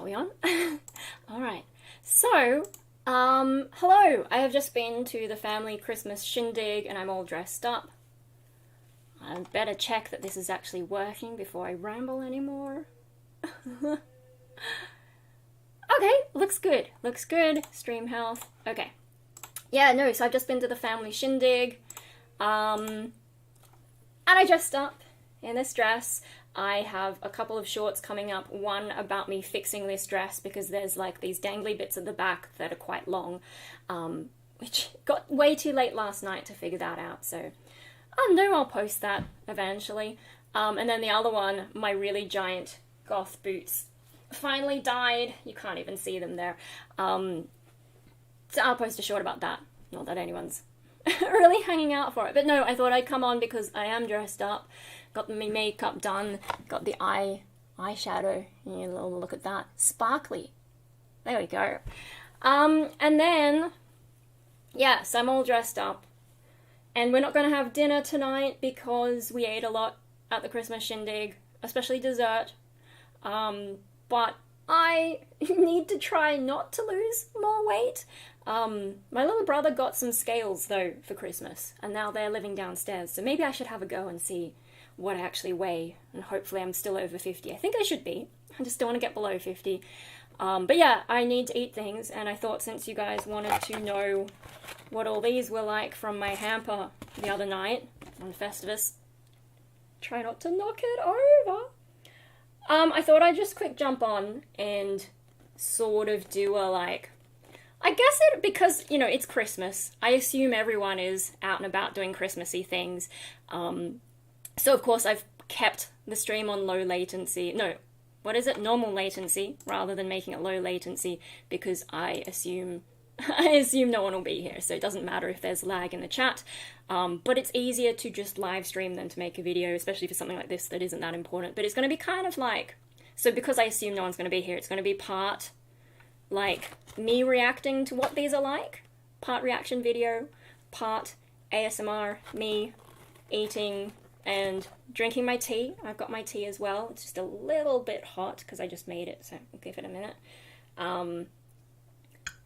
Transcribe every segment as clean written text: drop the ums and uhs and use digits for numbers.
Are we on? Alright. So, hello! I have just been to the family Christmas shindig and I'm all dressed up. I better check that this is actually working before I ramble anymore. Okay, looks good. Looks good. Stream health. Okay. Yeah, no, so I've just been to the family shindig. And I dressed up in this dress. I have a couple of shorts coming up, one about me fixing this dress because there's like these dangly bits at the back that are quite long, which got way too late last night to figure that out, so I know I'll post that eventually. And then the other one, my really giant goth boots, finally dyed. You can't even see them there. So I'll post a short about that. Not that anyone's really hanging out for it. But no, I thought I'd come on because I am dressed up. Got my makeup done. Got the eyeshadow. Yeah, look at that. Sparkly. There we go. And then, yes, I'm all dressed up. And we're not going to have dinner tonight because we ate a lot at the Christmas shindig, especially dessert. But I need to try not to lose more weight. My little brother got some scales, though, for Christmas, and now they're living downstairs, so maybe I should have a go and see what I actually weigh, and hopefully I'm still over 50. I think I should be. I just don't want to get below 50. But yeah, I need to eat things, and I thought since you guys wanted to know what all these were like from my hamper the other night on Festivus, try not to knock it over. I thought I'd just quick jump on and sort of do a, like, I guess because, you know, it's Christmas. I assume everyone is out and about doing Christmassy things. So of course I've kept the stream on low latency. No, what is it? Normal latency, rather than making it low latency, because I assume no one will be here, so it doesn't matter if there's lag in the chat. But it's easier to just live stream than to make a video, especially for something like this that isn't that important. But it's going to be kind of like, so because I assume no one's going to be here, it's going to be part, like, me reacting to what these are like, part reaction video, part ASMR, me eating and drinking my tea. I've got my tea as well. It's just a little bit hot because I just made it, so I'll give it a minute.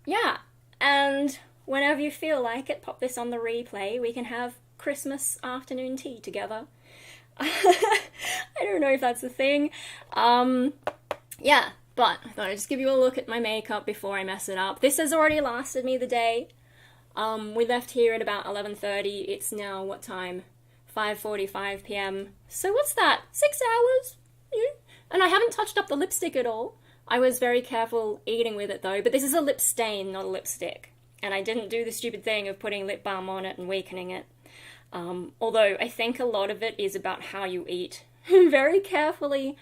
Yeah, and whenever you feel like it, pop this on the replay. We can have Christmas afternoon tea together. I don't know if that's a thing. Yeah, but I thought I'd just give you a look at my makeup before I mess it up. This has already lasted me the day. We left here at about 11:30. It's now, what time? 5:45 p.m. So what's that? 6 hours? Yeah. And I haven't touched up the lipstick at all. I was very careful eating with it though, but this is a lip stain, not a lipstick. And I didn't do the stupid thing of putting lip balm on it and weakening it. Although I think a lot of it is about how you eat very carefully.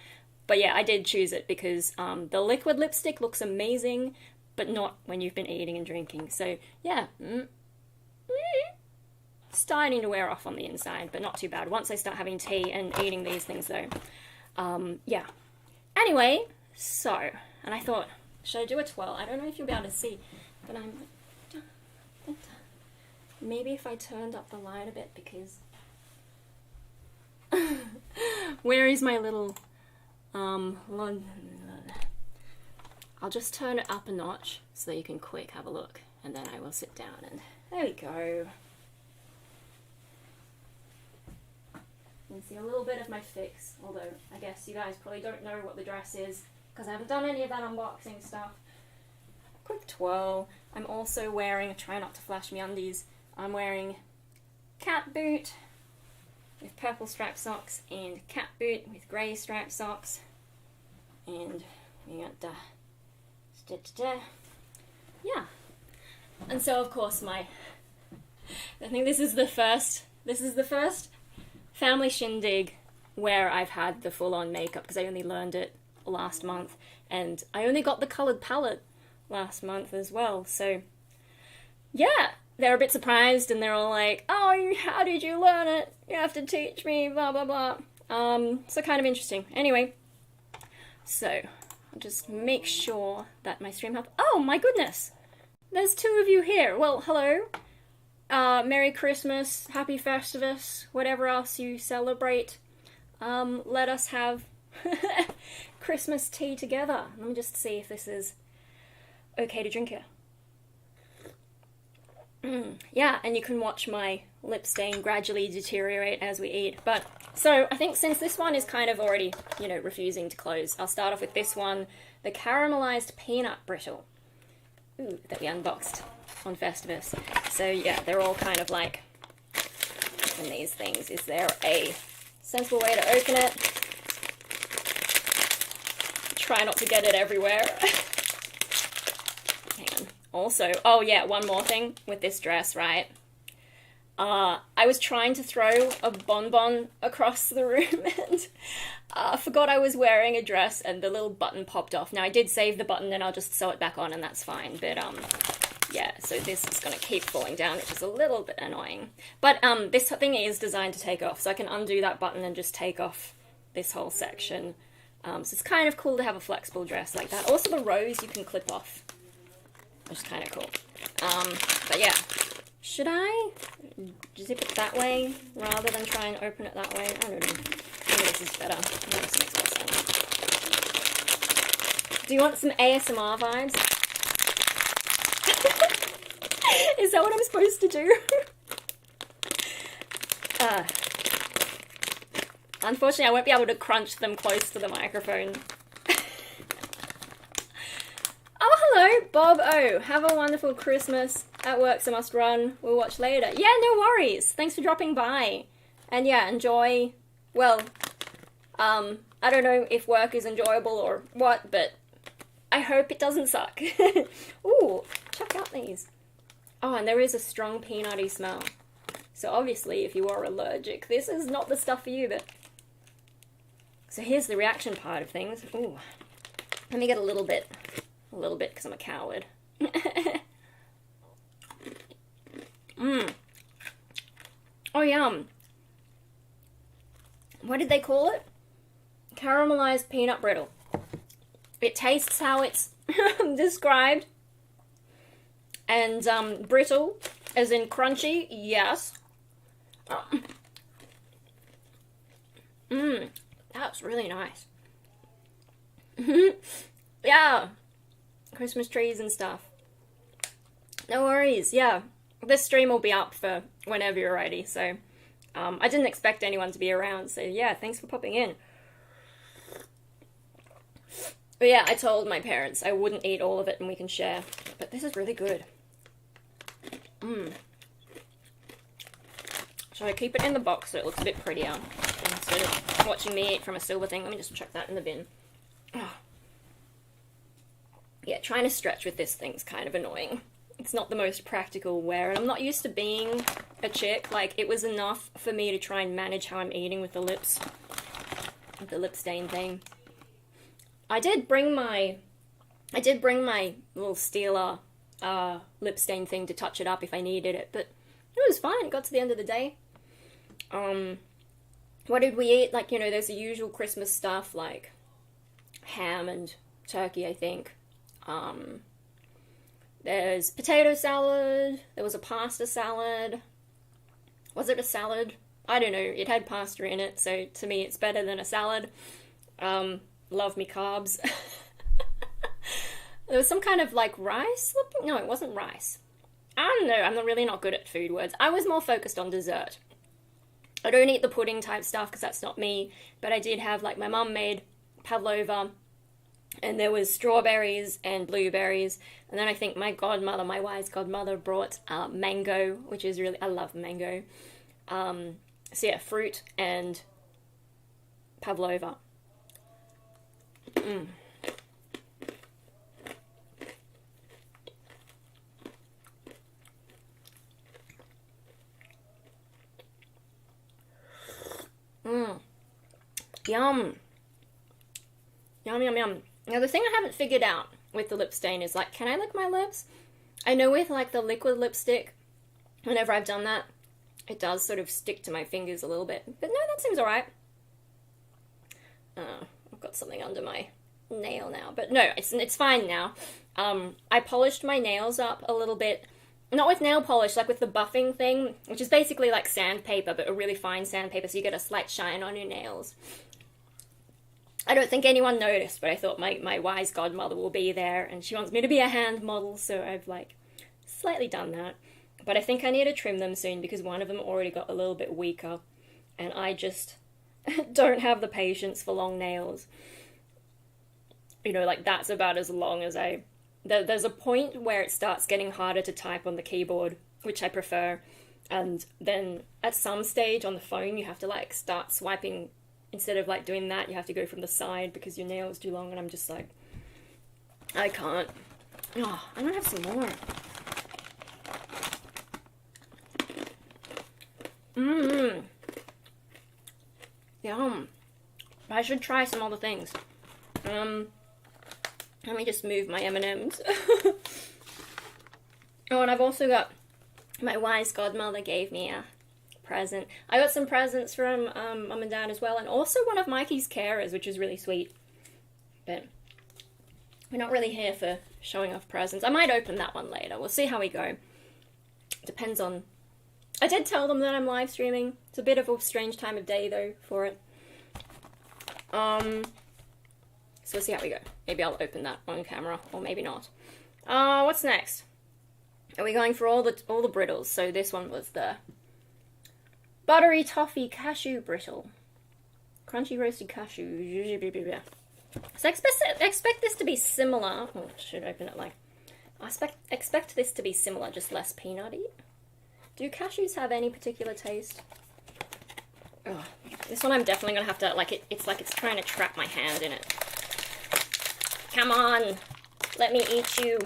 But yeah, I did choose it because the liquid lipstick looks amazing, but not when you've been eating and drinking. So yeah, starting to wear off on the inside, but not too bad. Once I start having tea and eating these things though. Yeah. Anyway, so, and I thought, should I do a twirl? I don't know if you'll be able to see, but I'm like, maybe if I turned up the light a bit, because where is my little I'll just turn it up a notch so that you can quick have a look, and then I will sit down, and there we go. You can see a little bit of my fix, although I guess you guys probably don't know what the dress is because I haven't done any of that unboxing stuff. Quick twirl. I'm also wearing, try not to flash me undies, I'm wearing cat boot with purple striped socks and cat boot with grey striped socks. And we got yeah. And so of course I think this is the first family shindig where I've had the full-on makeup because I only learned it last month, and I only got the coloured palette last month as well, so yeah, they're a bit surprised and they're all like, oh, how did you learn it? You have to teach me, blah blah blah. So kind of interesting. Anyway, so I'll just make sure that my stream health, oh my goodness, there's 2 of you here. Well, hello. Merry Christmas, Happy Festivus, whatever else you celebrate. Let us have Christmas tea together. Let me just see if this is okay to drink here. Yeah, and you can watch my lip stain gradually deteriorate as we eat. But, so, I think since this one is kind of already, you know, refusing to close, I'll start off with this one, the caramelized peanut brittle. Ooh, that we unboxed on Festivus. So, yeah, they're all kind of like in these things. Is there a sensible way to open it? Try not to get it everywhere. Hang on. Also, oh yeah, one more thing with this dress, right? I was trying to throw a bonbon across the room and forgot I was wearing a dress and the little button popped off. Now I did save the button and I'll just sew it back on and that's fine. But yeah, so this is gonna keep falling down, which is a little bit annoying. But this thing is designed to take off, so I can undo that button and just take off this whole section. So it's kind of cool to have a flexible dress like that. Also the rose you can clip off, which is kind of cool. But yeah, should I zip it that way rather than try and open it that way? I don't know. Maybe this is better. Maybe this makes more sense. Do you want some ASMR vibes? Is that what I'm supposed to do? Unfortunately, I won't be able to crunch them close to the microphone. Oh, hello, Bob O. Have a wonderful Christmas. At work, so must run. We'll watch later. Yeah, no worries. Thanks for dropping by. And yeah, enjoy. Well, I don't know if work is enjoyable or what, but I hope it doesn't suck. Ooh, check out these. Oh, and there is a strong peanutty smell. So obviously, if you are allergic, this is not the stuff for you, but... So here's the reaction part of things. Ooh. Let me get a little bit, because I'm a coward. Oh, yum. What did they call it? Caramelized peanut brittle. It tastes how it's described. And, brittle, as in crunchy, yes. That's really nice. Yeah. Christmas trees and stuff. No worries, yeah. This stream will be up for whenever you're ready, so... I didn't expect anyone to be around, so yeah, thanks for popping in. But yeah, I told my parents I wouldn't eat all of it and we can share. But this is really good. Should I keep it in the box so it looks a bit prettier instead of watching me eat from a silver thing? Let me just chuck that in the bin. Oh. Yeah, trying to stretch with this thing's kind of annoying. It's not the most practical wear, and I'm not used to being a chick. Like, it was enough for me to try and manage how I'm eating with the lips. With the lip stain thing. I did bring my little Steeler lip stain thing to touch it up if I needed it, but it was fine. It got to the end of the day. What did we eat? Like, you know, there's the usual Christmas stuff, like ham and turkey, I think. There's potato salad. There was a pasta salad. Was it a salad? I don't know. It had pasta in it, so to me it's better than a salad. Love me carbs. There was some kind of, like, rice? No, it wasn't rice. I don't know. I'm really not good at food words. I was more focused on dessert. I don't eat the pudding type stuff because that's not me, but I did have, like, my mum made pavlova, and there was strawberries and blueberries, and then I think my godmother, my wise godmother, brought mango, which is really, I love mango. So yeah, fruit and pavlova. Yum. Yum, yum, yum. Now, the thing I haven't figured out with the lip stain is, like, can I lick my lips? I know with, like, the liquid lipstick, whenever I've done that, it does sort of stick to my fingers a little bit. But no, that seems alright. I've got something under my nail now. But no, it's fine now. I polished my nails up a little bit. Not with nail polish, like with the buffing thing, which is basically like sandpaper, but a really fine sandpaper, so you get a slight shine on your nails. I don't think anyone noticed, but I thought my wise godmother will be there, and she wants me to be a hand model, so I've, like, slightly done that. But I think I need to trim them soon, because one of them already got a little bit weaker, and I just don't have the patience for long nails. You know, like, that's about as long as there's a point where it starts getting harder to type on the keyboard, which I prefer, and then at some stage on the phone you have to, like, start swiping. Instead of, like, doing that, you have to go from the side because your nail's too long, and I'm just like, I can't. Oh, I don't have some more. Yum. I should try some other things. Let me just move my M&Ms. Oh, and I've also got, my wise godmother gave me a present. I got some presents from Mum and Dad as well, and also one of Mikey's carers, which is really sweet. But we're not really here for showing off presents. I might open that one later. We'll see how we go. Depends on... I did tell them that I'm live streaming. It's a bit of a strange time of day, though, for it. So we'll see how we go. Maybe I'll open that on camera, or maybe not. What's next? Are we going for all the brittles? So this one was the buttery toffee cashew brittle. Crunchy roasted cashew. So expect this to be similar. Oh, I should open it like... I expect this to be similar, just less peanutty. Do cashews have any particular taste? Oh, this one I'm definitely going to have to, like, it's like it's trying to trap my hand in it. Come on! Let me eat you!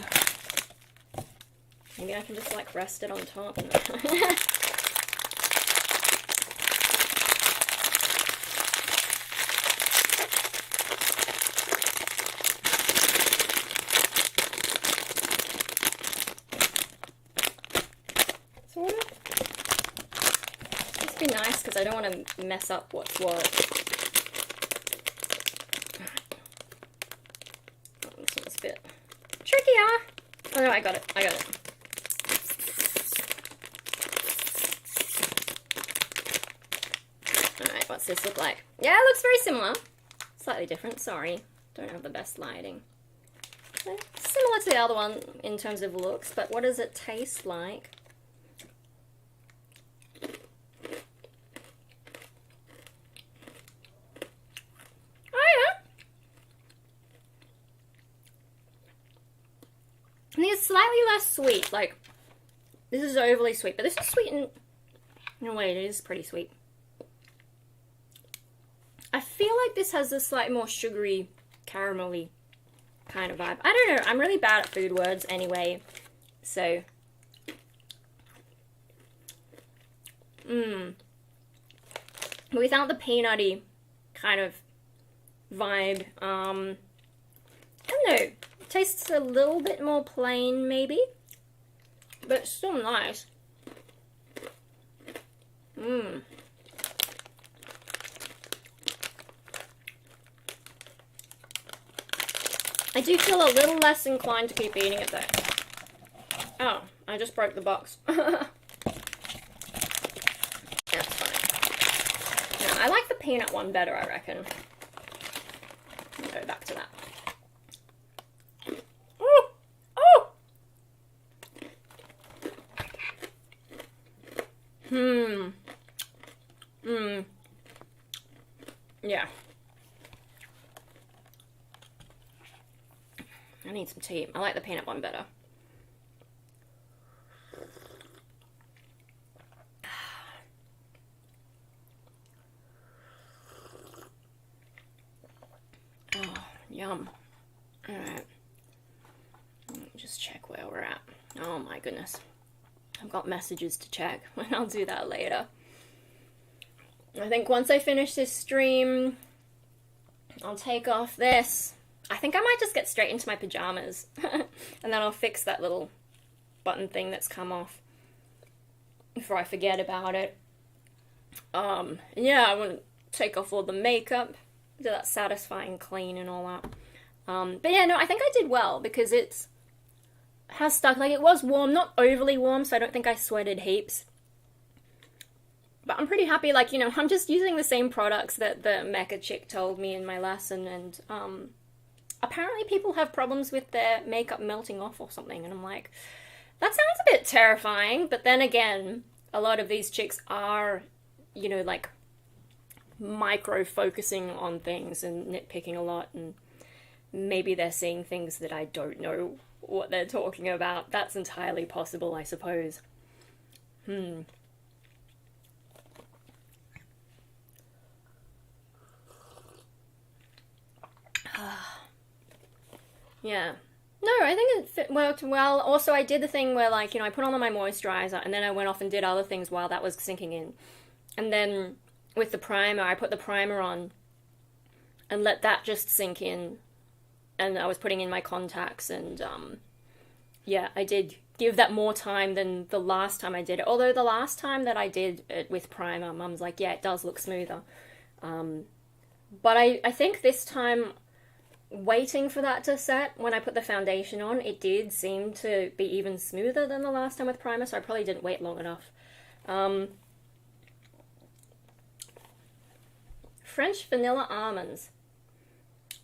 Maybe I can just, like, rest it on top. Sort of. This would be nice, because I don't want to mess up what's what. Oh, this one's a bit trickier! Oh no, I got it. Alright, what's this look like? Yeah, it looks very similar. Slightly different, sorry. Don't have the best lighting. So, similar to the other one in terms of looks, but what does it taste like? I think it's slightly less sweet, like, this is overly sweet, but this is sweet in a way, it is pretty sweet. I feel like this has a slightly more sugary, caramelly kind of vibe. I don't know, I'm really bad at food words anyway, so. Without the peanutty kind of vibe, I don't know. Tastes a little bit more plain, maybe, but it's still nice. I do feel a little less inclined to keep eating it though. Oh, I just broke the box. That's fine. No, I like the peanut one better, I reckon. I'll go back to that. Yeah. I need some tea. I like the peanut one better. Oh, yum. Alright. Let me just check where we're at. Oh my goodness. I've got messages to check, and I'll do that later. I think once I finish this stream, I'll take off this. I think I might just get straight into my pajamas, and then I'll fix that little button thing that's come off before I forget about it. Yeah, I want to take off all the makeup, do that satisfying clean and all that. But yeah, no, I think I did well, because it has stuck. Like, it was warm, not overly warm, so I don't think I sweated heaps. But I'm pretty happy, like, you know, I'm just using the same products that the mecha chick told me in my lesson, and apparently people have problems with their makeup melting off or something, and I'm like, that sounds a bit terrifying. But then again, a lot of these chicks are, you know, like, micro-focusing on things and nitpicking a lot, and maybe they're seeing things that I don't know what they're talking about. That's entirely possible, I suppose. Yeah. No, I think it worked well. Also, I did the thing where, like, you know, I put on my moisturizer and then I went off and did other things while that was sinking in. And then with the primer, I put the primer on and let that just sink in. And I was putting in my contacts, and yeah, I did give that more time than the last time I did it. Although the last time that I did it with primer, Mum's like, yeah, it does look smoother. But I think this time, waiting for that to set, when I put the foundation on, it did seem to be even smoother than the last time with primer, so I probably didn't wait long enough. French vanilla almonds.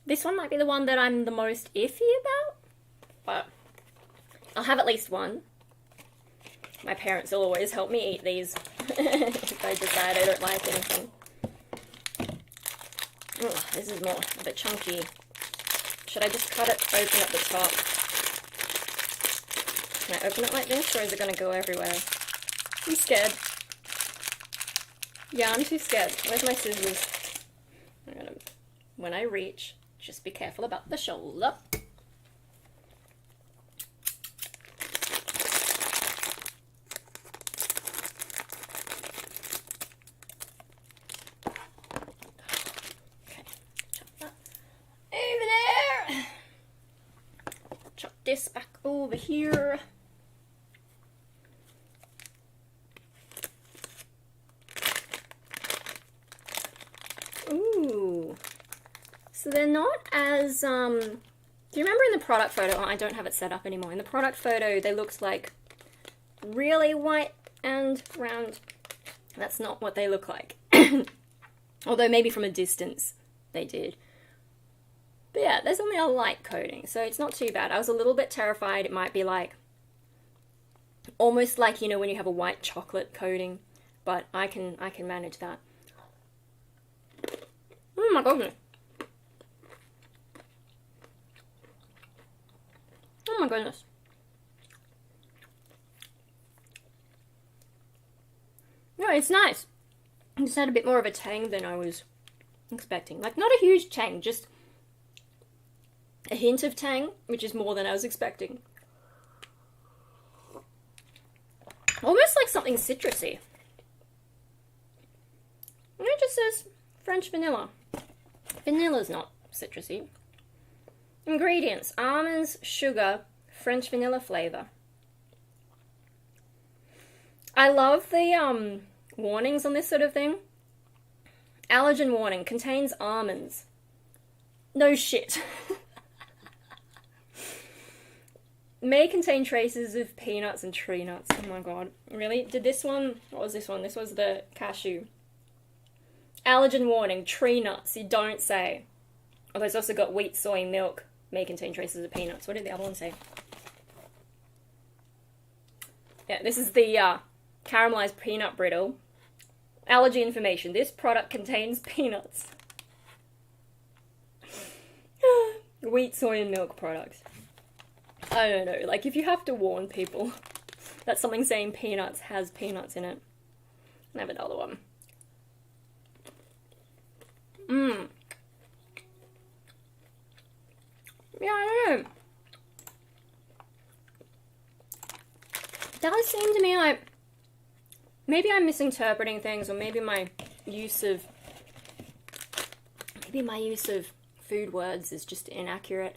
This one might be the one that I'm the most iffy about, but I'll have at least one. My parents will always help me eat these if I decide I don't like anything. Ugh, this is more a bit chunky. Should I just cut it open at the top? Can I open it like this, or is it going to go everywhere? I'm scared. Yeah, I'm too scared. Where's my scissors? When I reach, just be careful about the shoulder. This back over here. Ooh. So they're not as, do you remember in the product photo, oh, I don't have it set up anymore. In the product photo, they looked like really white and round. That's not what they look like. Although maybe from a distance they did. But yeah, there's only a light coating, so it's not too bad. I was a little bit terrified it might be like, almost like, you know, when you have a white chocolate coating, but I can manage that. Oh my goodness. Oh my goodness. No, it's nice. It just had a bit more of a tang than I was expecting. Like, not a huge tang, just a hint of tang, which is more than I was expecting. Almost like something citrusy. And it just says French vanilla. Vanilla's not citrusy. Ingredients: almonds, sugar, French vanilla flavor. I love the warnings on this sort of thing. Allergen warning, contains almonds. No shit. May contain traces of peanuts and tree nuts. Oh my god. Really? Did this one... What was this one? This was the cashew. Allergen warning. Tree nuts. You don't say. Oh, there's also got wheat, soy, milk. May contain traces of peanuts. What did the other one say? Yeah, this is the caramelized peanut brittle. Allergy information. This product contains peanuts. Wheat, soy, and milk products. I don't know, like, if you have to warn people that something saying peanuts has peanuts in it. I have another one. Yeah, I don't know. It does seem to me like, maybe I'm misinterpreting things, or maybe my use of food words is just inaccurate.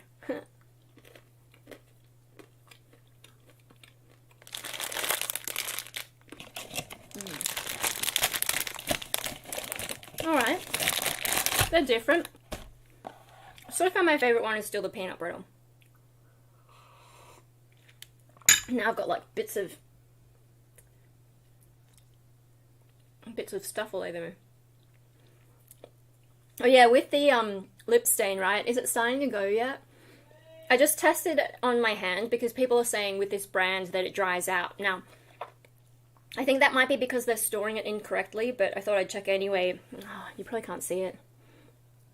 Alright, they're different. So far my favourite one is still the peanut brittle. Now I've got like bits of... bits of stuff all over me. Oh yeah, with the lip stain, right? Is it starting to go yet? I just tested it on my hand because people are saying with this brand that it dries out. Now, I think that might be because they're storing it incorrectly, but I thought I'd check anyway. Oh, you probably can't see it.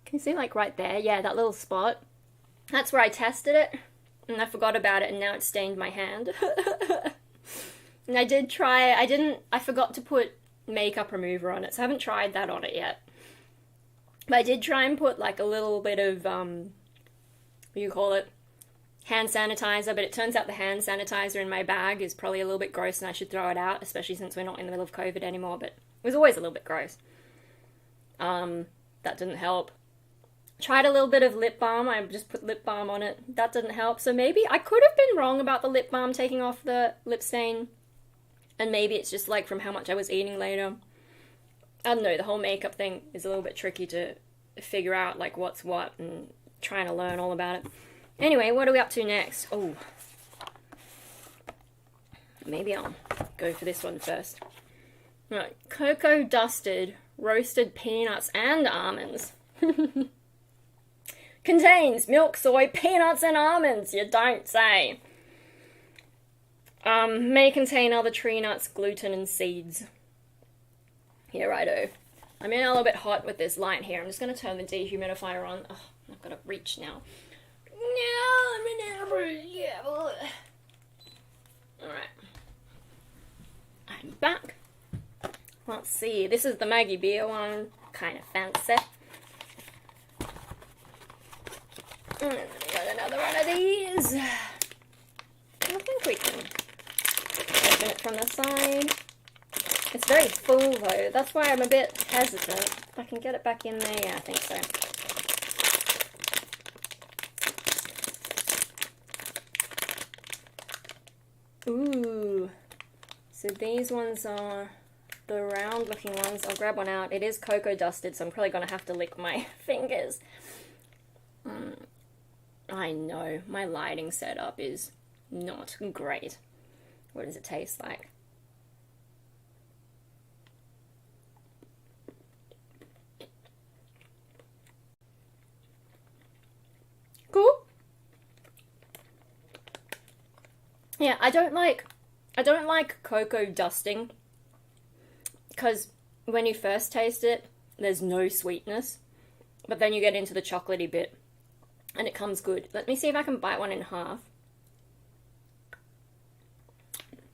Can you see, like, right there? Yeah, that little spot. That's where I tested it, and I forgot about it, and now it's stained my hand. And I did try, I forgot to put makeup remover on it, so I haven't tried that on it yet. But I did try and put, like, a little bit of, what do you call it? Hand sanitizer, but it turns out the hand sanitizer in my bag is probably a little bit gross and I should throw it out, especially since we're not in the middle of COVID anymore, but it was always a little bit gross. That didn't help. Tried a little bit of lip balm, I just put lip balm on it. That didn't help, so maybe I could have been wrong about the lip balm taking off the lip stain, and maybe it's just, like, from how much I was eating later. I don't know, the whole makeup thing is a little bit tricky to figure out, like, what's what, and trying to learn all about it. Anyway, what are we up to next? Oh, maybe I'll go for this one first. Right, cocoa dusted roasted peanuts and almonds. Contains milk, soy, peanuts, and almonds, you don't say. May contain other tree nuts, gluten, and seeds. Yeah, righto. I'm in a little bit hot with this light here. I'm just going to turn the dehumidifier on. Oh, I've got to reach now. No, I'm in yeah. Alright. I'm back. Let's see. This is the Maggie Beer one. Kind of fancy. And then we got another one of these. I think we can open it from the side. It's very full though. That's why I'm a bit hesitant. If I can get it back in there, yeah, I think so. Ooh, so these ones are the round looking ones. I'll grab one out. It is cocoa dusted, so I'm probably going to have to lick my fingers. I know, my lighting setup is not great. What does it taste like? Cool. Yeah, I don't like cocoa dusting because when you first taste it, there's no sweetness, but then you get into the chocolatey bit and it comes good. Let me see if I can bite one in half.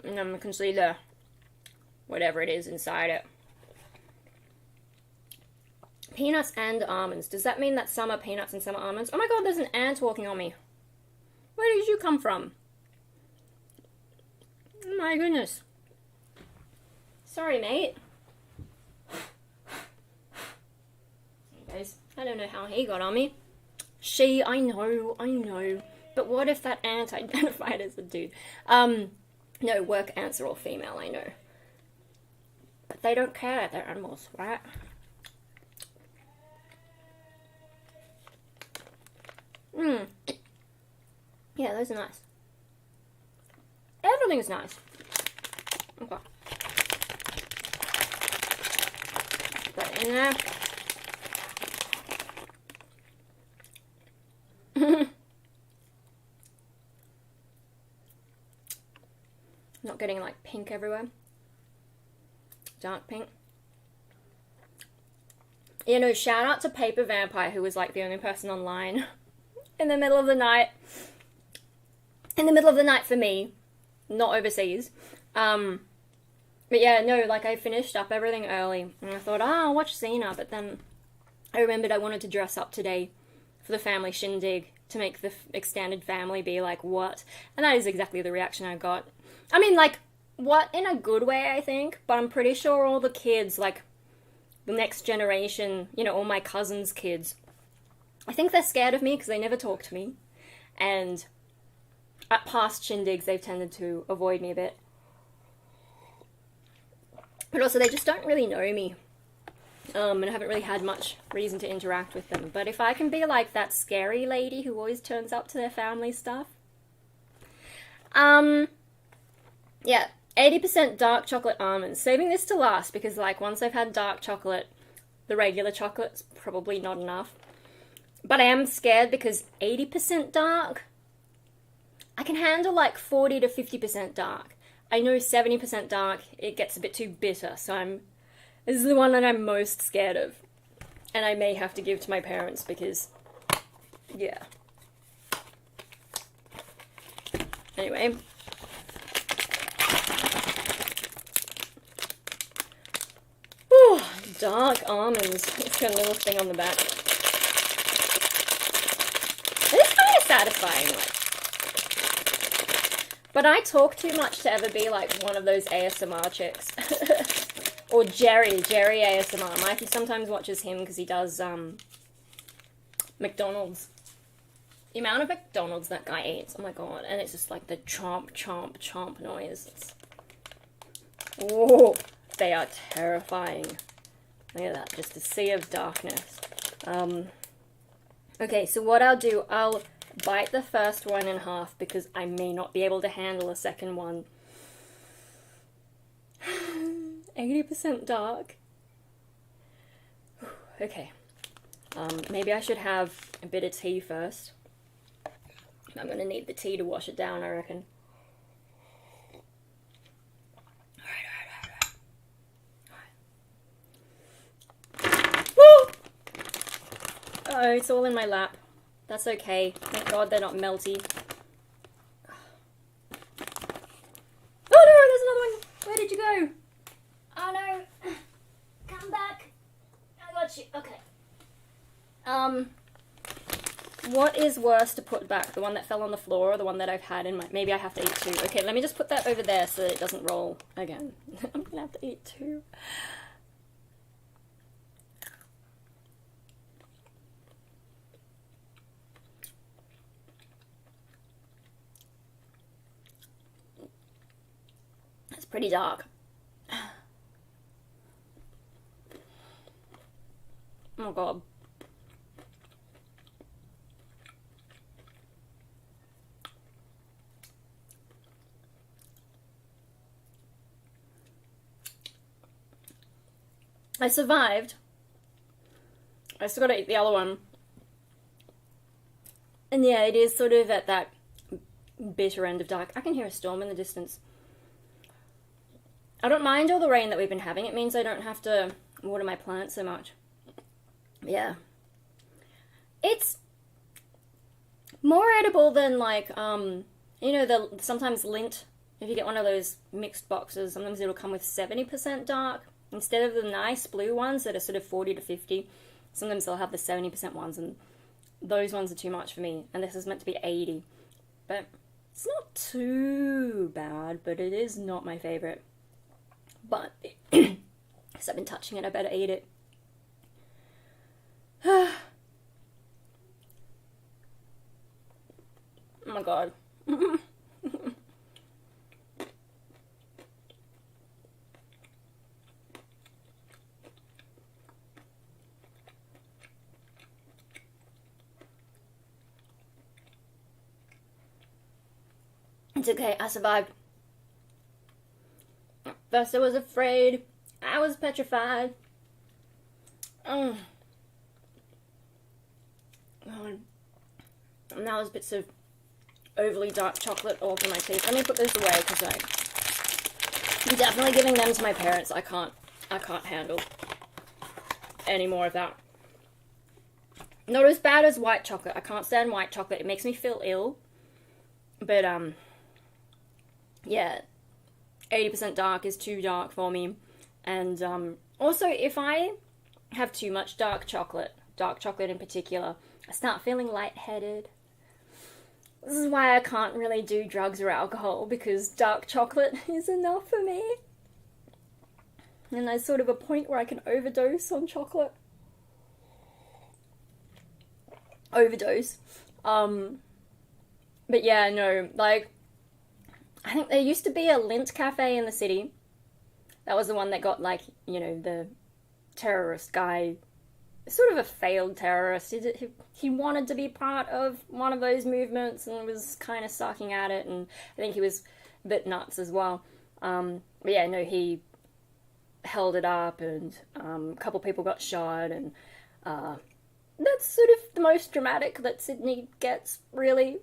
And then we can see the whatever it is inside it. Peanuts and almonds. Does that mean that some are peanuts and some are almonds? Oh my god, there's an ant walking on me. Where did you come from? Oh my goodness. Sorry, mate. Guys, I don't know how he got on me. She, I know. But what if that ant identified as a dude? No, work ants are all female, I know. But they don't care, they're animals, right? Yeah, those are nice. Everything's nice. Okay. Put that in there. Not getting like pink everywhere. Dark pink. You know, shout out to Paper Vampire, who was like the only person online in the middle of the night. In the middle of the night for me, not overseas. But yeah, no, like I finished up everything early and I thought, I'll watch Xena, but then I remembered I wanted to dress up today for the family shindig to make the extended family be like, what? And that is exactly the reaction I got. I mean, like, what in a good way, I think, but I'm pretty sure all the kids, like, the next generation, you know, all my cousins' kids, I think they're scared of me because they never talk to me, and at past shindigs, they've tended to avoid me a bit. But also, they just don't really know me, and I haven't really had much reason to interact with them. But if I can be like that scary lady who always turns up to their family stuff, yeah, 80% dark chocolate almonds. Saving this to last because, like, once I've had dark chocolate, the regular chocolate's probably not enough. But I am scared because 80% dark, I can handle like 40 to 50% dark. I know 70% dark, it gets a bit too bitter, so this is the one that I'm most scared of. And I may have to give to my parents because, yeah. Anyway. Whew, dark almonds. It's got a little thing on the back. It's kind of satisfying. But I talk too much to ever be like one of those ASMR chicks. Or Jerry ASMR. Mikey sometimes watches him because he does McDonald's. The amount of McDonald's that guy eats, oh my god. And it's just like the chomp, chomp, chomp noise. Oh, they are terrifying. Look at that, just a sea of darkness. Okay, so what I'll do, I'll bite the first one in half because I may not be able to handle a second one. 80% dark. Okay. Maybe I should have a bit of tea first. I'm gonna need the tea to wash it down, I reckon. Alright. Woo! Oh, it's all in my lap. That's okay. Thank God they're not melty. Oh no, there's another one! Where did you go? Oh no! Come back! I got you. Okay. What is worse to put back? The one that fell on the floor or the one that I've had in my... Maybe I have to eat two. Okay, let me just put that over there so that it doesn't roll again. I'm gonna have to eat two. It's pretty dark. Oh god. I survived. I still gotta eat the other one. And yeah, it is sort of at that bitter end of dark. I can hear a storm in the distance. I don't mind all the rain that we've been having. It means I don't have to water my plants so much. Yeah. It's more edible than like, you know, sometimes Lint, if you get one of those mixed boxes, sometimes it'll come with 70% dark. Instead of the nice blue ones that are sort of 40 to 50, sometimes they'll have the 70% ones, and those ones are too much for me. And this is meant to be 80. But it's not too bad, but it is not my favorite. But, because I've been touching it, I better eat it. Oh my god. It's okay, I survived. First I was afraid, I was petrified. Oh. God. And now there's bits of overly dark chocolate all over my teeth. Let me put this away because I'm definitely giving them to my parents. I can't handle any more of that. Not as bad as white chocolate. I can't stand white chocolate. It makes me feel ill. But yeah, 80% dark is too dark for me. And also, if I have too much dark chocolate in particular, I start feeling lightheaded. This is why I can't really do drugs or alcohol, because dark chocolate is enough for me. And there's sort of a point where I can overdose on chocolate. Overdose. But yeah, no, like, I think there used to be a Lint cafe in the city. That was the one that got, like, you know, the terrorist guy, sort of a failed terrorist. He wanted to be part of one of those movements and was kind of sucking at it, and I think he was a bit nuts as well. But yeah, no, he held it up, and a couple people got shot, and that's sort of the most dramatic that Sydney gets, really.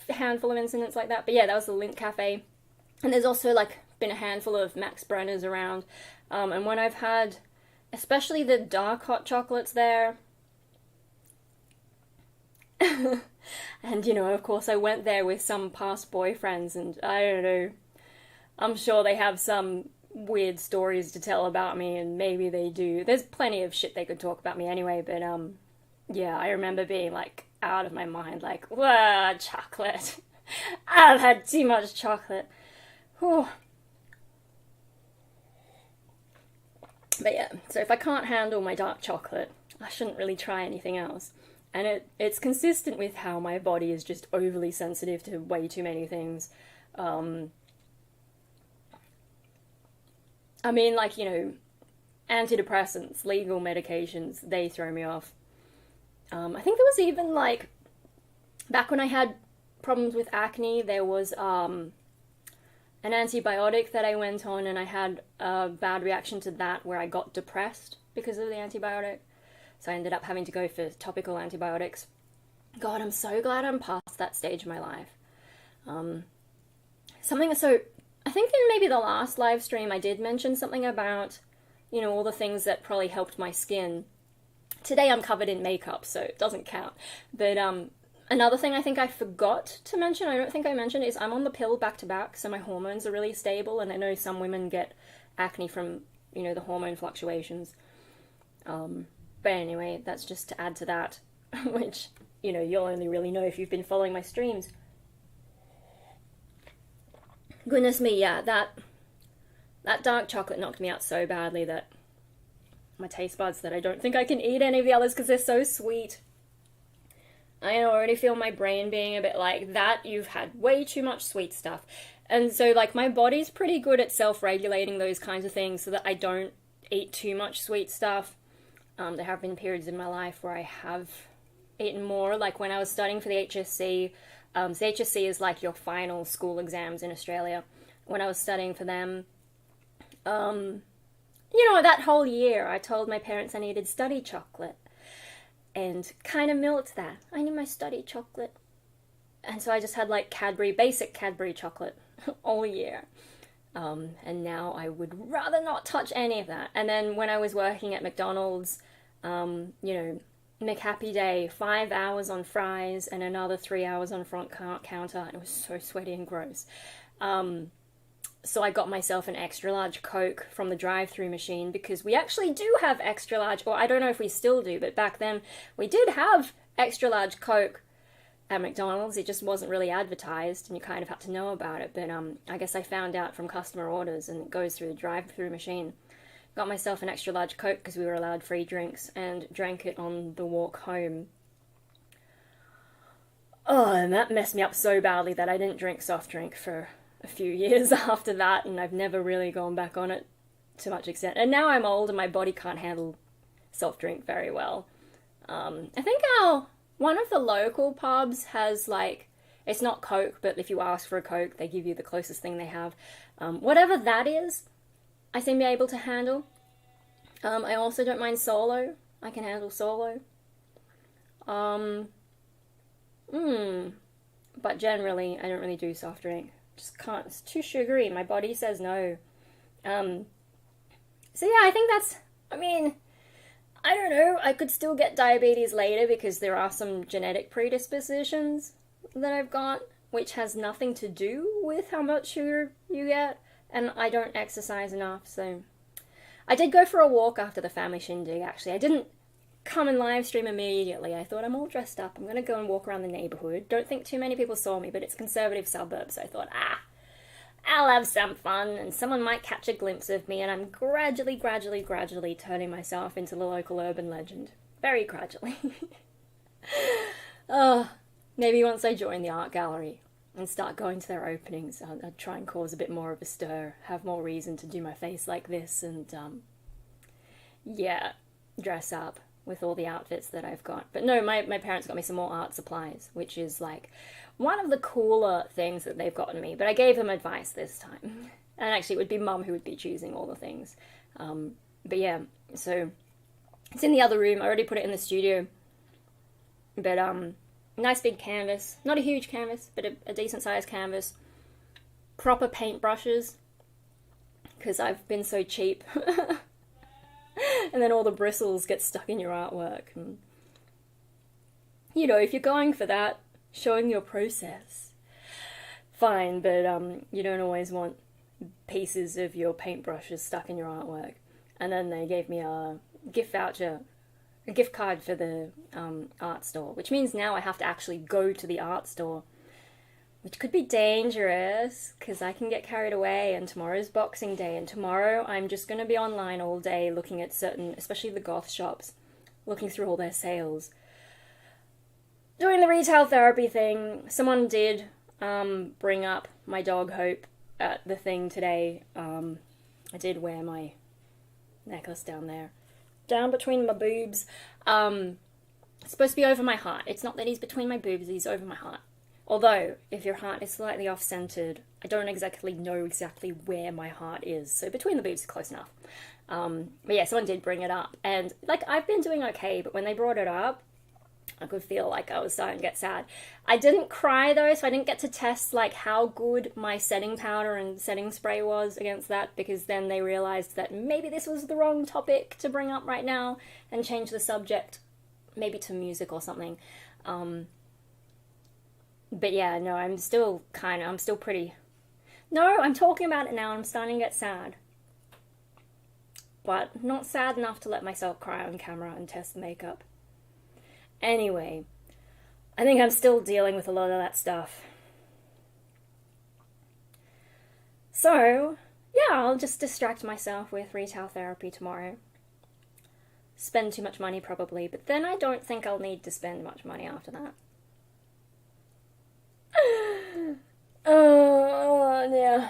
A handful of incidents like that. But yeah, that was the Lint Cafe. And there's also, like, been a handful of Max Brenners around. And when I've had, especially the dark hot chocolates there, and, you know, of course I went there with some past boyfriends, and I don't know, I'm sure they have some weird stories to tell about me, and maybe they do. There's plenty of shit they could talk about me anyway, but, yeah, I remember being, like, out of my mind, like, whoa, chocolate. I've had too much chocolate. Whew. But yeah, so if I can't handle my dark chocolate, I shouldn't really try anything else. And it's consistent with how my body is just overly sensitive to way too many things. I mean, like, you know, antidepressants, legal medications, they throw me off. I think there was even, like, back when I had problems with acne, there was an antibiotic that I went on, and I had a bad reaction to that where I got depressed because of the antibiotic. So I ended up having to go for topical antibiotics. God, I'm so glad I'm past that stage of my life. So I think in maybe the last live stream I did mention something about, you know, all the things that probably helped my skin. Today I'm covered in makeup, so it doesn't count. But another thing I think I forgot to mention, I don't think I mentioned, is I'm on the pill back to back, so my hormones are really stable, and I know some women get acne from, you know, the hormone fluctuations. But anyway, that's just to add to that, which, you know, you'll only really know if you've been following my streams. Goodness me, yeah, that dark chocolate knocked me out so badly that my taste buds, that I don't think I can eat any of the others because they're so sweet. I already feel my brain being a bit like, that, you've had way too much sweet stuff. And so, like, my body's pretty good at self-regulating those kinds of things so that I don't eat too much sweet stuff. There have been periods in my life where I have eaten more, like when I was studying for the HSC. So HSC is like your final school exams in Australia. When I was studying for them, you know, that whole year I told my parents I needed study chocolate, and kind of milked that. I need my study chocolate. And so I just had, like, basic Cadbury chocolate all year. And now I would rather not touch any of that. And then when I was working at McDonald's, you know, McHappy Day, 5 hours on fries and another 3 hours on front counter, and it was so sweaty and gross. So I got myself an extra large Coke from the drive-thru machine, because we actually do have extra large, or I don't know if we still do, but back then we did have extra large Coke at McDonald's. It just wasn't really advertised, and you kind of had to know about it. But I guess I found out from customer orders, and it goes through the drive-thru machine. Got myself an extra large Coke because we were allowed free drinks, and drank it on the walk home. Oh, and that messed me up so badly that I didn't drink soft drink for a few years after that, and I've never really gone back on it to much extent. And now I'm old and my body can't handle soft drink very well. I think one of the local pubs has, like, it's not Coke, but if you ask for a Coke, they give you the closest thing they have. Whatever that is, I seem to be able to handle. I also don't mind Solo. I can handle Solo. But generally, I don't really do soft drink. Just can't. It's too sugary. My body says no. So yeah, I think that's, I mean, I don't know. I could still get diabetes later because there are some genetic predispositions that I've got, which has nothing to do with how much sugar you get. And I don't exercise enough, so I did go for a walk after the family shindig, actually. I didn't come and live stream immediately. I thought, I'm all dressed up, I'm going to go and walk around the neighbourhood. Don't think too many people saw me, but it's conservative suburbs, so I thought, I'll have some fun, and someone might catch a glimpse of me, and I'm gradually turning myself into the local urban legend. Very gradually. Oh, maybe once I join the art gallery and start going to their openings, I'll try and cause a bit more of a stir, have more reason to do my face like this, and, yeah, dress up with all the outfits that I've got. But no, my parents got me some more art supplies, which is, like, one of the cooler things that they've gotten me, but I gave them advice this time. And actually, it would be Mum who would be choosing all the things. But yeah, so it's in the other room. I already put it in the studio. But nice big canvas. Not a huge canvas, but a decent sized canvas. Proper paintbrushes, because I've been so cheap. And then all the bristles get stuck in your artwork. And, you know, if you're going for that, showing your process, fine, but you don't always want pieces of your paintbrushes stuck in your artwork. And then they gave me a gift voucher, a gift card for the art store, which means now I have to actually go to the art store, which could be dangerous, because I can get carried away, and tomorrow's Boxing Day, and tomorrow I'm just going to be online all day looking at certain, especially the goth shops, looking through all their sales. Doing the retail therapy thing. Someone did bring up my dog Hope at the thing today. I did wear my necklace down there. Down between my boobs. It's supposed to be over my heart. It's not that he's between my boobs, he's over my heart. Although, if your heart is slightly off-centered, I don't exactly know exactly where my heart is. So between the boobs is close enough. But yeah, someone did bring it up. And, like, I've been doing okay, but when they brought it up, I could feel like I was starting to get sad. I didn't cry, though, so I didn't get to test, like, how good my setting powder and setting spray was against that, because then they realized that maybe this was the wrong topic to bring up right now and change the subject, maybe to music or something. But yeah, no, I'm still pretty... No, I'm talking about it now, I'm starting to get sad. But not sad enough to let myself cry on camera and test the makeup. Anyway, I think I'm still dealing with a lot of that stuff. So, yeah, I'll just distract myself with retail therapy tomorrow. Spend too much money probably, but then I don't think I'll need to spend much money after that. Oh, yeah.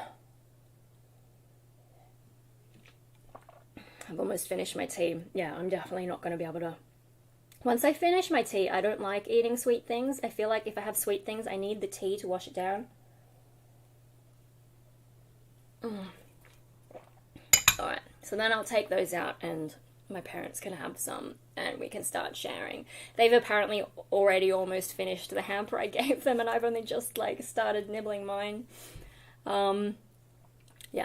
I've almost finished my tea. Yeah, I'm definitely not going to be able to... Once I finish my tea, I don't like eating sweet things. I feel like if I have sweet things, I need the tea to wash it down. Alright, so then I'll take those out and my parents can have some and we can start sharing. They've apparently already almost finished the hamper I gave them and I've only just, like, started nibbling mine. Yeah,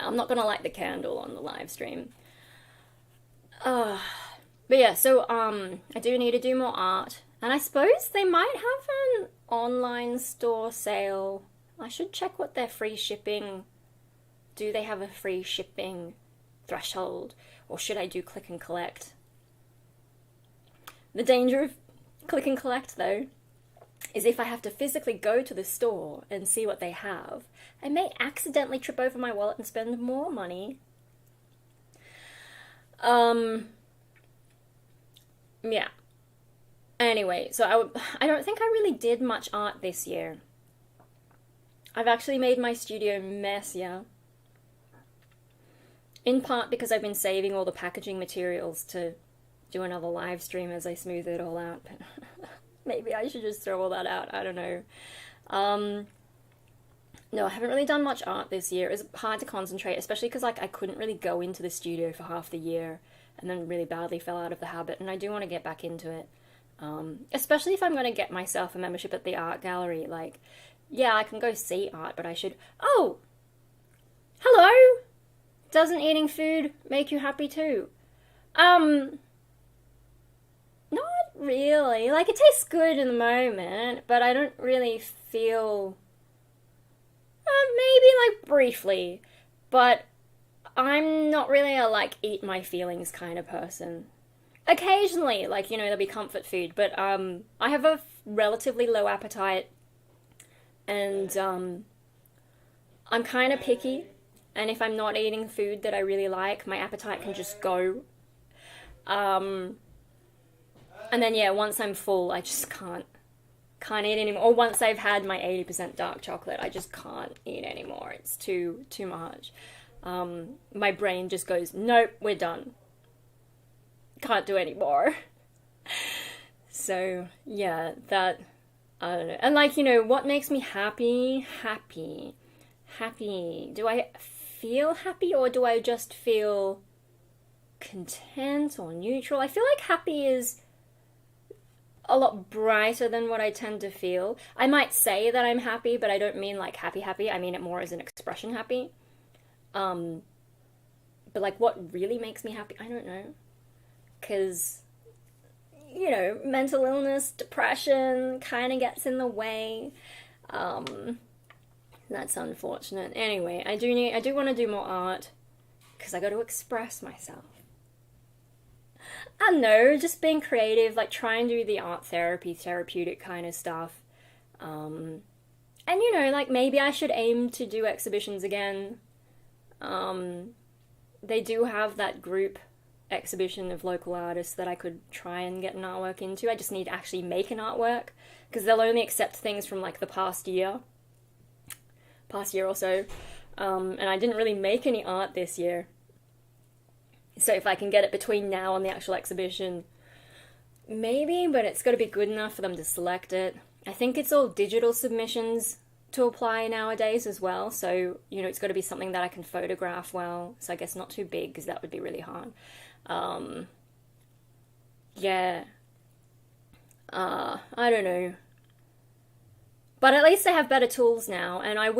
I'm not gonna light the candle on the live stream. But yeah, so, I do need to do more art. And I suppose they might have an online store sale. I should check what their free shipping... Do they have a free shipping threshold? Or should I do click and collect? The danger of click and collect, though, is if I have to physically go to the store and see what they have, I may accidentally trip over my wallet and spend more money. Yeah. Anyway, so I don't think I really did much art this year. I've actually made my studio messier. In part because I've been saving all the packaging materials to do another live stream as I smooth it all out. Maybe I should just throw all that out. I don't know. No, I haven't really done much art this year. It was hard to concentrate, especially because, like, I couldn't really go into the studio for half the year and then really badly fell out of the habit, and I do want to get back into it. Especially if I'm going to get myself a membership at the art gallery. Like, yeah, I can go see art, but I should... Oh! Hello! Doesn't eating food make you happy too? Not really. Like, it tastes good in the moment, but I don't really feel... maybe, like, briefly. But I'm not really a, like, eat my feelings kind of person. Occasionally, like, you know, there'll be comfort food, but, I have a relatively low appetite, and, I'm kind of picky. And if I'm not eating food that I really like, my appetite can just go. And then, yeah, once I'm full, I just can't eat anymore. Or once I've had my 80% dark chocolate, I just can't eat anymore. It's too much. My brain just goes, nope, we're done. Can't do any more. So, yeah, that, I don't know. And, like, you know, what makes me happy? Happy. Do I feel happy, or do I just feel content or neutral? I feel like happy is a lot brighter than what I tend to feel. I might say that I'm happy, but I don't mean like happy happy. I mean it more as an expression happy. But like what really makes me happy, I don't know. Because, you know, mental illness, depression kind of gets in the way. That's unfortunate. Anyway, I do want to do more art because I got to express myself. I don't know, just being creative, like try and do the art therapeutic kind of stuff. And you know, like maybe I should aim to do exhibitions again. They do have that group exhibition of local artists that I could try and get an artwork into. I just need to actually make an artwork because they'll only accept things from like the past year or so. And I didn't really make any art this year. So if I can get it between now and the actual exhibition, maybe, but it's got to be good enough for them to select it. I think it's all digital submissions to apply nowadays as well, so, you know, it's got to be something that I can photograph well, so I guess not too big, because that would be really hard. Yeah. I don't know. But at least I have better tools now, and I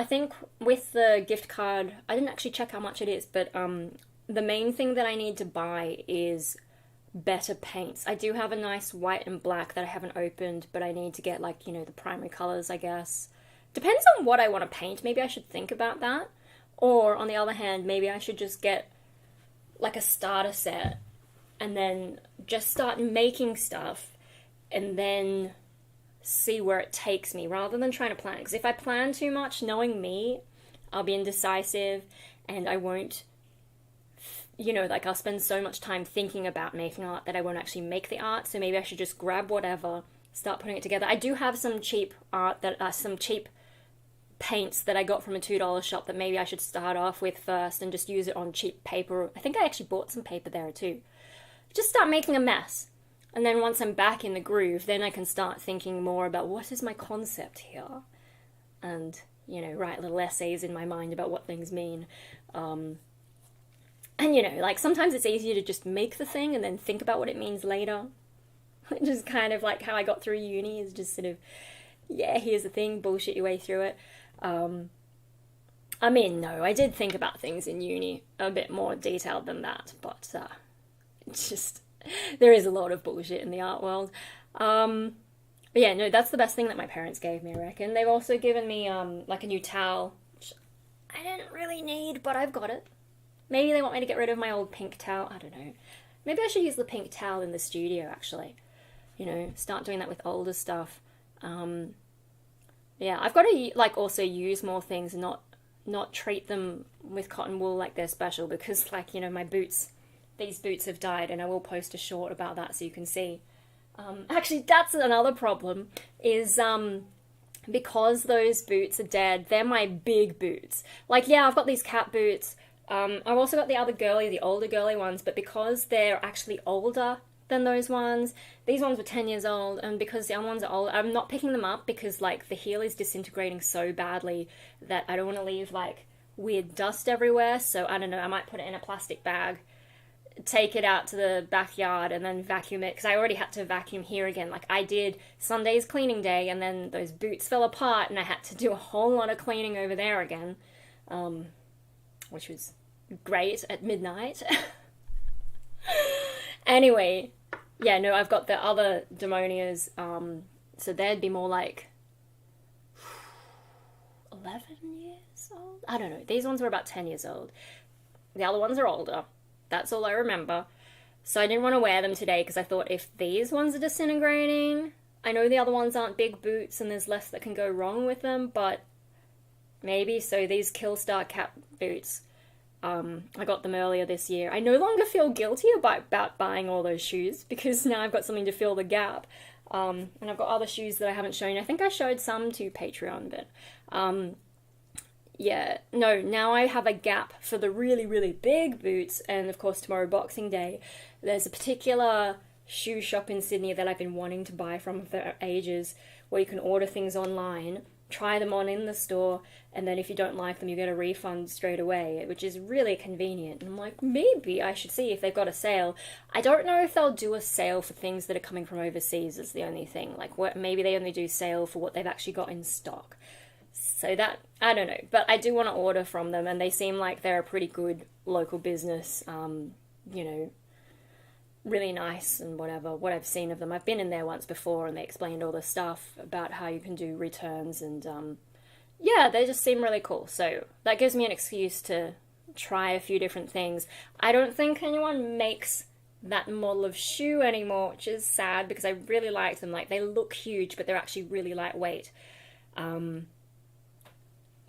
think with the gift card, I didn't actually check how much it is, but, the main thing that I need to buy is better paints. I do have a nice white and black that I haven't opened, but I need to get, like, you know, the primary colors, I guess. Depends on what I want to paint. Maybe I should think about that. Or, on the other hand, maybe I should just get, like, a starter set and then just start making stuff and then see where it takes me rather than trying to plan. Because if I plan too much, knowing me, I'll be indecisive and I won't, you know, like I'll spend so much time thinking about making art that I won't actually make the art. So maybe I should just grab whatever, start putting it together. I do have some cheap art some cheap paints that I got from a $2 shop that maybe I should start off with first and just use it on cheap paper. I think I actually bought some paper there too. Just start making a mess. And then once I'm back in the groove, then I can start thinking more about what is my concept here. And, you know, write little essays in my mind about what things mean. And, you know, like, sometimes it's easier to just make the thing and then think about what it means later. Which is kind of like how I got through uni, is just sort of, yeah, here's the thing, bullshit your way through it. I mean, no, I did think about things in uni a bit more detailed than that, but it's just, there is a lot of bullshit in the art world. But yeah, no, that's the best thing that my parents gave me, I reckon. They've also given me, like, a new towel, which I didn't really need, but I've got it. Maybe they want me to get rid of my old pink towel. I don't know. Maybe I should use the pink towel in the studio, actually. You know, start doing that with older stuff. Yeah, I've got to, like, also use more things and not treat them with cotton wool like they're special because, like, you know, my boots, these boots have died, and I will post a short about that so you can see. Actually, that's another problem, is, because those boots are dead, they're my big boots. Like, yeah, I've got these cat boots. I've also got the older girly ones, but because they're actually older than those ones, these ones were 10 years old, and because the other ones are old, I'm not picking them up because, like, the heel is disintegrating so badly that I don't want to leave, like, weird dust everywhere, so I don't know, I might put it in a plastic bag, take it out to the backyard, and then vacuum it, because I already had to vacuum here again. Like, I did Sunday's cleaning day, and then those boots fell apart, and I had to do a whole lot of cleaning over there again, which was great at midnight. Anyway, yeah, no, I've got the other Demonias, so they'd be more like 11 years old? I don't know, these ones were about 10 years old. The other ones are older. That's all I remember. So I didn't want to wear them today because I thought if these ones are disintegrating, I know the other ones aren't big boots and there's less that can go wrong with them, but maybe. So these Killstar cat boots, I got them earlier this year. I no longer feel guilty about buying all those shoes because now I've got something to fill the gap. And I've got other shoes that I haven't shown. I think I showed some to Patreon, but yeah, no, now I have a gap for the really, really big boots, and of course tomorrow Boxing Day, there's a particular shoe shop in Sydney that I've been wanting to buy from for ages, where you can order things online, try them on in the store, and then if you don't like them, you get a refund straight away, which is really convenient. And I'm like, maybe I should see if they've got a sale. I don't know if they'll do a sale for things that are coming from overseas is the only thing. Like, maybe they only do sale for what they've actually got in stock. So that, I don't know. But I do want to order from them, and they seem like they're a pretty good local business, you know, really nice and whatever, what I've seen of them. I've been in there once before and they explained all the stuff about how you can do returns and yeah, they just seem really cool. So that gives me an excuse to try a few different things. I don't think anyone makes that model of shoe anymore, which is sad because I really like them. Like, they look huge, but they're actually really lightweight.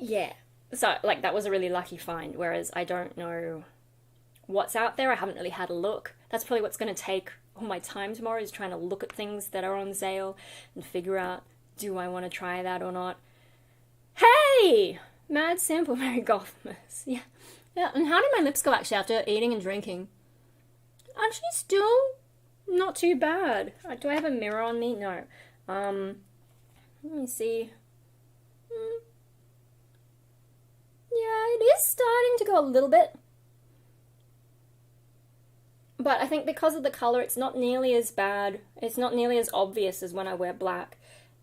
Yeah, so like that was a really lucky find, whereas I don't know what's out there. I haven't really had a look. That's probably what's going to take all my time tomorrow, is trying to look at things that are on sale and figure out, do I want to try that or not? Hey! Mad Sample Mary Gothmas. Yeah. Yeah, and how did my lips go actually after eating and drinking? Actually still not too bad. Do I have a mirror on me? No. Let me see. Yeah, it is starting to go a little bit. But I think because of the colour, it's not nearly as bad. It's not nearly as obvious as when I wear black.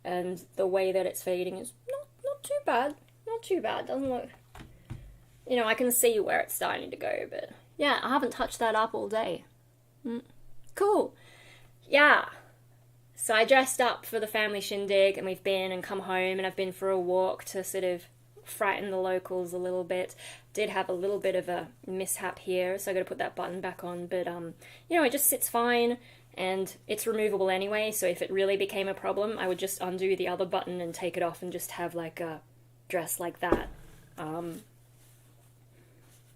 And the way that it's fading is not too bad. Not too bad. Doesn't look... You know, I can see where it's starting to go, but... Yeah, I haven't touched that up all day. Cool. Yeah. So I dressed up for the family shindig, and we've been and come home, and I've been for a walk to sort of frighten the locals a little bit. Did have a little bit of a mishap here, so I got to put that button back on, but you know, it just sits fine and it's removable anyway, so if it really became a problem, I would just undo the other button and take it off and just have like a dress like that.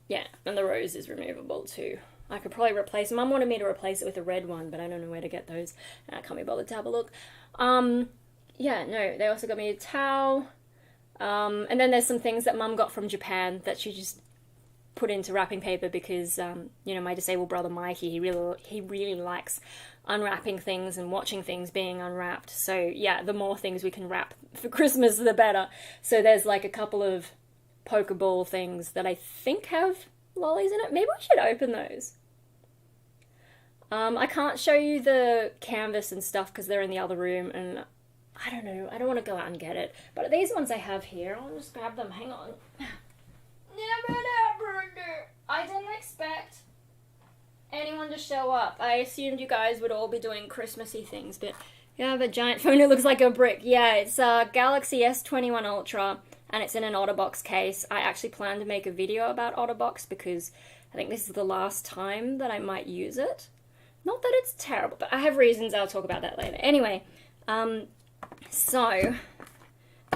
Yeah, and the rose is removable too. I could probably replace... Mum wanted me to replace it with a red one, but I don't know where to get those, and I can't be bothered to have a look. Yeah, no, they also got me a towel. And then there's some things that Mum got from Japan that she just put into wrapping paper because, you know, my disabled brother Mikey, he really likes unwrapping things and watching things being unwrapped. So yeah, the more things we can wrap for Christmas, the better. So there's like a couple of Pokeball things that I think have lollies in it. Maybe we should open those. I can't show you the canvas and stuff because they're in the other room, and I don't know, I don't want to go out and get it. But these ones I have here, I'll just grab them, hang on. I didn't expect anyone to show up. I assumed you guys would all be doing Christmassy things, but you have a giant phone, it looks like a brick. Yeah, it's a Galaxy S21 Ultra, and it's in an OtterBox case. I actually plan to make a video about OtterBox because I think this is the last time that I might use it. Not that it's terrible, but I have reasons, I'll talk about that later. Anyway, so,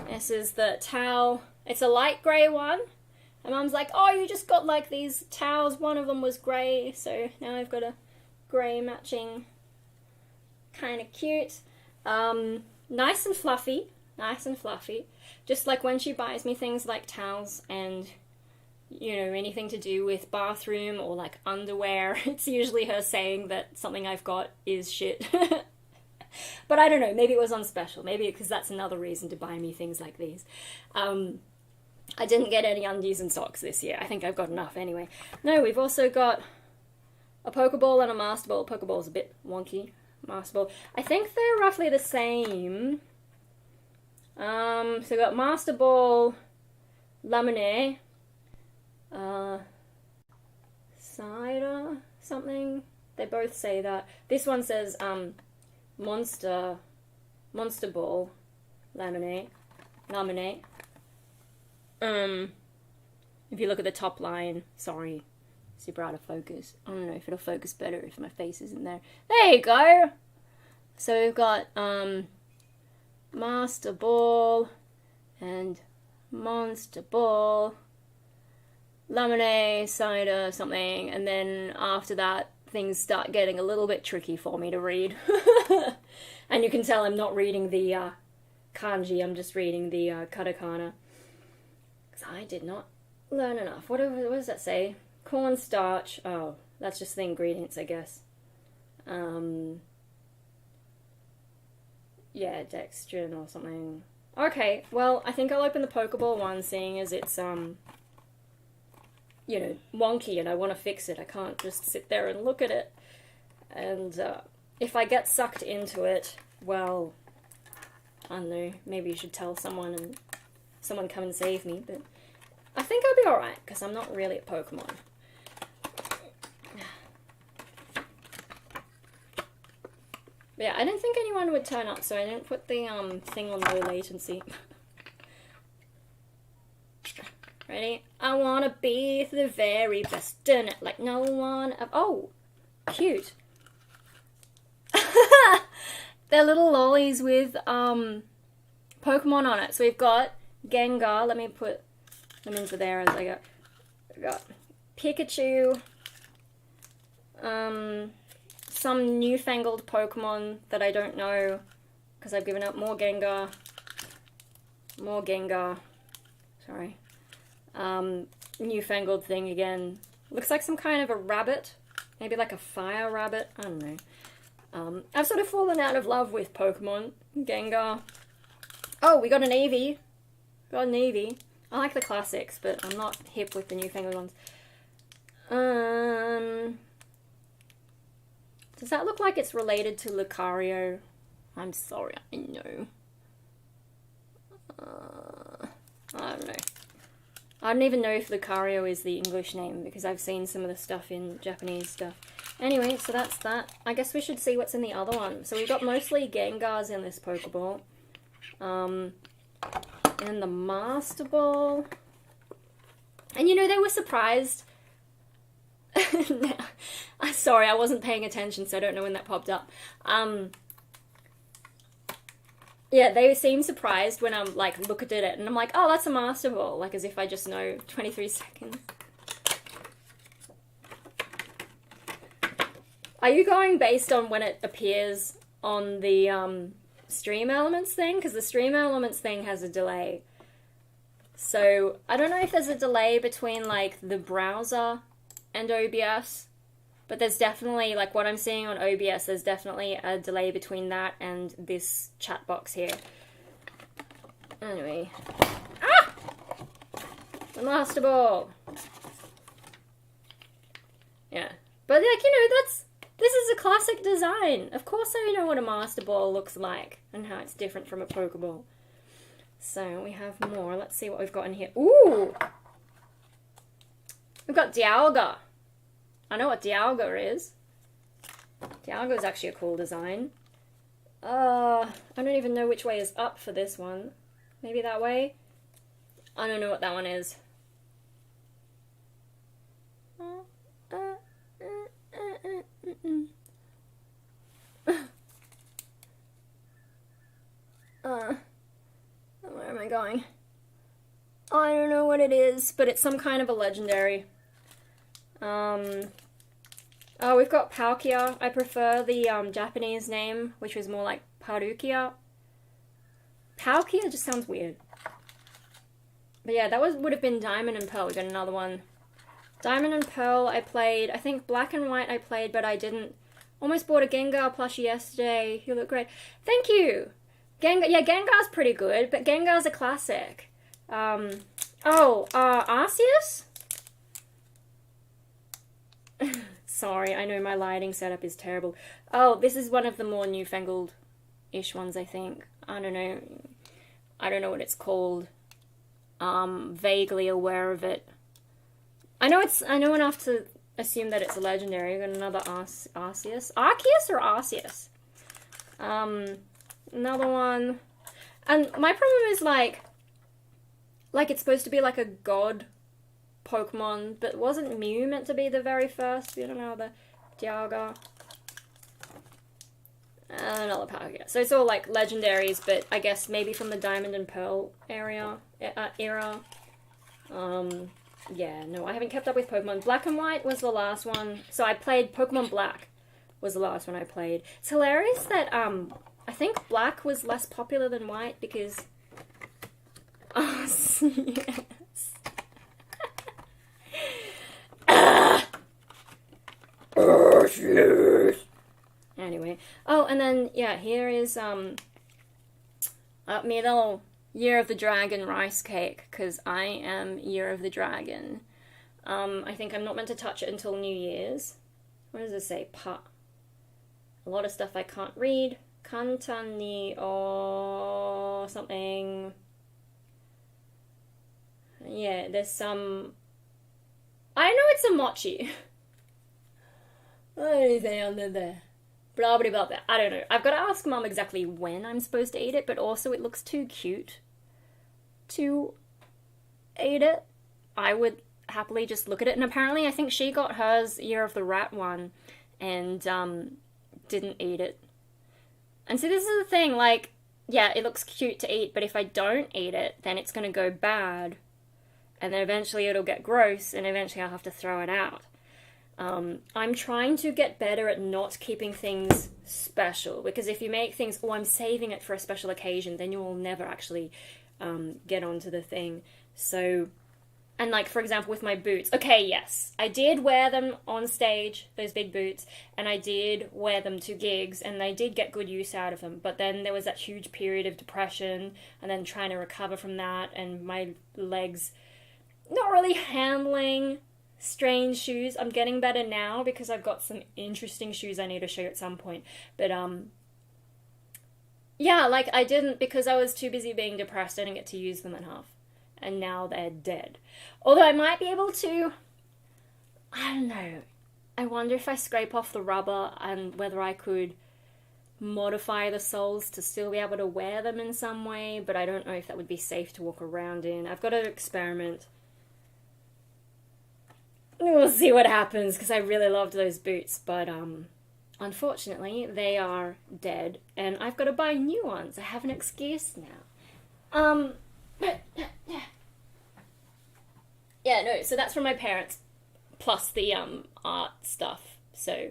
this is the towel. It's a light grey one. And Mum's like, oh, you just got like these towels. One of them was grey, so now I've got a grey matching. Kind of cute. Nice and fluffy. Nice and fluffy. Just like when she buys me things like towels and, you know, anything to do with bathroom or like underwear, it's usually her saying that something I've got is shit. But I don't know, maybe it was on special. Maybe because that's another reason to buy me things like these. I didn't get any undies and socks this year. I think I've got enough anyway. No, we've also got a Pokeball and a Master Ball. Pokeball's a bit wonky. Master Ball. I think they're roughly the same. So we got Master Ball, Lemonade, cider, something. They both say that. This one says, Monster Ball, Lemonade. If you look at the top line, sorry, super out of focus. I don't know if it'll focus better if my face isn't there. There you go! So we've got, Master Ball, and Monster Ball, Lemonade, cider, something, and then after that, things start getting a little bit tricky for me to read. And you can tell I'm not reading the, kanji, I'm just reading the, katakana. Because I did not learn enough. What does that say? Cornstarch. Oh, that's just the ingredients, I guess. Yeah, dextrin or something. Okay, well, I think I'll open the Pokeball one, seeing as it's, you know, wonky and I want to fix it. I can't just sit there and look at it. And, if I get sucked into it, well, I don't know, maybe you should tell someone and someone come and save me, but I think I'll be alright, because I'm not really a Pokemon. Yeah, I didn't think anyone would turn up, so I didn't put the thing on low latency. Ready? I wanna be the very best in it, like no one. Oh, cute. They're little lollies with Pokemon on it. So we've got Gengar. Let me put them into there as I go. We've got Pikachu. Some newfangled Pokemon that I don't know because I've given up. More Gengar. More Gengar. Sorry. Newfangled thing again. Looks like some kind of a rabbit. Maybe like a fire rabbit. I don't know. I've sort of fallen out of love with Pokemon. Gengar. Oh, we got an Eevee. Got an Eevee. I like the classics, but I'm not hip with the newfangled ones. Does that look like it's related to Lucario? I'm sorry, I know. I don't know. I don't even know if Lucario is the English name, because I've seen some of the stuff in Japanese stuff. Anyway, so that's that. I guess we should see what's in the other one. So we've got mostly Gengars in this Pokeball. And the Master Ball. And you know, they were surprised. I'm sorry, I wasn't paying attention, so I don't know when that popped up. Yeah, they seemed surprised when I'm like, looked at it, and I'm like, oh, that's a Master Ball. Like, as if I just know 23 seconds. Are you going based on when it appears on the Stream Elements thing? Because the Stream Elements thing has a delay. So, I don't know if there's a delay between, like, the browser and OBS. But there's definitely, like, what I'm seeing on OBS, there's definitely a delay between that and this chat box here. Anyway. Ah! The Master Ball! Yeah. But, like, you know, this is a classic design. Of course I know what a Master Ball looks like and how it's different from a Pokeball. So, we have more. Let's see what we've got in here. Ooh! We've got Dialga. I know what Dialga is. Dialga is actually a cool design. I don't even know which way is up for this one. Maybe that way? I don't know what that one is. Where am I going? I don't know what it is, but it's some kind of a legendary. Oh, we've got Palkia. I prefer the Japanese name, which was more like Parukia. Palkia just sounds weird. But yeah, that would have been Diamond and Pearl. We got another one. Diamond and Pearl I played. I think Black and White I played, but I didn't. Almost bought a Gengar plushie yesterday. You look great. Thank you! Gengar, yeah, Gengar's pretty good, but Gengar's a classic. Arceus? Sorry, I know my lighting setup is terrible. Oh, this is one of the more newfangled-ish ones, I think. I don't know. I don't know what it's called. Vaguely aware of it. I know enough to assume that it's a legendary. I've got another Arceus. Arceus or Arceus? Another one. And my problem is, like it's supposed to be like a god Pokemon, but wasn't Mew meant to be the very first? You don't know, the Dialga. Another Palkia. So it's all like legendaries, but I guess maybe from the Diamond and Pearl era. Yeah, no, I haven't kept up with Pokemon. Black and White was the last one. So I played Pokemon Black was the last one I played. It's hilarious that I think Black was less popular than White because yes. Anyway. Oh, and then, yeah, here is, up middle. Year of the Dragon rice cake, because I am Year of the Dragon. I think I'm not meant to touch it until New Year's. What does it say? Pa. A lot of stuff I can't read. Kantani or something. Yeah, there's some... I know it's a mochi. What is it under there? Blah blah blah blah. I don't know. I've got to ask Mum exactly when I'm supposed to eat it, but also it looks too cute to eat it. I would happily just look at it, and apparently I think she got hers Year of the Rat one and didn't eat it. And so this is the thing, like, yeah, it looks cute to eat, but if I don't eat it, then it's going to go bad, and then eventually it'll get gross, and eventually I'll have to throw it out. I'm trying to get better at not keeping things special, because if you make things, oh, I'm saving it for a special occasion, then you will never actually get onto the thing. So, and like, for example, with my boots, okay, yes, I did wear them on stage, those big boots, and I did wear them to gigs, and I did get good use out of them, but then there was that huge period of depression, and then trying to recover from that, and my legs not really handling strange shoes. I'm getting better now because I've got some interesting shoes I need to show you at some point. But yeah, like I didn't, because I was too busy being depressed, I didn't get to use them enough. And now they're dead. Although I might be able to, I don't know. I wonder if I scrape off the rubber and whether I could modify the soles to still be able to wear them in some way, but I don't know if that would be safe to walk around in. I've got to experiment. We'll see what happens, because I really loved those boots, but unfortunately they are dead, and I've got to buy new ones. I have an excuse now. Yeah, no, so that's from my parents, plus the art stuff. So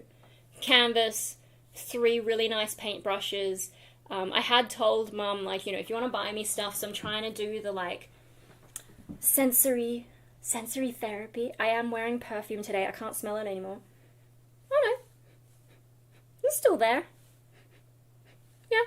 canvas, 3 really nice paintbrushes. I had told Mum, like, you know, if you want to buy me stuff, so I'm trying to do the, like, sensory therapy. I am wearing perfume today. I can't smell it anymore. Oh no. It's still there. Yeah.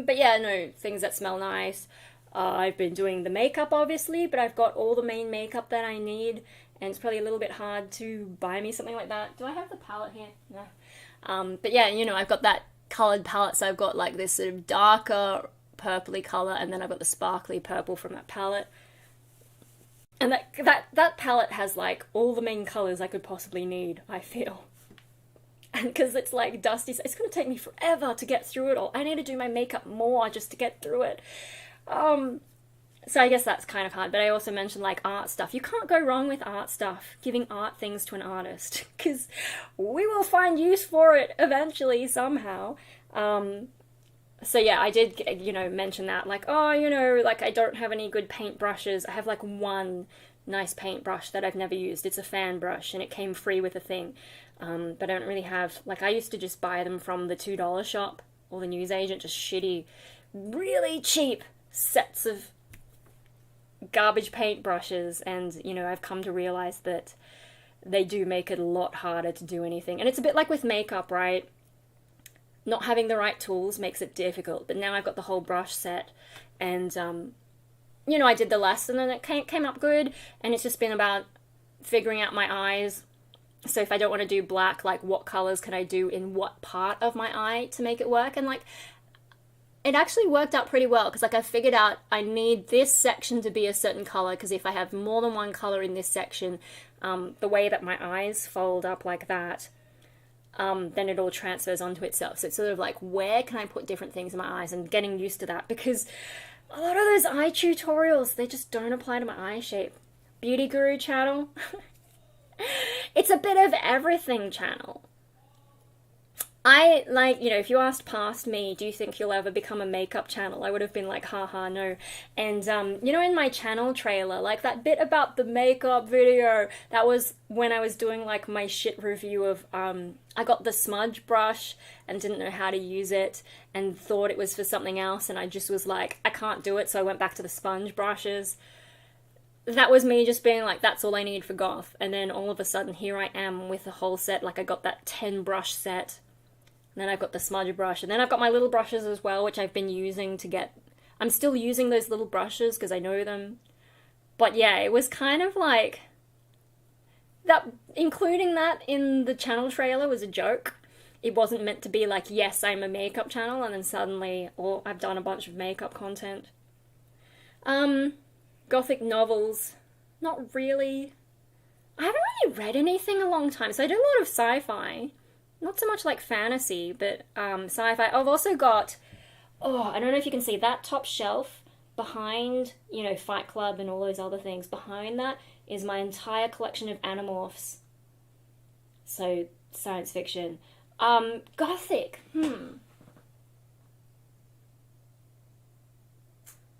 But yeah, no, things that smell nice. I've been doing the makeup, obviously, but I've got all the main makeup that I need, and it's probably a little bit hard to buy me something like that. Do I have the palette here? No. But yeah, you know, I've got that coloured palette, so I've got like this sort of darker purpley colour, and then I've got the sparkly purple from that palette. And that palette has like all the main colours I could possibly need, I feel. And because it's like dusty, it's going to take me forever to get through it all. I need to do my makeup more just to get through it. So I guess that's kind of hard, but I also mentioned like art stuff. You can't go wrong with art stuff, giving art things to an artist, because we will find use for it eventually, somehow. So yeah, I did, you know, mention that, like, oh, you know, like, I don't have any good paintbrushes. I have, like, one nice paintbrush that I've never used. It's a fan brush, and it came free with a thing. But I don't really have, like, I used to just buy them from the $2 shop, or the newsagent, just shitty, really cheap sets of garbage paintbrushes, and, you know, I've come to realize that they do make it a lot harder to do anything. And it's a bit like with makeup, right? Not having the right tools makes it difficult, but now I've got the whole brush set, and, you know, I did the lesson, and it came up good, and it's just been about figuring out my eyes. So if I don't want to do black, like, what colours can I do in what part of my eye to make it work? And, like, it actually worked out pretty well, because, like, I figured out I need this section to be a certain colour, because if I have more than one colour in this section, the way that my eyes fold up like that, then it all transfers onto itself. So it's sort of like, where can I put different things in my eyes, and getting used to that, because a lot of those eye tutorials, they just don't apply to my eye shape. Beauty Guru channel, it's a bit of everything channel. I, like, you know, if you asked past me, do you think you'll ever become a makeup channel? I would have been like, haha, no. And, you know, in my channel trailer, like, that bit about the makeup video, that was when I was doing, like, my shit review of, I got the smudge brush and didn't know how to use it and thought it was for something else, and I just was like, I can't do it, so I went back to the sponge brushes. That was me just being like, that's all I need for goth. And then all of a sudden, here I am with the whole set. Like, I got that 10 brush set. And then I've got the smudge brush, and then I've got my little brushes as well, which I've been using to get... I'm still using those little brushes because I know them. But yeah, it was kind of like... that. Including that in the channel trailer was a joke. It wasn't meant to be like, yes, I'm a makeup channel, and then suddenly, oh, I've done a bunch of makeup content. Gothic novels. Not really. I haven't really read anything in a long time, so I do a lot of sci-fi. Not so much like fantasy, but sci-fi. I've also got, I don't know if you can see that top shelf behind, you know, Fight Club and all those other things. Behind that is my entire collection of Animorphs. So, science fiction. Gothic. No,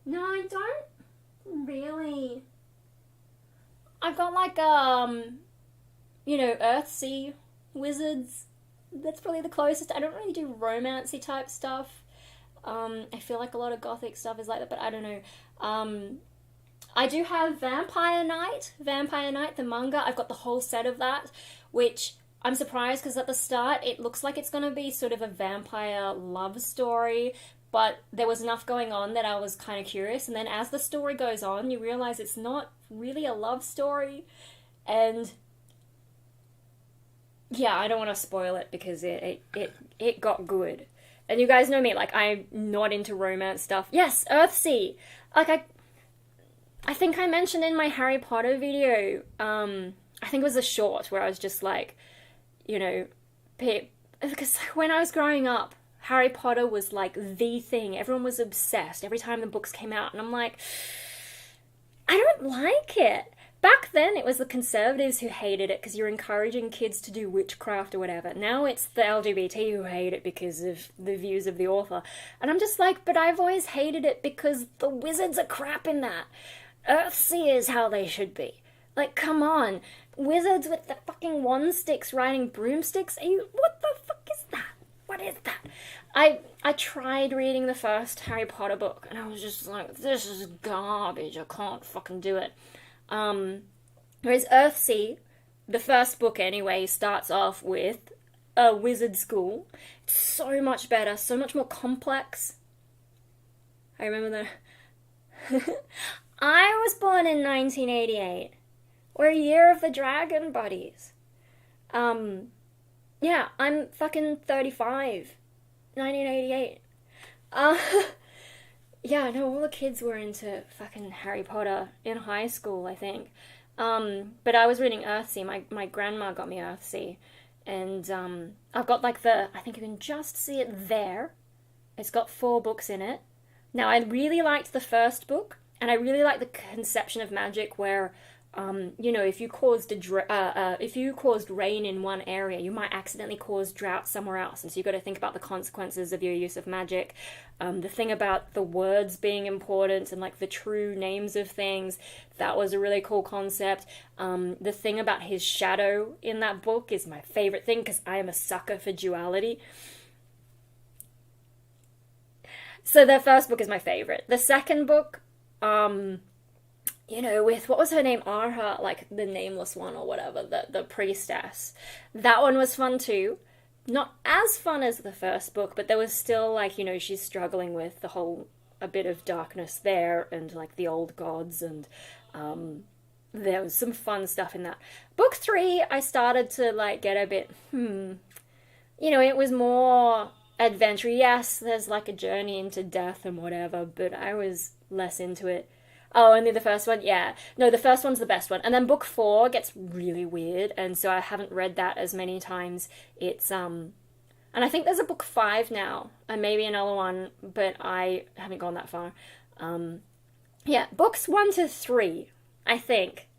I don't really. I've got like, you know, Earthsea wizards. That's probably the closest. I don't really do romancy type stuff. I feel like a lot of Gothic stuff is like that, but I don't know. I do have Vampire Knight, the manga. I've got the whole set of that, which I'm surprised because at the start it looks like it's going to be sort of a vampire love story, but there was enough going on that I was kind of curious. And then as the story goes on, you realize it's not really a love story. And yeah, I don't want to spoil it because it got good. And you guys know me, like, I'm not into romance stuff. Yes, Earthsea! Like, I think I mentioned in my Harry Potter video, I think it was a short where I was just like, you know, because when I was growing up, Harry Potter was like the thing. Everyone was obsessed every time the books came out. And I'm like, I don't like it. Back then, it was the conservatives who hated it because you're encouraging kids to do witchcraft or whatever. Now it's the LGBT who hate it because of the views of the author. And I'm just like, but I've always hated it because the wizards are crap in that. Earthsea is how they should be. Like, come on. Wizards with the fucking wand sticks riding broomsticks? What the fuck is that? What is that? I tried reading the first Harry Potter book and I was just like, this is garbage. I can't fucking do it. Whereas Earthsea, the first book anyway, starts off with a wizard school. It's so much better, so much more complex. I remember I was born in 1988. We're a year of the dragon, buddies. Yeah, I'm fucking 35. 1988. Yeah, no, all the kids were into fucking Harry Potter in high school, I think. But I was reading Earthsea. My grandma got me Earthsea. And I've got like I think you can just see it there. It's got 4 books in it. Now, I really liked the first book, and I really liked the conception of magic where, you know, if you caused rain in one area, you might accidentally cause drought somewhere else. And so you've got to think about the consequences of your use of magic. The thing about the words being important and like the true names of things, that was a really cool concept. The thing about his shadow in that book is my favorite thing because I am a sucker for duality. So the first book is my favorite. The second book, you know, with, what was her name? Arha, like the nameless one or whatever, the priestess. That one was fun too. Not as fun as the first book, but there was still like, you know, she's struggling with the whole, a bit of darkness there and like the old gods, and there was some fun stuff in that. Book 3, I started to like get a bit, you know, it was more adventure. Yes, there's like a journey into death and whatever, but I was less into it. Oh, only the first one? Yeah. No, the first one's the best one. And then book 4 gets really weird, and so I haven't read that as many times. It's, and I think there's a book 5 now, and maybe another one, but I haven't gone that far. Yeah, books 1 to 3, I think.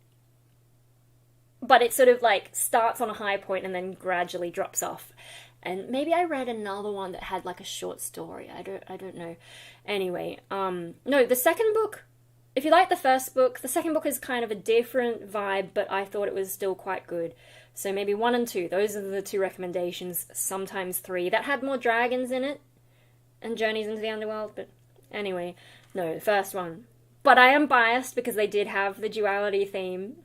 But it sort of, like, starts on a high point and then gradually drops off. And maybe I read another one that had, like, a short story. I don't know. Anyway, no, the second book... If you like the first book, the second book is kind of a different vibe, but I thought it was still quite good. So maybe 1 and 2, those are the 2 recommendations, sometimes 3. That had more dragons in it, and journeys into the underworld, but anyway, no, the first one. But I am biased because they did have the duality theme.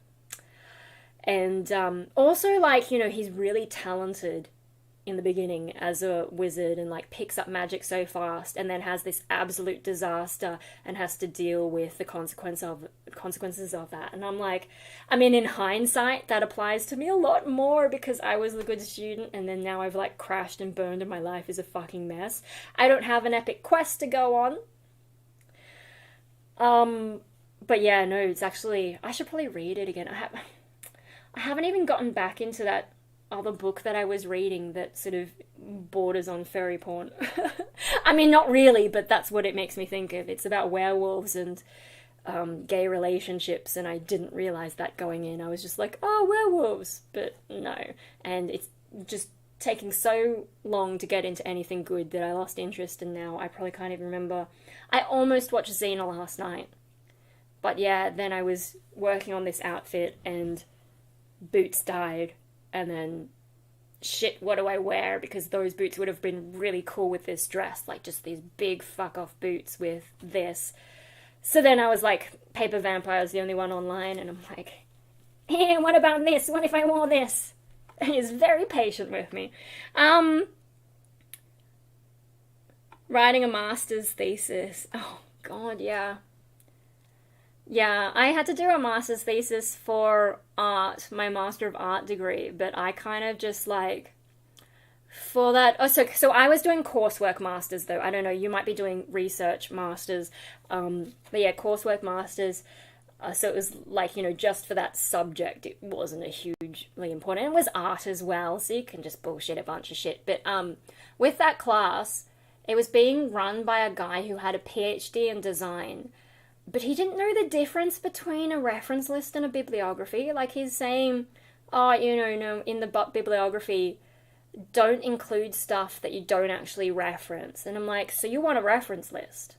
And also, like, you know, he's really talented in the beginning as a wizard and like picks up magic so fast and then has this absolute disaster and has to deal with the consequences of that. And I'm like, I mean, in hindsight, that applies to me a lot more because I was a good student and then now I've like crashed and burned and my life is a fucking mess. I don't have an epic quest to go on. But yeah, no, it's actually, I should probably read it again. I haven't even gotten back into that other book that I was reading that sort of borders on fairy porn. I mean, not really, but that's what it makes me think of. It's about werewolves and gay relationships, and I didn't realize that going in. I was just like, oh, werewolves, but no. And it's just taking so long to get into anything good that I lost interest, and now I probably can't even remember. I almost watched Xena last night, but yeah, then I was working on this outfit, and boots died, and then shit, what do I wear? Because those boots would have been really cool with this dress, like just these big fuck off boots with this. So then I was like, Paper Vampire's the only one online, and I'm like, hey, what about this? What if I wore this? And he's very patient with me. Writing a master's thesis. Oh god, yeah. Yeah, I had to do a master's thesis for art, my Master of Art degree, but I kind of just like, for that, oh, so I was doing coursework masters though, I don't know, you might be doing research masters, but yeah, coursework masters, so it was like, you know, just for that subject, it wasn't a hugely important, it was art as well, so you can just bullshit a bunch of shit, but with that class, it was being run by a guy who had a PhD in design, but he didn't know the difference between a reference list and a bibliography. Like, he's saying, oh, you know, no, in the bibliography, don't include stuff that you don't actually reference. And I'm like, so you want a reference list?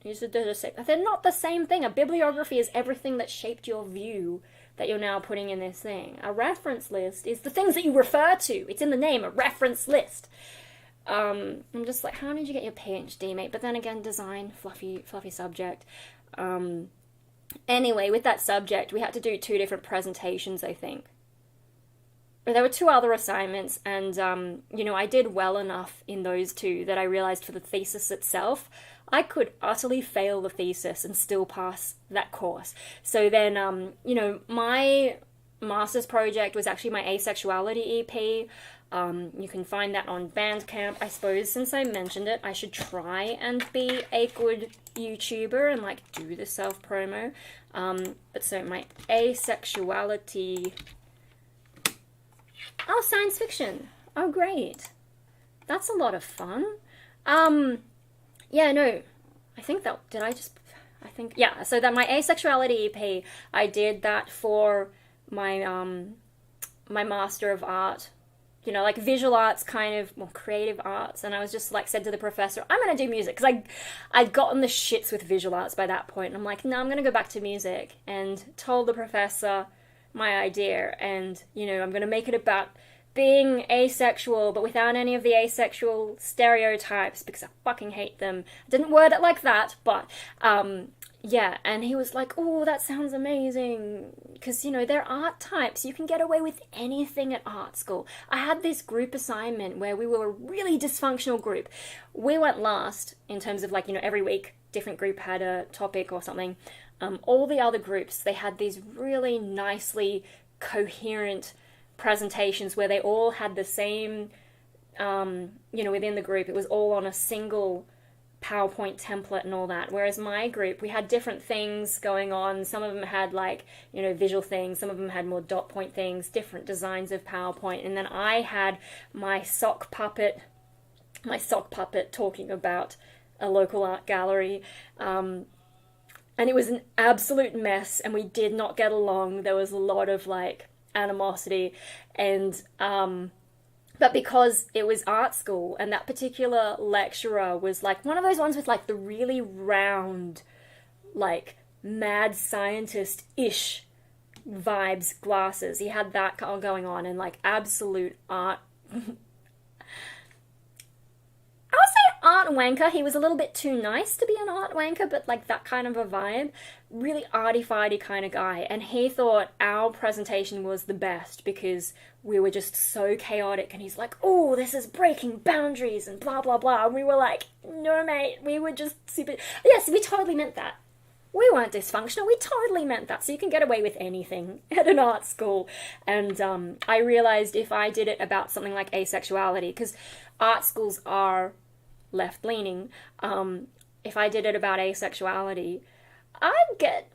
He said, they're not the same thing. A bibliography is everything that shaped your view that you're now putting in this thing. A reference list is the things that you refer to. It's in the name, a reference list. I'm just like, how did you get your PhD, mate? But then again, design, fluffy subject. Anyway, with that subject, we had to do 2 different presentations, I think. But there were 2 other assignments, and, you know, I did well enough in those 2 that I realized for the thesis itself, I could utterly fail the thesis and still pass that course. So then, you know, my master's project was actually my asexuality EP. You can find that on Bandcamp. I suppose since I mentioned it, I should try and be a good YouTuber and like do the self-promo. But so my asexuality... Oh, science fiction. Oh, great. That's a lot of fun. Yeah, no. I think that... Yeah, so that my asexuality EP, I did that for my, my Master of Art, you know, like visual arts kind of, well, creative arts, and I was just like, said to the professor, I'm going to do music, because I'd gotten the shits with visual arts by that point, and I'm like, no, I'm going to go back to music, and told the professor my idea, and, you know, I'm going to make it about being asexual, but without any of the asexual stereotypes, because I fucking hate them. I didn't word it like that, but, yeah, and he was like, oh, that sounds amazing, because, you know, they're art types. You can get away with anything at art school. I had this group assignment where we were a really dysfunctional group. We went last in terms of, like, you know, every week, different group had a topic or something. All the other groups, they had these really nicely coherent presentations where they all had the same, you know, within the group. It was all on a single PowerPoint template and all that, whereas my group, we had different things going on. Some of them had, like, you know, visual things, some of them had more dot point things, different designs of PowerPoint, and then I had my sock puppet talking about a local art gallery, and it was an absolute mess, and we did not get along. There was a lot of, like, animosity, and but because it was art school, and that particular lecturer was like one of those ones with like the really round, like mad scientist-ish vibes glasses. He had that going on, and like absolute art. I would say art wanker. He was a little bit too nice to be an art wanker, but like that kind of a vibe. Really arty-farty kind of guy. And he thought our presentation was the best because we were just so chaotic. And he's like, oh, this is breaking boundaries and blah, blah, blah. And we were like, no, mate, we were just super... Yes, we totally meant that. We weren't dysfunctional, we totally meant that. So you can get away with anything at an art school. And I realized if I did it about something like asexuality, because art schools are left-leaning, if I did it about asexuality, I'd get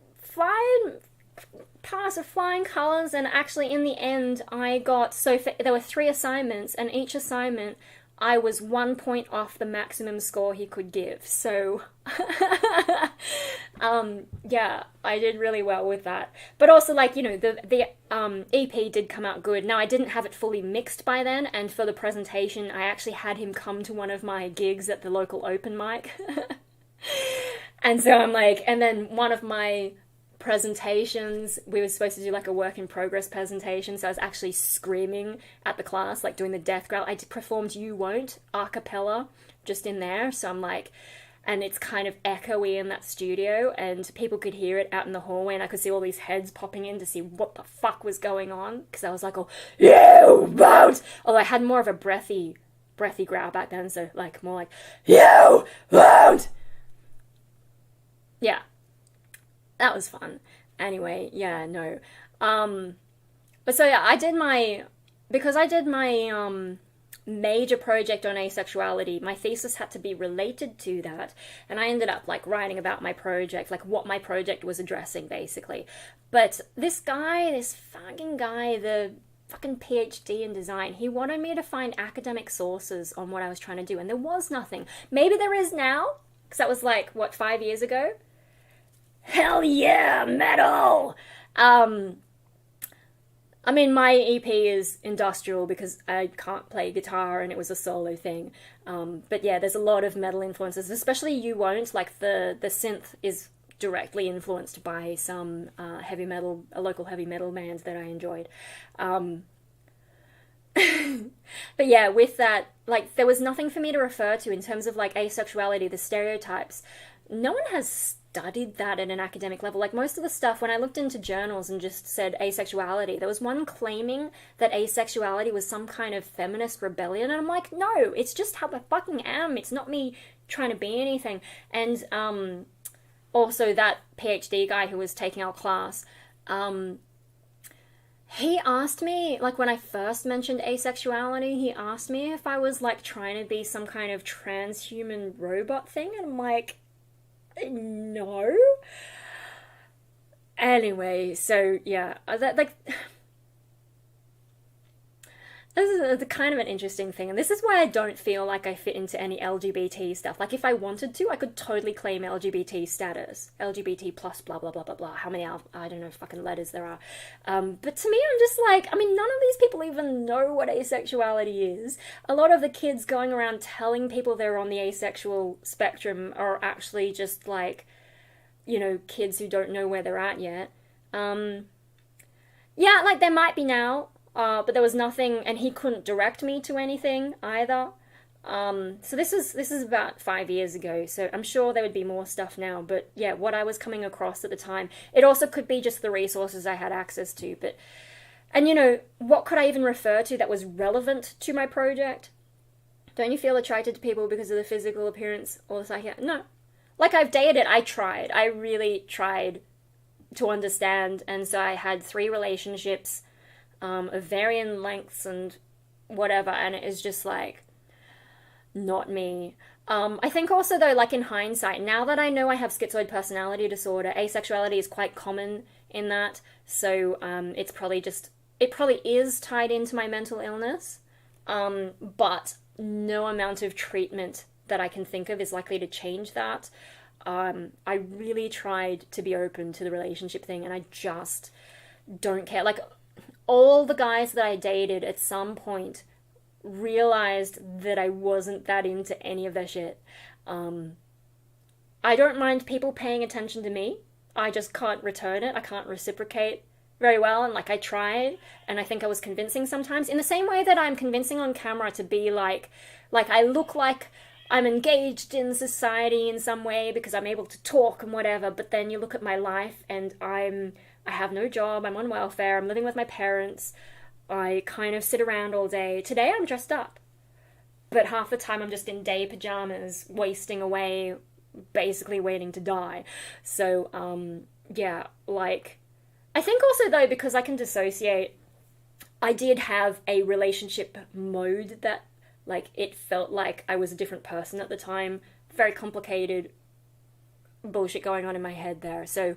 pass of flying colours. And actually in the end I got, there were 3 assignments, and each assignment I was 1 point off the maximum score he could give. So yeah, I did really well with that. But also, like, you know, the EP did come out good. Now, I didn't have it fully mixed by then, and for the presentation, I actually had him come to one of my gigs at the local open mic. And so I'm like, and then one of my presentations, we were supposed to do like a work in progress presentation, so I was actually screaming at the class, like doing the death growl. I performed You Won't a cappella just in there, so I'm like, and it's kind of echoey in that studio, and people could hear it out in the hallway, and I could see all these heads popping in to see what the fuck was going on, because I was like, oh, you won't! Although I had more of a breathy growl back then, so like more like, you won't! Yeah. That was fun. Anyway, yeah, no. But so yeah, because I did my major project on asexuality, my thesis had to be related to that, and I ended up like writing about my project, like what my project was addressing basically. But this fucking guy, the fucking PhD in design, he wanted me to find academic sources on what I was trying to do, and there was nothing. Maybe there is now, because that was like, what, 5 years ago? Hell yeah, metal! I mean, my EP is industrial because I can't play guitar and it was a solo thing. But yeah, there's a lot of metal influences, especially You Won't. Like, the synth is directly influenced by some heavy metal, a local heavy metal band that I enjoyed. But yeah, with that, like, there was nothing for me to refer to in terms of, like, asexuality, the stereotypes. No one has studied that at an academic level. Like, most of the stuff, when I looked into journals and just said asexuality, there was one claiming that asexuality was some kind of feminist rebellion, and I'm like, no, it's just how I fucking am. It's not me trying to be anything. And also that PhD guy who was taking our class, he asked me, like, when I first mentioned asexuality, he asked me if I was, like, trying to be some kind of transhuman robot thing, and I'm like, no. Anyway, so yeah, that, like, this is a kind of an interesting thing, and this is why I don't feel like I fit into any LGBT stuff. Like, if I wanted to, I could totally claim LGBT status, LGBT plus blah blah blah blah blah. How many I don't know fucking letters there are. But to me, I'm just like, I mean, none of these people even know what asexuality is. A lot of the kids going around telling people they're on the asexual spectrum are actually just like, you know, kids who don't know where they're at yet. Yeah, like, there might be now. But there was nothing, and he couldn't direct me to anything either. So this is about 5 years ago, so I'm sure there would be more stuff now, but yeah, what I was coming across at the time, it also could be just the resources I had access to, but, and you know, what could I even refer to that was relevant to my project? Don't you feel attracted to people because of the physical appearance or the psyche? No. Like, I've dated, I really tried to understand, and so I had 3 relationships, of varying lengths and whatever, and it is just like, not me. I think also though, like, in hindsight, now that I know I have schizoid personality disorder, asexuality is quite common in that, so it probably is tied into my mental illness, but no amount of treatment that I can think of is likely to change that. I really tried to be open to the relationship thing, and I just don't care. Like, all the guys that I dated at some point realized that I wasn't that into any of their shit. I don't mind people paying attention to me. I just can't return it. I can't reciprocate very well, and like, I tried, and I think I was convincing sometimes, in the same way that I'm convincing on camera to be like I look like I'm engaged in society in some way because I'm able to talk and whatever, but then you look at my life and I have no job, I'm on welfare, I'm living with my parents, I kind of sit around all day. Today I'm dressed up, but half the time I'm just in day pajamas, wasting away, basically waiting to die. So, yeah, like, I think also though, because I can dissociate, I did have a relationship mode that, like, it felt like I was a different person at the time. Very complicated bullshit going on in my head there. So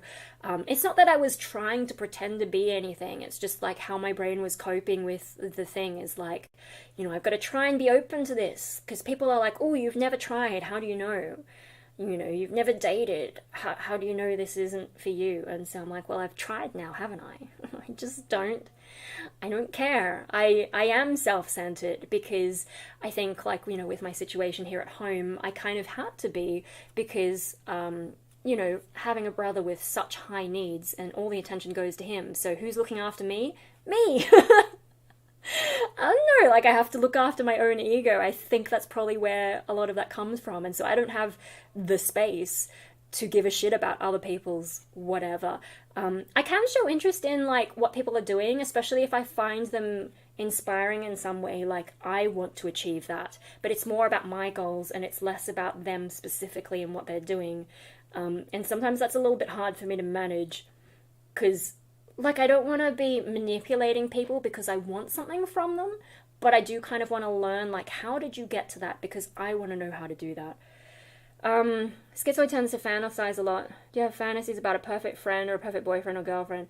it's not that I was trying to pretend to be anything. It's just like how my brain was coping with the thing is like, you know, I've got to try and be open to this because people are like, oh, you've never tried. How do you know? You know, you've never dated. How do you know this isn't for you? And so I'm like, well, I've tried now, haven't I? I don't care. I am self-centered because I think, like, you know, with my situation here at home, I kind of had to be because, you know, having a brother with such high needs and all the attention goes to him. So who's looking after me? Me! I don't know, like I have to look after my own ego. I think that's probably where a lot of that comes from. And so I don't have the space to give a shit about other people's whatever. I can show interest in like what people are doing, especially if I find them inspiring in some way. Like I want to achieve that, but it's more about my goals and it's less about them specifically and what they're doing. And sometimes that's a little bit hard for me to manage because like I don't want to be manipulating people because I want something from them, but I do kind of want to learn like how did you get to that because I want to know how to do that. Schizoid tends to fantasize a lot. Do you have fantasies about a perfect friend or a perfect boyfriend or girlfriend?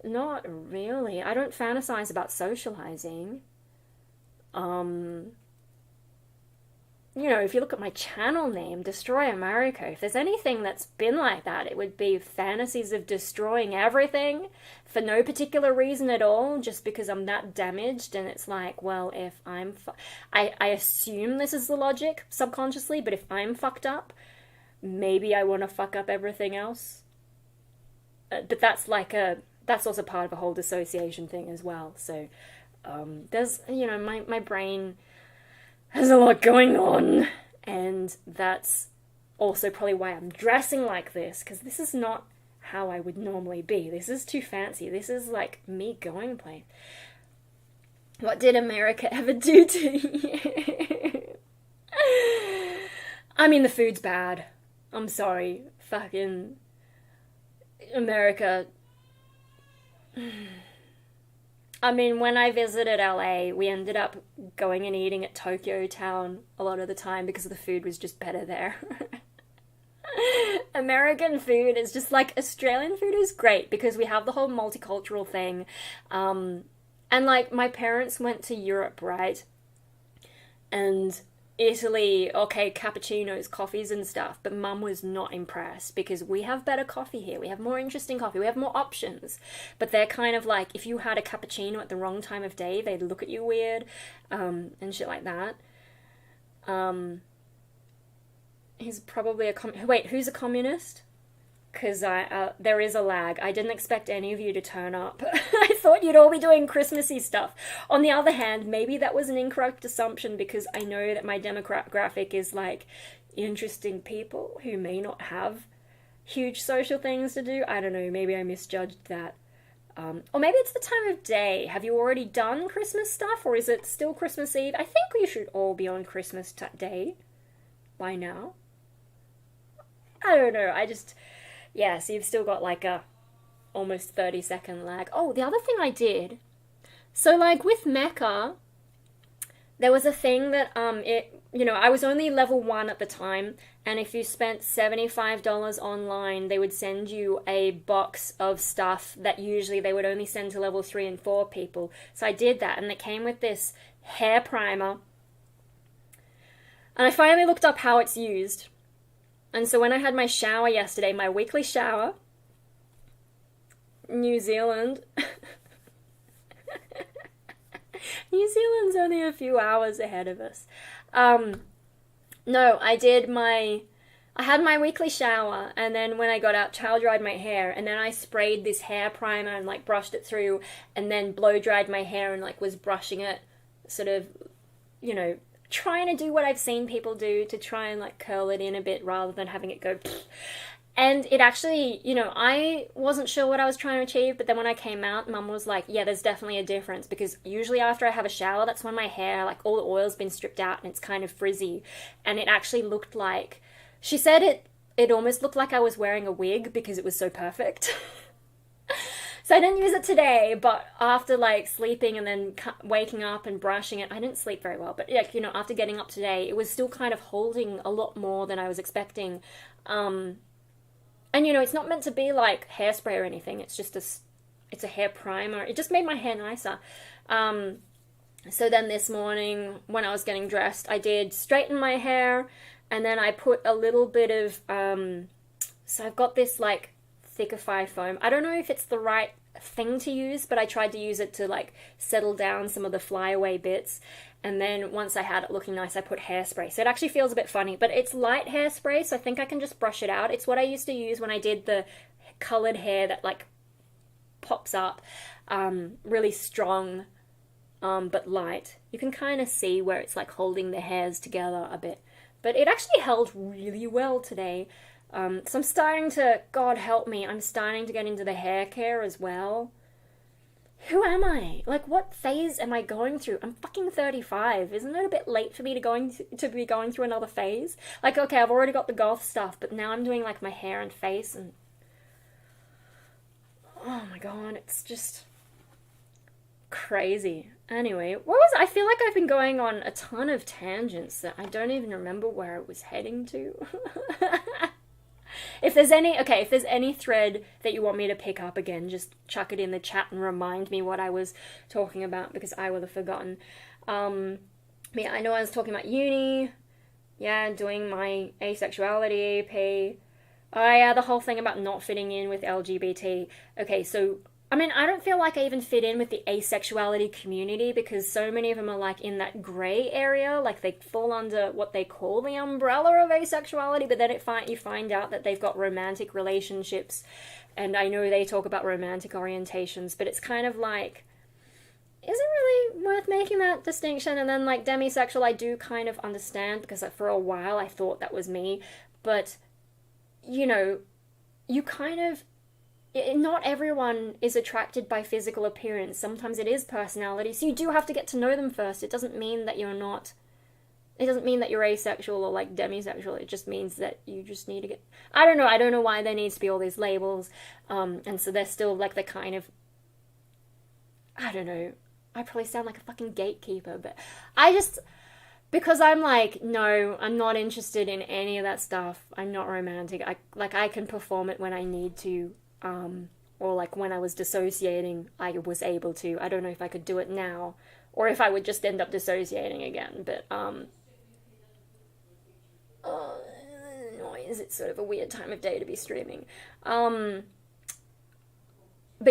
Not really. I don't fantasize about socializing. You know, if you look at my channel name, Destroy America, if there's anything that's been like that, it would be fantasies of destroying everything for no particular reason at all, just because I'm that damaged. And it's like, well, if I'm... I assume this is the logic subconsciously, but if I'm fucked up, maybe I want to fuck up everything else. But that's like that's also part of a whole dissociation thing as well. So there's, you know, my brain has a lot going on, and that's also probably why I'm dressing like this, because this is not how I would normally be. This is too fancy. This is like me going plain. What did America ever do to you? I mean, the food's bad. I'm sorry. Fucking America. I mean, when I visited LA, we ended up going and eating at Tokyo Town a lot of the time because the food was just better there. American food is just like, Australian food is great because we have the whole multicultural thing. And like, my parents went to Europe, right? And Italy, okay, cappuccinos, coffees and stuff, but Mum was not impressed because we have better coffee here. We have more interesting coffee. We have more options. But they're kind of like, if you had a cappuccino at the wrong time of day, they'd look at you weird, and shit like that. He's probably wait, who's a communist? Because there is a lag. I didn't expect any of you to turn up. I thought you'd all be doing Christmassy stuff. On the other hand, maybe that was an incorrect assumption because I know that my demographic is like interesting people who may not have huge social things to do. I don't know, maybe I misjudged that. Or maybe it's the time of day. Have you already done Christmas stuff or is it still Christmas Eve? I think we should all be on Christmas Day by now. I don't know, yeah, so you've still got like a almost 30-second lag. Oh, the other thing I did, so like with Mecca, there was a thing that, I was only level 1 at the time, and if you spent $75 online, they would send you a box of stuff that usually they would only send to level 3 and 4 people. So I did that, and it came with this hair primer, and I finally looked up how it's used. And so when I had my shower yesterday, my weekly shower, New Zealand, New Zealand's only a few hours ahead of us. No, I had my weekly shower, and then when I got out, towel dried my hair, and then I sprayed this hair primer and like brushed it through, and then blow dried my hair and like was brushing it, sort of, trying to do what I've seen people do to try and like curl it in a bit rather than having it go pfft. And it actually, you know, I wasn't sure what I was trying to achieve, but then when I came out, Mum was like, yeah, there's definitely a difference, because usually after I have a shower, that's when my hair, like all the oil's been stripped out and it's kind of frizzy. And it actually looked like, she said it almost looked like I was wearing a wig because it was so perfect. So I didn't use it today, but after like sleeping and then waking up and brushing it, I didn't sleep very well, but like, you know, after getting up today, it was still kind of holding a lot more than I was expecting. And, you know, it's not meant to be like hairspray or anything. It's just it's a hair primer. It just made my hair nicer. So then this morning when I was getting dressed, I did straighten my hair, and then I put a little bit of, so I've got this like Thickify foam. I don't know if it's the right thing to use, but I tried to use it to like settle down some of the flyaway bits. And then once I had it looking nice, I put hairspray. So it actually feels a bit funny, but it's light hairspray, so I think I can just brush it out. It's what I used to use when I did the colored hair that like pops up, really strong, but light. You can kind of see where it's like holding the hairs together a bit. But it actually held really well today. So I'm starting to, God help me, I'm starting to get into the hair care as well. Who am I? Like, what phase am I going through? I'm fucking 35. Isn't it a bit late for me to be going through another phase? Like, okay, I've already got the goth stuff, but now I'm doing, like, my hair and face, and... oh my god, it's just... crazy. Anyway, I feel like I've been going on a ton of tangents that I don't even remember where it was heading to. If there's any thread that you want me to pick up again, just chuck it in the chat and remind me what I was talking about, because I will have forgotten. Yeah, I know I was talking about uni. Yeah, doing my asexuality AP. Oh yeah, the whole thing about not fitting in with LGBT. Okay, so I mean, I don't feel like I even fit in with the asexuality community, because so many of them are like in that grey area, like they fall under what they call the umbrella of asexuality, but then you find out that they've got romantic relationships, and I know they talk about romantic orientations, but it's kind of like, is it really worth making that distinction? And then like demisexual, I do kind of understand, because like, for a while I thought that was me, but you know, you kind of, not everyone is attracted by physical appearance. Sometimes it is personality, so you do have to get to know them first. It doesn't mean that you're asexual or like demisexual. It just means that you just need to get, I don't know why there needs to be all these labels, and so they're still like the kind of, I don't know, I probably sound like a fucking gatekeeper, but because I'm like, no, I'm not interested in any of that stuff. I'm not romantic. I can perform it when I need to. Or like when I was dissociating, I was able to. I don't know if I could do it now, or if I would just end up dissociating again, but, noise, it's sort of a weird time of day to be streaming. But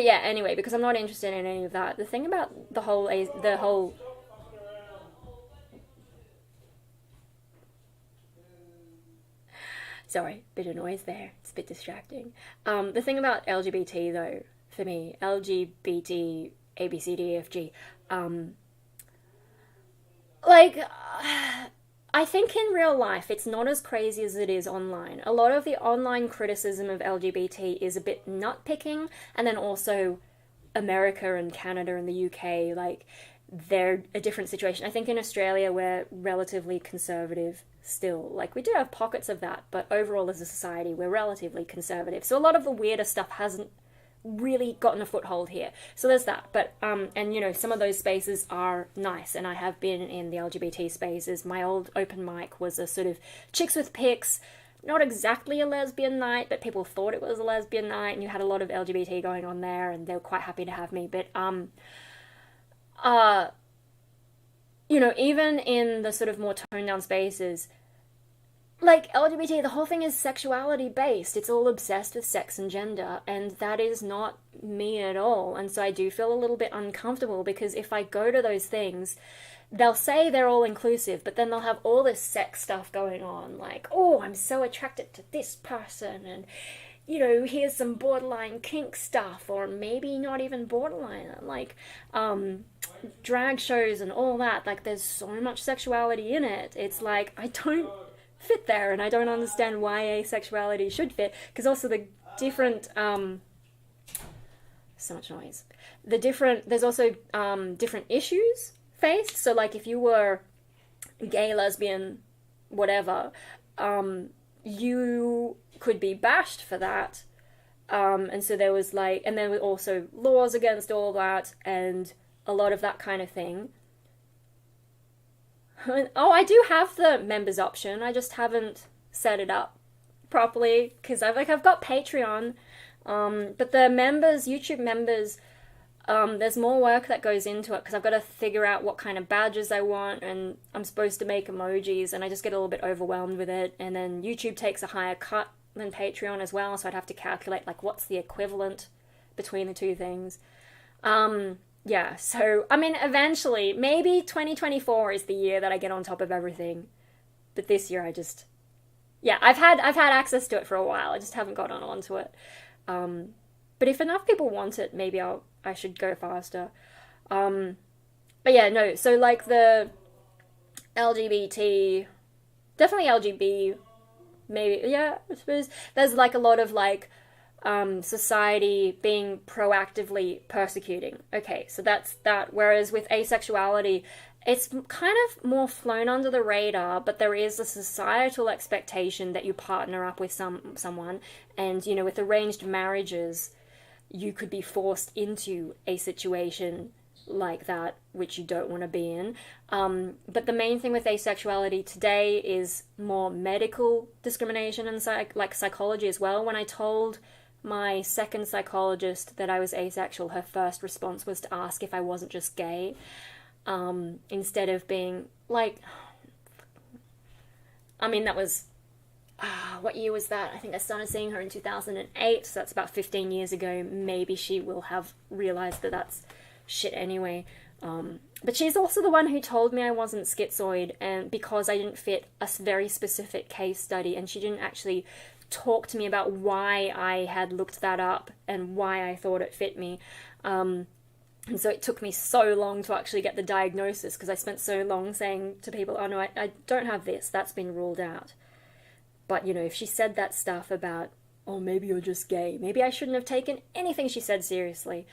yeah, anyway, because I'm not interested in any of that, the thing about the whole sorry, bit of noise there. It's a bit distracting. The thing about LGBT, though, for me, LGBT, A, B, C, D, E, F, G, I think in real life, it's not as crazy as it is online. A lot of the online criticism of LGBT is a bit nut-picking, and then also America and Canada and the UK, like, they're a different situation. I think in Australia, we're relatively conservative still. Like, we do have pockets of that, but overall as a society, we're relatively conservative. So a lot of the weirder stuff hasn't really gotten a foothold here. So there's that. But, and you know, some of those spaces are nice, and I have been in the LGBT spaces. My old open mic was a sort of chicks with pics, not exactly a lesbian night, but people thought it was a lesbian night, and you had a lot of LGBT going on there, and they were quite happy to have me. But, you know, even in the sort of more toned down spaces, like LGBT, the whole thing is sexuality based. It's all obsessed with sex and gender, and that is not me at all. And so I do feel a little bit uncomfortable, because if I go to those things, they'll say they're all inclusive, but then they'll have all this sex stuff going on, like, oh, I'm so attracted to this person, and you know, here's some borderline kink stuff, or maybe not even borderline, like drag shows and all that. Like, there's so much sexuality in it. It's like, I don't fit there, and I don't understand why asexuality should fit, because also the different so much noise, there's also different issues faced. So like, if you were gay, lesbian, whatever, you could be bashed for that, and so there was like, and there were also laws against all that and a lot of that kind of thing. Oh, I do have the members option, I just haven't set it up properly, because I've got Patreon, but the members, YouTube members, there's more work that goes into it, because I've got to figure out what kind of badges I want, and I'm supposed to make emojis, and I just get a little bit overwhelmed with it. And then YouTube takes a higher cut than Patreon as well, so I'd have to calculate like what's the equivalent between the two things. Yeah, so I mean, eventually, maybe 2024 is the year that I get on top of everything, but this year yeah, I've had access to it for a while, I just haven't gotten onto it. But if enough people want it, maybe I should go faster. But yeah, no, so like the LGBT, definitely LGB, maybe, yeah, I suppose there's like a lot of like society being proactively persecuting. Okay, so that's that. Whereas with asexuality, it's kind of more flown under the radar, but there is a societal expectation that you partner up with someone, and you know, with arranged marriages, you could be forced into a situation like that, which you don't want to be in. But the main thing with asexuality today is more medical discrimination and like psychology as well. When I told my second psychologist that I was asexual, her first response was to ask if I wasn't just gay, instead of being like, I mean, that was, what year was that? I think I started seeing her in 2008, so that's about 15 years ago. Maybe she will have realized that that's shit anyway. But she's also the one who told me I wasn't schizoid, and because I didn't fit a very specific case study, and she didn't actually talk to me about why I had looked that up and why I thought it fit me. And so it took me so long to actually get the diagnosis, because I spent so long saying to people, oh no, I don't have this, that's been ruled out. But, you know, if she said that stuff about, oh, maybe you're just gay, maybe I shouldn't have taken anything she said seriously.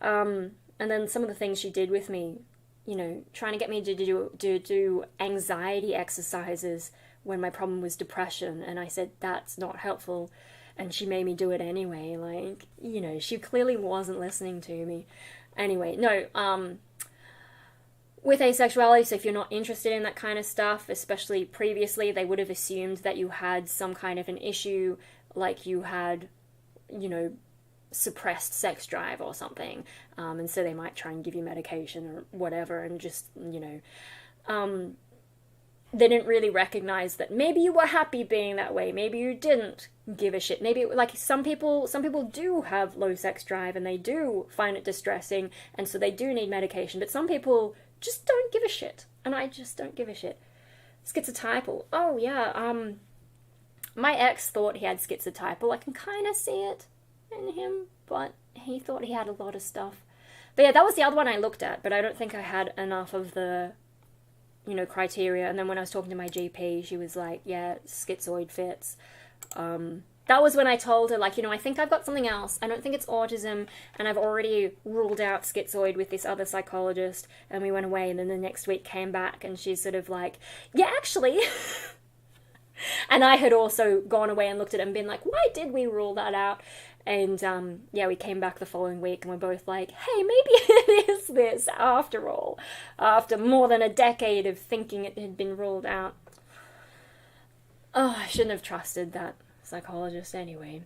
And then some of the things she did with me, you know, trying to get me to do anxiety exercises when my problem was depression, and I said, that's not helpful, and she made me do it anyway. Like, you know, she clearly wasn't listening to me. Anyway, no, with asexuality, so if you're not interested in that kind of stuff, especially previously, they would have assumed that you had some kind of an issue, like you had, you know, suppressed sex drive or something, and so they might try and give you medication or whatever, and just, you know, they didn't really recognize that maybe you were happy being that way, maybe you didn't give a shit, maybe, like, some people do have low sex drive and they do find it distressing, and so they do need medication, but some people just don't give a shit, and I just don't give a shit. Schizotypal, oh yeah, my ex thought he had schizotypal. I can kind of see it in him, but he thought he had a lot of stuff. But yeah, that was the other one I looked at, but I don't think I had enough of the, you know, criteria. And then when I was talking to my GP, she was like, yeah, schizoid fits. That was when I told her, like, you know, I think I've got something else. I don't think it's autism, and I've already ruled out schizoid with this other psychologist. And we went away, and then the next week came back, and she's sort of like, yeah, actually. And I had also gone away and looked at it and been like, why did we rule that out? And yeah, we came back the following week and we're both like, hey, maybe it is this after all, after more than a decade of thinking it had been ruled out. Oh, I shouldn't have trusted that psychologist anyway.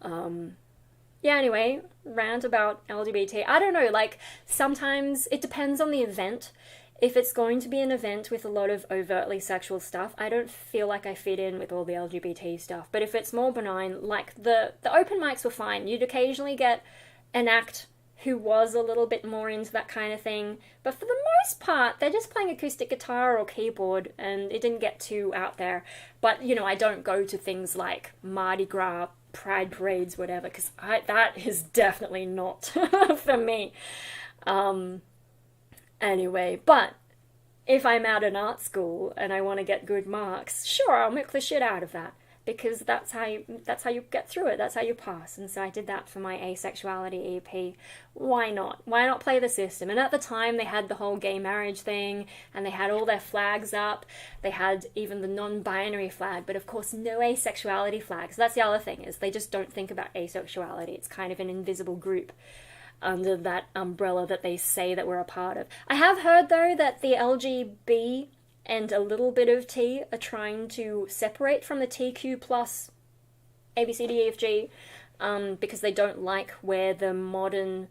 Yeah, anyway, rant about LGBT. I don't know, like, sometimes it depends on the event. If it's going to be an event with a lot of overtly sexual stuff, I don't feel like I fit in with all the LGBT stuff. But if it's more benign, like the open mics were fine. You'd occasionally get an act who was a little bit more into that kind of thing. But for the most part, they're just playing acoustic guitar or keyboard, and it didn't get too out there. But, you know, I don't go to things like Mardi Gras, Pride Parades, whatever, because that is definitely not for me. Anyway, but if I'm at an art school and I want to get good marks, sure, I'll milk the shit out of that. Because that's how you get through it. That's how you pass. And so I did that for my asexuality EP. Why not? Why not play the system? And at the time, they had the whole gay marriage thing, and they had all their flags up. They had even the non-binary flag, but of course, no asexuality flags. That's the other thing, is they just don't think about asexuality. It's kind of an invisible group under that umbrella that they say that we're a part of. I have heard, though, that the LGB and a little bit of T are trying to separate from the TQ plus ABCDEFG because they don't like where the modern,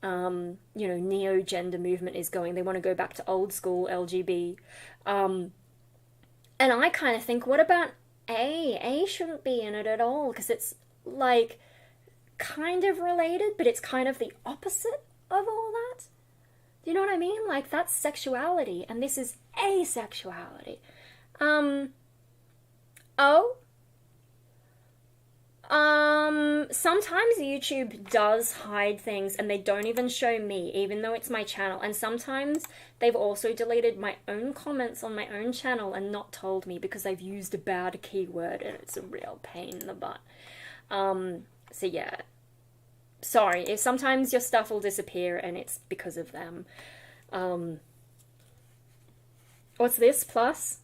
neo-gender movement is going. They want to go back to old school LGB. And I kind of think, what about A? A shouldn't be in it at all, because it's, like, kind of related, but it's kind of the opposite of all that. Do you know what I mean? Like, that's sexuality, and this is asexuality. Sometimes YouTube does hide things, and they don't even show me, even though it's my channel. And sometimes they've also deleted my own comments on my own channel and not told me because I've used a bad keyword, and it's a real pain in the butt. So yeah. Sorry, if sometimes your stuff will disappear and it's because of them. What's this, plus?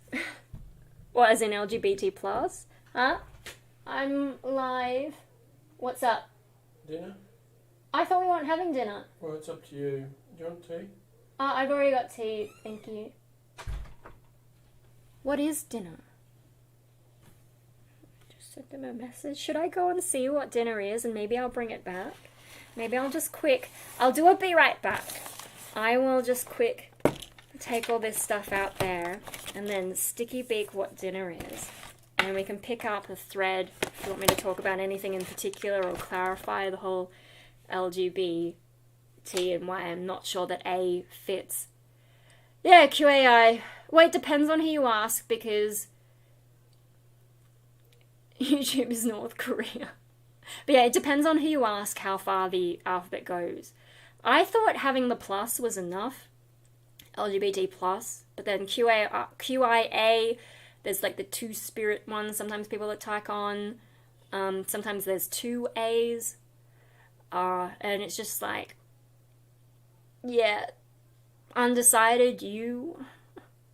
What, as in LGBT plus? Huh? I'm live. What's up? Dinner? I thought we weren't having dinner. Well, it's up to you. Do you want tea? I've already got tea, thank you. What is dinner? Send them a message. Should I go and see what dinner is, and maybe I'll bring it back? Maybe I'll just I'll do a be right back. I will just take all this stuff out there, and then sticky beak what dinner is. And we can pick up a thread if you want me to talk about anything in particular, or clarify the whole LGBT and why I'm not sure that A fits. Yeah, QAI. Well, it depends on who you ask, because YouTube is North Korea. But yeah, it depends on who you ask how far the alphabet goes. I thought having the plus was enough, LGBT plus, but then QIA, there's like the two-spirit ones, sometimes people that tack on, sometimes there's two A's, and it's just like, yeah, undecided you.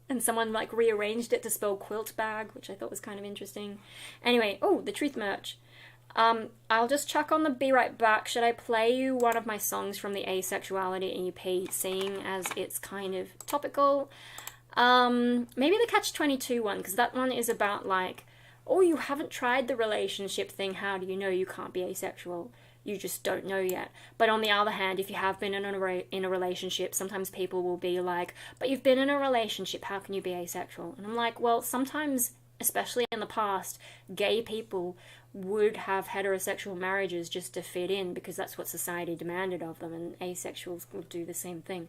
And someone like rearranged it to spell quilt bag, which I thought was kind of interesting. Anyway, oh, the truth merch. I'll just chuck on the be right back. Should I play you one of my songs from the Asexuality EP, seeing as it's kind of topical? Maybe the Catch-22 one, because that one is about like, oh, you haven't tried the relationship thing, how do you know you can't be asexual? You just don't know yet. But on the other hand, if you have been in a relationship, sometimes people will be like, but you've been in a relationship, how can you be asexual? And I'm like, well, sometimes, especially in the past, gay people would have heterosexual marriages just to fit in, because that's what society demanded of them, and asexuals would do the same thing,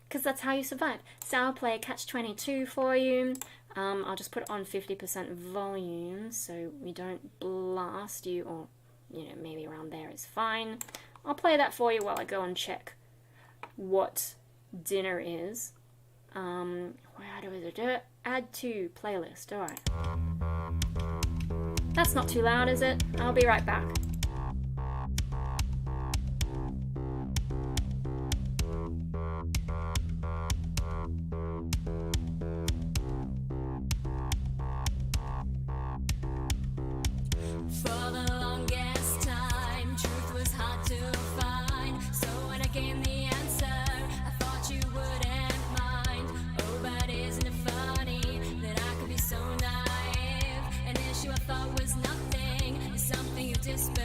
because that's how you survive. So I'll play Catch-22 for you. I'll just put it on 50% volume so we don't blast you, or maybe around there is fine. I'll play that for you while I go and check what dinner is. Where do we do it? Add to playlist. Alright. That's not too loud, is it? I'll be right back. For the longest time, truth was hard to find. So when I gave the answer, I thought you wouldn't mind. Oh, but isn't it funny that I could be so naive? An issue I thought was nothing is something you disbelieve.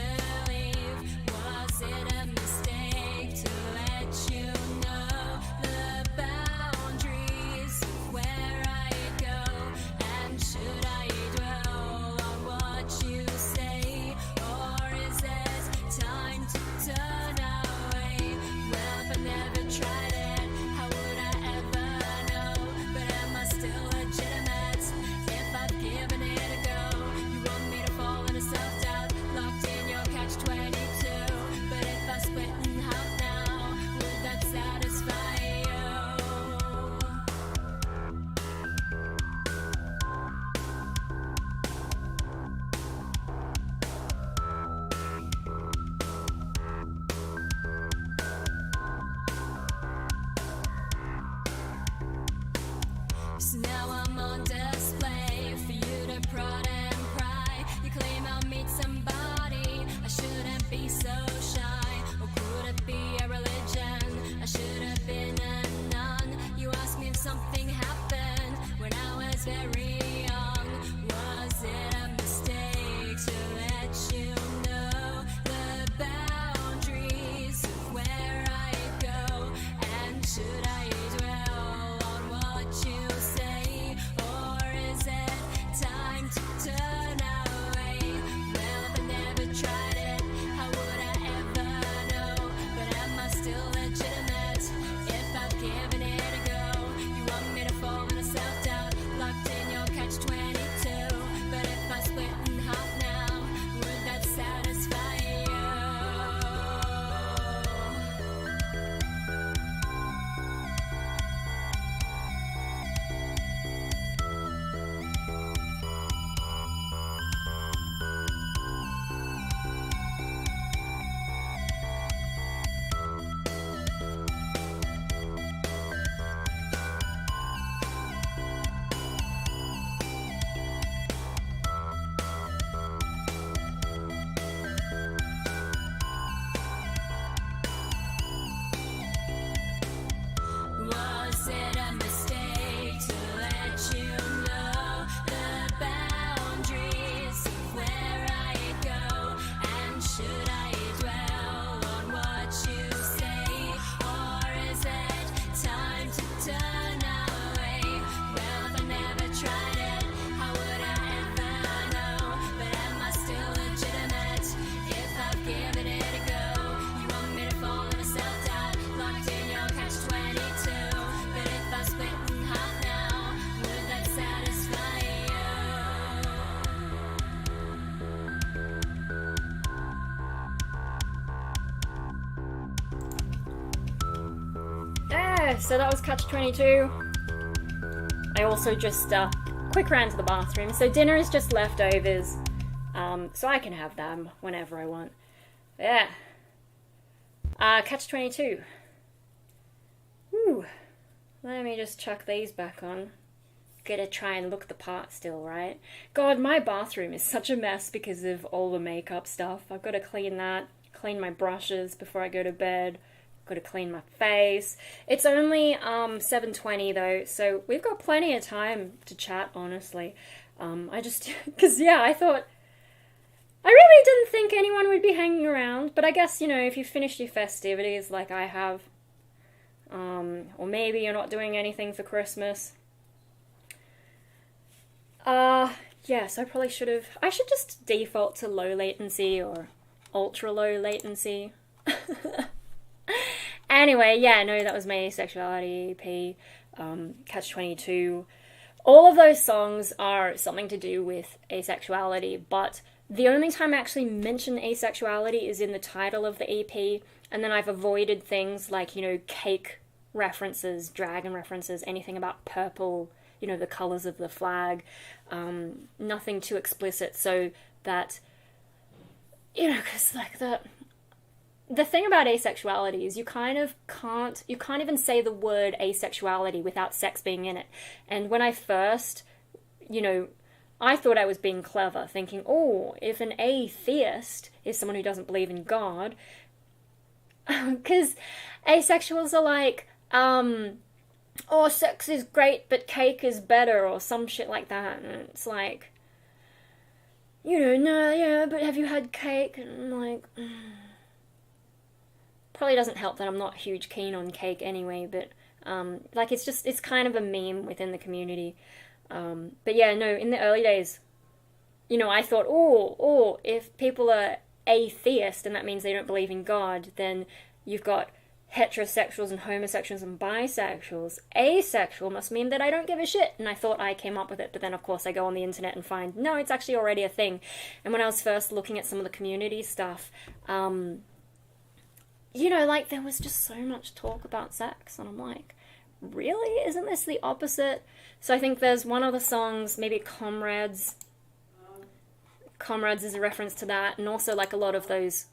Was it a mistake to let you know the boundaries of where I go? And should I dwell on what you say, or is it time to turn away? yeah, so that was Catch-22. I also just quick ran to the bathroom. So dinner is just leftovers, so I can have them whenever I want. Yeah. Catch-22. Whew. Let me just chuck these back on. Gotta try and look the part still, right? God, my bathroom is such a mess because of all the makeup stuff. I've got to clean that, clean my brushes before I go to bed. Got to clean my face. It's only 7:20 though, so we've got plenty of time to chat, honestly. Because yeah, I really didn't think anyone would be hanging around, but I guess, you know, if you finished your festivities like I have, or maybe you're not doing anything for Christmas. Yes, I should just default to low latency or ultra low latency. Anyway, yeah, no, that was my asexuality EP, Catch-22. All of those songs are something to do with asexuality, but the only time I actually mention asexuality is in the title of the EP, and then I've avoided things like, you know, cake references, dragon references, anything about purple, you know, the colours of the flag, nothing too explicit, so that, you know, because like the thing about asexuality is you can't even say the word asexuality without sex being in it. And when I first, you know, I thought I was being clever, thinking, oh, if an atheist is someone who doesn't believe in God, because asexuals are like, oh, sex is great, but cake is better, or some shit like that. And it's like, you know, no, yeah, but have you had cake? And I'm like, probably doesn't help that I'm not huge keen on cake anyway, but, like, it's kind of a meme within the community. But yeah, no, in the early days, you know, I thought, oh, if people are atheist, and that means they don't believe in God, then you've got heterosexuals and homosexuals and bisexuals. Asexual must mean that I don't give a shit, and I thought I came up with it, but then of course I go on the internet and find, no, it's actually already a thing. And when I was first looking at some of the community stuff, you know, like, there was just so much talk about sex, and I'm like, really? Isn't this the opposite? So I think there's one of the songs, maybe Comrades. Comrades is a reference to that, and also like a lot of those,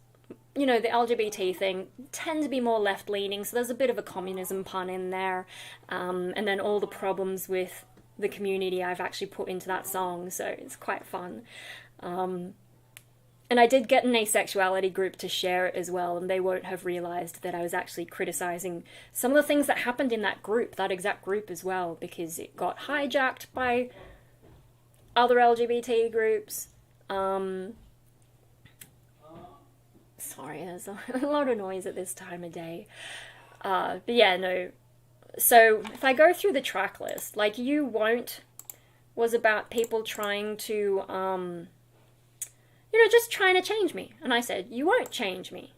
you know, the LGBT thing tend to be more left-leaning, so there's a bit of a communism pun in there, and then all the problems with the community I've actually put into that song, so it's quite fun. And I did get an asexuality group to share it as well, and they won't have realised that I was actually criticising some of the things that happened in that group, that exact group as well, because it got hijacked by other LGBT groups. Sorry, there's a lot of noise at this time of day. But yeah, no. So if I go through the track list, like, You Won't was about people trying to, you know, just trying to change me. And I said, you won't change me.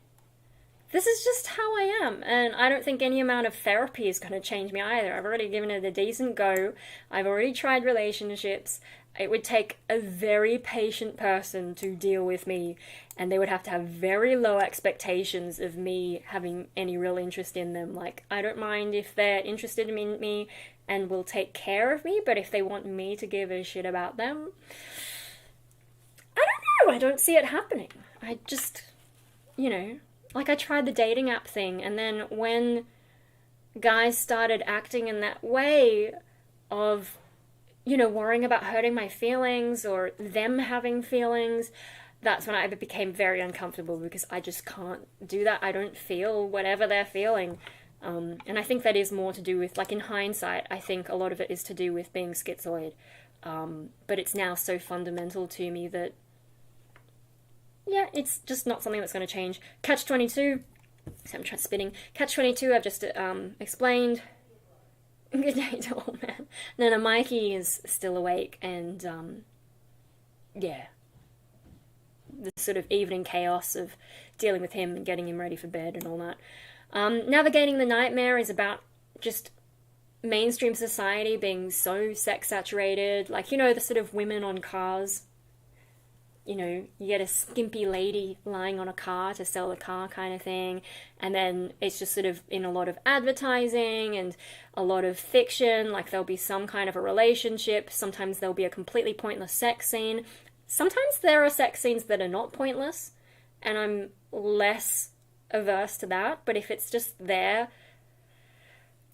This is just how I am. And I don't think any amount of therapy is going to change me either. I've already given it a decent go. I've already tried relationships. It would take a very patient person to deal with me, and they would have to have very low expectations of me having any real interest in them. Like, I don't mind if they're interested in me and will take care of me, but if they want me to give a shit about them, I don't know, I don't see it happening. I just, you know, like, I tried the dating app thing, and then when guys started acting in that way of, you know, worrying about hurting my feelings or them having feelings, that's when I became very uncomfortable, because I just can't do that. I don't feel whatever they're feeling. And I think that is more to do with, like, in hindsight, I think a lot of it is to do with being schizoid. But it's now so fundamental to me that, yeah, it's just not something that's going to change. Catch-22, so I'm spinning. Catch-22, I've just explained. Good day to all, man. No, Mikey is still awake, and, yeah. The sort of evening chaos of dealing with him and getting him ready for bed and all that. Navigating the Nightmare is about just mainstream society being so sex-saturated. Like, you know, the sort of women on cars. you know, you get a skimpy lady lying on a car to sell the car kind of thing, and then it's just sort of in a lot of advertising and a lot of fiction, like there'll be some kind of a relationship, sometimes there'll be a completely pointless sex scene, sometimes there are sex scenes that are not pointless, and I'm less averse to that, but if it's just there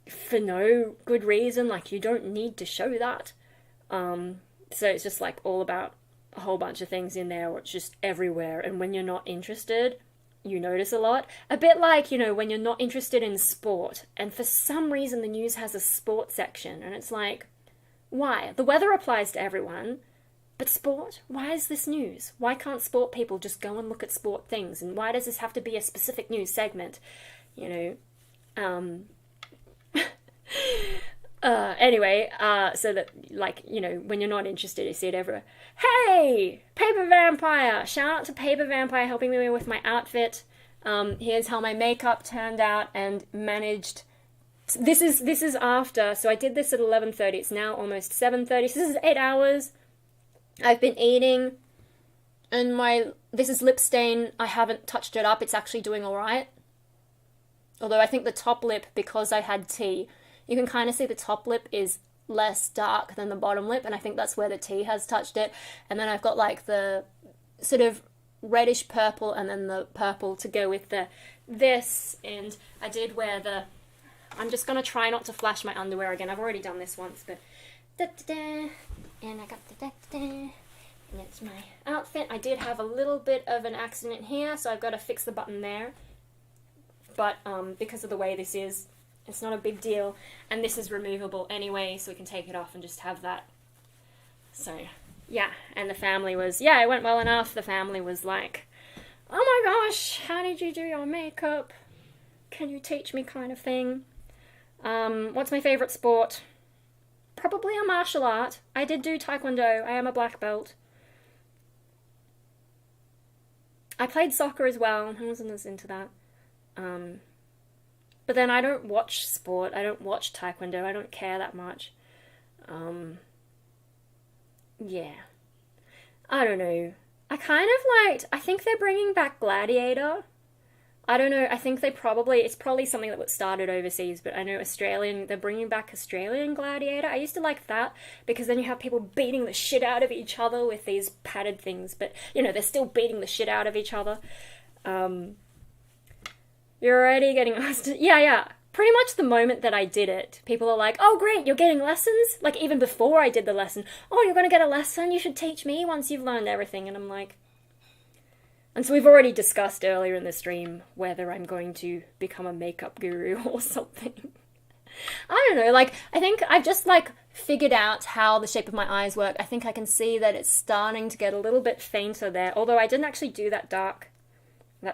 for no good reason, like you don't need to show that. So it's just like all about a whole bunch of things in there, or it's just everywhere, and when you're not interested, you notice a lot. A bit like, you know, when you're not interested in sport, and for some reason the news has a sports section, and it's like, why? The weather applies to everyone, but sport? Why is this news? Why can't sport people just go and look at sport things, and why does this have to be a specific news segment? You know, anyway, so that, like, you know, when you're not interested, you see it everywhere. Hey! Paper Vampire! Shout out to Paper Vampire helping me with my outfit. Here's how my makeup turned out and managed. This is after, so I did this at 11:30. It's now almost 7:30, so this is 8 hours. I've been eating, and this is lip stain. I haven't touched it up. It's actually doing alright. Although I think the top lip, because I had tea, you can kind of see the top lip is less dark than the bottom lip, and I think that's where the tea has touched it. And then I've got like the sort of reddish purple, and then the purple to go with this. And I did wear I'm just going to try not to flash my underwear again. I've already done this once, but and I got and it's my outfit. I did have a little bit of an accident here, so I've got to fix the button there. But because of the way this is, it's not a big deal, and this is removable anyway, so we can take it off and just have that. So, yeah, and the family was, yeah, it went well enough. The family was like, oh my gosh, how did you do your makeup? Can you teach me, kind of thing. What's my favourite sport? Probably a martial art. I did do Taekwondo. I am a black belt. I played soccer as well. I wasn't as into that. But then I don't watch sport. I don't watch Taekwondo. I don't care that much. Yeah. I don't know. I kind of liked... I think they're bringing back Gladiator. I don't know. I think it's probably something that was started overseas, but I know they're bringing back Australian Gladiator. I used to like that, because then you have people beating the shit out of each other with these padded things, but, you know, they're still beating the shit out of each other. You're already getting asked... Yeah. Pretty much the moment that I did it, people are like, oh great, you're getting lessons? Like, even before I did the lesson, oh, you're gonna get a lesson? You should teach me once you've learned everything. And I'm like... And so we've already discussed earlier in the stream whether I'm going to become a makeup guru or something. I don't know, like, I think I've just, like, figured out how the shape of my eyes work. I think I can see that it's starting to get a little bit fainter there, although I didn't actually do that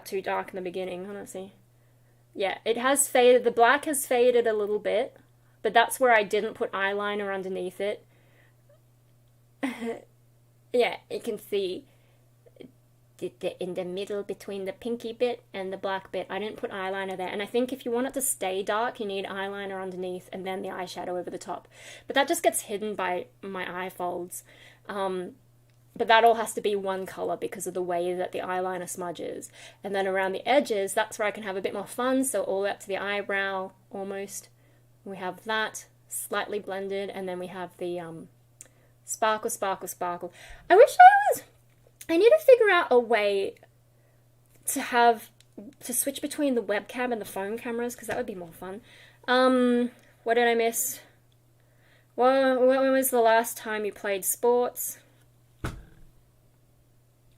too dark in the beginning. Hold on, see. Yeah, it has faded, the black has faded a little bit, but that's where I didn't put eyeliner underneath it. Yeah, you can see in the middle between the pinky bit and the black bit, I didn't put eyeliner there. And I think if you want it to stay dark, you need eyeliner underneath and then the eyeshadow over the top. But that just gets hidden by my eye folds. But that all has to be one colour because of the way that the eyeliner smudges. And then around the edges, that's where I can have a bit more fun. So all the way up to the eyebrow, almost. We have that slightly blended, and then we have the sparkle, sparkle, sparkle. I need to figure out a way to switch between the webcam and the phone cameras, because that would be more fun. What did I miss? Well, when was the last time you played sports?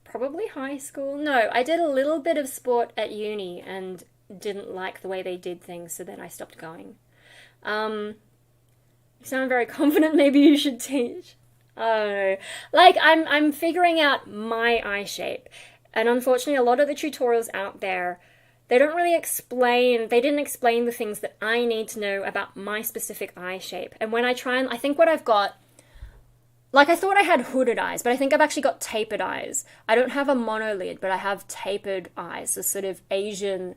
Probably high school. No, I did a little bit of sport at uni and didn't like the way they did things, so then I stopped going. You sound very confident, maybe you should teach. I don't know. Like, I'm figuring out my eye shape. And unfortunately, a lot of the tutorials out there, they didn't explain the things that I need to know about my specific eye shape. And when I think what I've got, like, I thought I had hooded eyes, but I think I've actually got tapered eyes. I don't have a monolid, but I have tapered eyes, a sort of Asian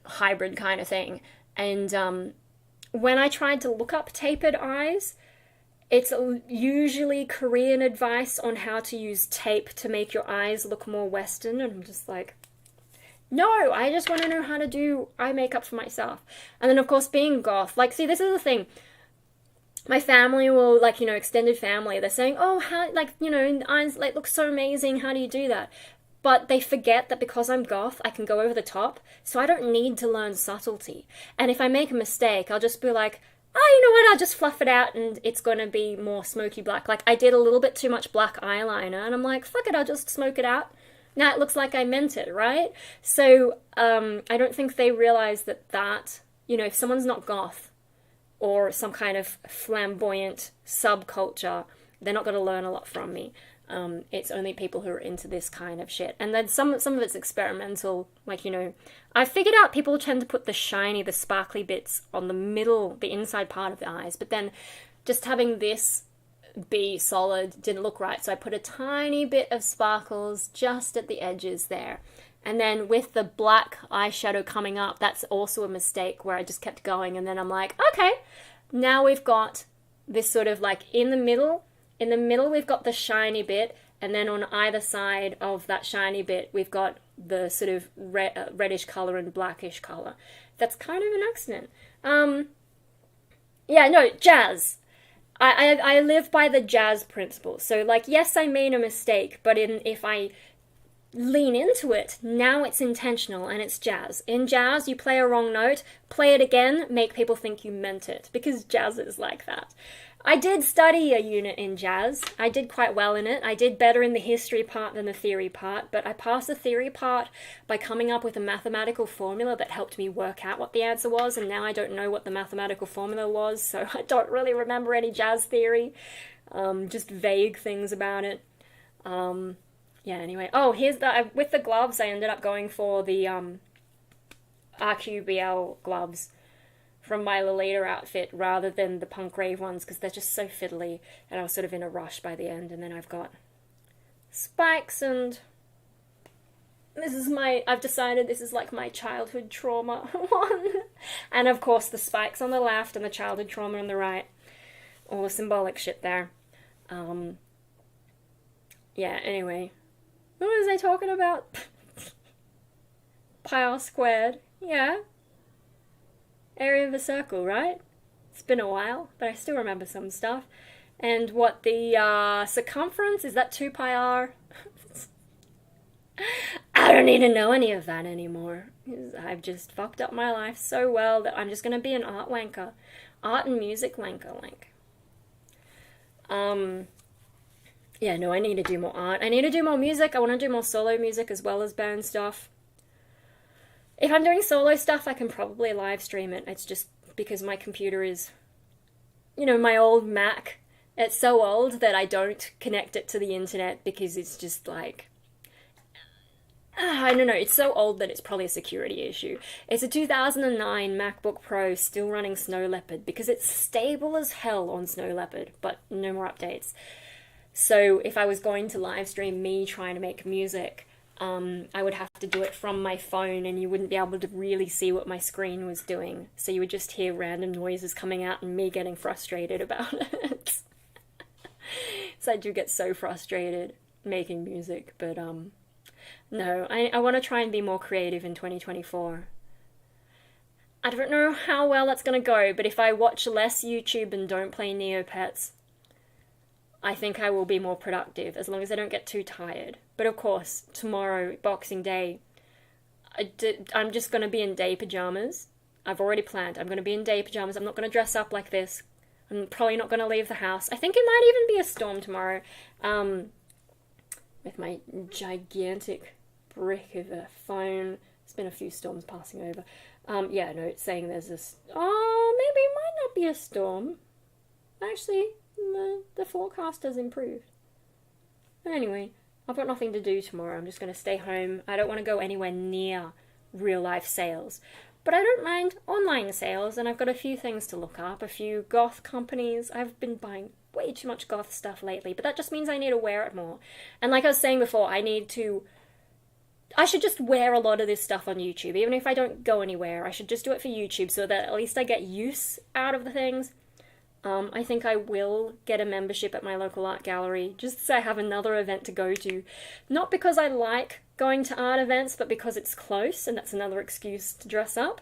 hybrid kind of thing. And when I tried to look up tapered eyes, It's usually Korean advice on how to use tape to make your eyes look more Western, and I'm just like, no, I just want to know how to do eye makeup for myself. And then, of course, being goth, like, see, this is the thing. My family will, like, you know, extended family, they're saying, oh, how, like, you know, eyes, like, look so amazing, how do you do that? But they forget that because I'm goth, I can go over the top, so I don't need to learn subtlety. And if I make a mistake, I'll just be like, oh, you know what, I'll just fluff it out and it's going to be more smoky black. Like, I did a little bit too much black eyeliner, and I'm like, fuck it, I'll just smoke it out. Now it looks like I meant it, right? So, I don't think they realize that, you know, if someone's not goth, or some kind of flamboyant subculture, they're not going to learn a lot from me. It's only people who are into this kind of shit. And then some of it's experimental, like, you know, I figured out people tend to put the shiny, the sparkly bits on the middle, the inside part of the eyes, but then just having this be solid didn't look right, so I put a tiny bit of sparkles just at the edges there. And then with the black eyeshadow coming up, that's also a mistake where I just kept going, and then I'm like, okay, now we've got this sort of like in the middle we've got the shiny bit, and then on either side of that shiny bit we've got the sort of reddish color and blackish color. That's kind of an accident. Yeah, no, jazz. I live by the jazz principle. So, like, yes, I made a mistake, but if I lean into it, now it's intentional and it's jazz. In jazz, you play a wrong note, play it again, make people think you meant it, because jazz is like that. I did study a unit in jazz. I did quite well in it. I did better in the history part than the theory part, but I passed the theory part by coming up with a mathematical formula that helped me work out what the answer was, and now I don't know what the mathematical formula was, so I don't really remember any jazz theory. Just vague things about it. Yeah, anyway. Oh, here's with the gloves, I ended up going for the RQBL gloves from my Lolita outfit rather than the punk rave ones, because they're just so fiddly, and I was sort of in a rush by the end. And then I've got spikes, and I've decided this is like my childhood trauma one. And of course the spikes on the left and the childhood trauma on the right. All the symbolic shit there. Yeah, anyway. What was I talking about? Pi r squared. Yeah. Area of a circle, right? It's been a while, but I still remember some stuff. And what the circumference, is that 2 pi r? I don't need to know any of that anymore. I've just fucked up my life so well that I'm just going to be an art wanker. Art and music wanker, like. Yeah, no, I need to do more art. I need to do more music. I want to do more solo music as well as band stuff. If I'm doing solo stuff, I can probably live stream it. It's just because my computer is, you know, my old Mac. It's so old that I don't connect it to the internet because it's just like, I don't know, it's so old that it's probably a security issue. It's a 2009 MacBook Pro still running Snow Leopard because it's stable as hell on Snow Leopard, but no more updates. So if I was going to live stream me trying to make music, I would have to do it from my phone, and you wouldn't be able to really see what my screen was doing. So you would just hear random noises coming out and me getting frustrated about it. So I do get so frustrated making music, but no, I want to try and be more creative in 2024. I don't know how well that's going to go, but if I watch less YouTube and don't play Neopets, I think I will be more productive, as long as I don't get too tired. But of course, tomorrow, Boxing Day, I'm just going to be in day pajamas. I've already planned. I'm going to be in day pajamas. I'm not going to dress up like this. I'm probably not going to leave the house. I think it might even be a storm tomorrow. With my gigantic brick of a phone. There's been a few storms passing over. Yeah, no, it's saying there's this... Oh, maybe it might not be a storm. Actually, the forecast has improved. But anyway, I've got nothing to do tomorrow. I'm just going to stay home. I don't want to go anywhere near real-life sales. But I don't mind online sales, and I've got a few things to look up. A few goth companies. I've been buying way too much goth stuff lately, but that just means I need to wear it more. And like I was saying before, I should just wear a lot of this stuff on YouTube. Even if I don't go anywhere, I should just do it for YouTube so that at least I get use out of the things. I think I will get a membership at my local art gallery just so I have another event to go to. Not because I like going to art events, but because it's close and that's another excuse to dress up.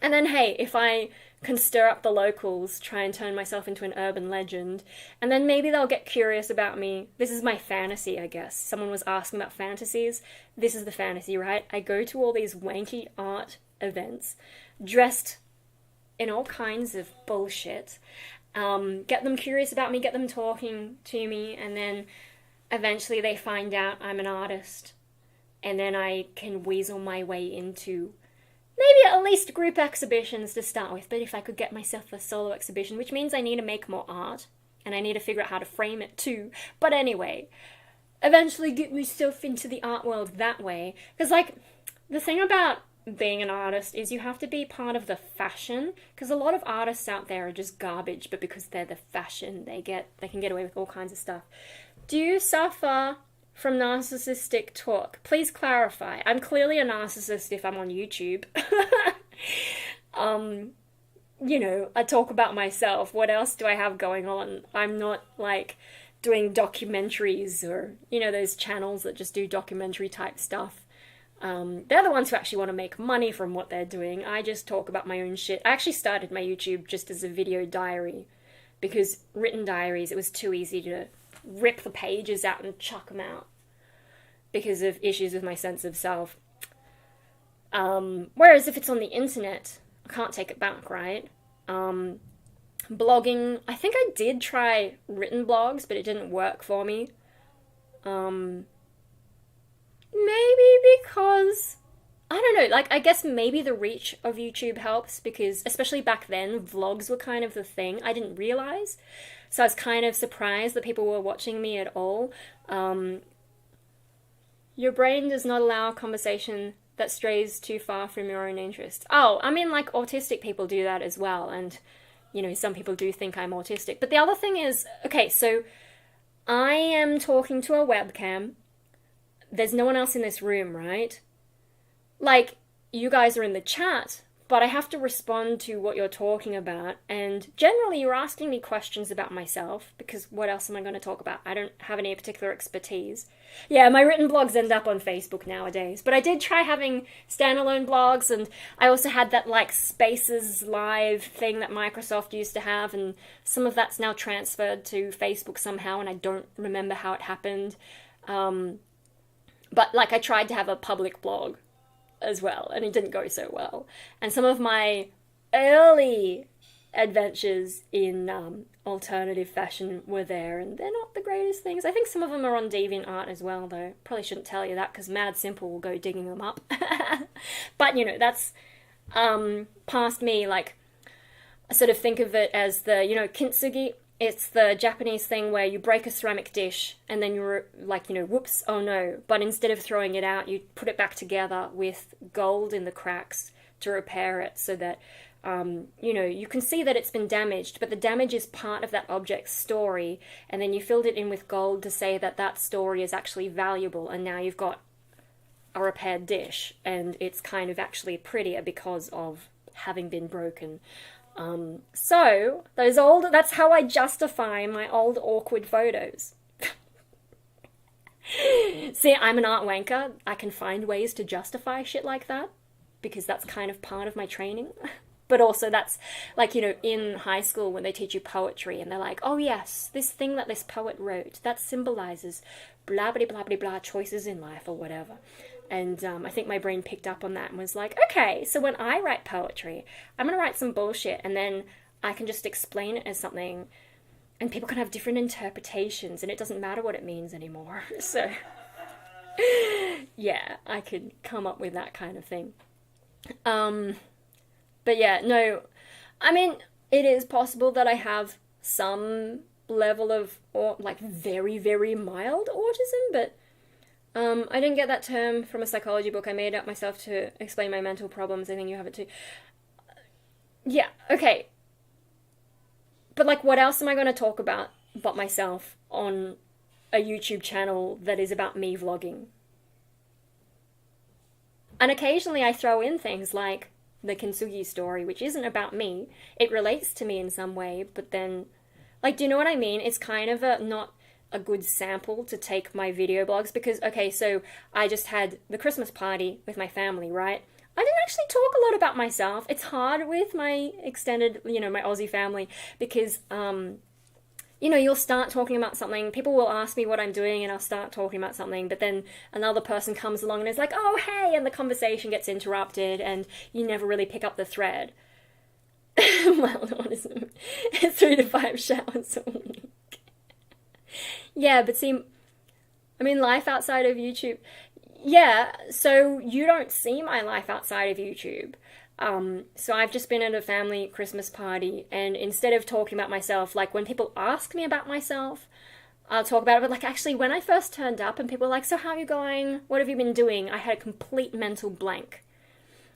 And then, hey, if I can stir up the locals, try and turn myself into an urban legend, and then maybe they'll get curious about me. This is my fantasy, I guess. Someone was asking about fantasies. This is the fantasy, right? I go to all these wanky art events, dressed in all kinds of bullshit, get them curious about me, get them talking to me, and then eventually they find out I'm an artist, and then I can weasel my way into maybe at least group exhibitions to start with. But if I could get myself a solo exhibition, which means I need to make more art, and I need to figure out how to frame it too. But anyway, eventually get myself into the art world that way. Because, like, the thing about being an artist is you have to be part of the fashion, because a lot of artists out there are just garbage, but because they're the fashion, they can get away with all kinds of stuff. Do you suffer from narcissistic talk? Please clarify. I'm clearly a narcissist if I'm on YouTube. You know, I talk about myself. What else do I have going on? I'm not, like, doing documentaries or, you know, those channels that just do documentary type stuff. They're the ones who actually want to make money from what they're doing. I just talk about my own shit. I actually started my YouTube just as a video diary, because written diaries, it was too easy to rip the pages out and chuck them out because of issues with my sense of self. Whereas if it's on the internet, I can't take it back, right? Blogging, I think I did try written blogs, but it didn't work for me. Maybe because, I don't know, like, I guess maybe the reach of YouTube helps, because especially back then, vlogs were kind of the thing. I didn't realize. So I was kind of surprised that people were watching me at all. Your brain does not allow a conversation that strays too far from your own interests. Oh, I mean, like, autistic people do that as well. And, you know, some people do think I'm autistic. But the other thing is, okay, so I am talking to a webcam. There's no one else in this room, right? Like, you guys are in the chat, but I have to respond to what you're talking about, and generally you're asking me questions about myself, because what else am I going to talk about? I don't have any particular expertise. Yeah, my written blogs end up on Facebook nowadays, but I did try having standalone blogs, and I also had that, like, Spaces Live thing that Microsoft used to have, and some of that's now transferred to Facebook somehow, and I don't remember how it happened. But, like, I tried to have a public blog as well, and it didn't go so well. And some of my early adventures in alternative fashion were there, and they're not the greatest things. I think some of them are on DeviantArt as well, though. Probably shouldn't tell you that, because Mad Simple will go digging them up. But, you know, that's past me. Like, I sort of think of it as the, you know, kintsugi. It's the Japanese thing where you break a ceramic dish and then you're like, you know, whoops, oh no. But instead of throwing it out, you put it back together with gold in the cracks to repair it, so that, you know, you can see that it's been damaged, but the damage is part of that object's story. And then you filled it in with gold to say that that story is actually valuable. And now you've got a repaired dish, and it's kind of actually prettier because of having been broken. So, that's how I justify my old awkward photos. See, I'm an art wanker. I can find ways to justify shit like that, because that's kind of part of my training. But also that's, like, you know, in high school when they teach you poetry, and they're like, oh yes, this thing that this poet wrote, that symbolizes blah blah blah blah blah choices in life or whatever. And I think my brain picked up on that and was like, okay, so when I write poetry, I'm going to write some bullshit, and then I can just explain it as something, and people can have different interpretations, and it doesn't matter what it means anymore. So, yeah, I could come up with that kind of thing. But yeah, no, I mean, it is possible that I have some level of, or like, very, very mild autism, but I didn't get that term from a psychology book. I made it up myself to explain my mental problems. I think you have it too. Yeah, okay. But, like, what else am I going to talk about but myself on a YouTube channel that is about me vlogging? And occasionally I throw in things like the Kintsugi story, which isn't about me. It relates to me in some way, but then, like, do you know what I mean? It's kind of not a good sample to take my video blogs, because, okay, so I just had the Christmas party with my family, right? I didn't actually talk a lot about myself. It's hard with my extended, my Aussie family, because, you'll start talking about something, people will ask me what I'm doing, and I'll start talking about something, but then another person comes along and is like, oh, hey, and the conversation gets interrupted, and you never really pick up the thread. Well, honestly, 3 to 5 showers a week. Yeah, but see, I mean, life outside of YouTube, yeah, so you don't see my life outside of YouTube. So I've just been at a family Christmas party, and instead of talking about myself, like when people ask me about myself, I'll talk about it, but like actually when I first turned up and people were like, so how are you going? What have you been doing? I had a complete mental blank.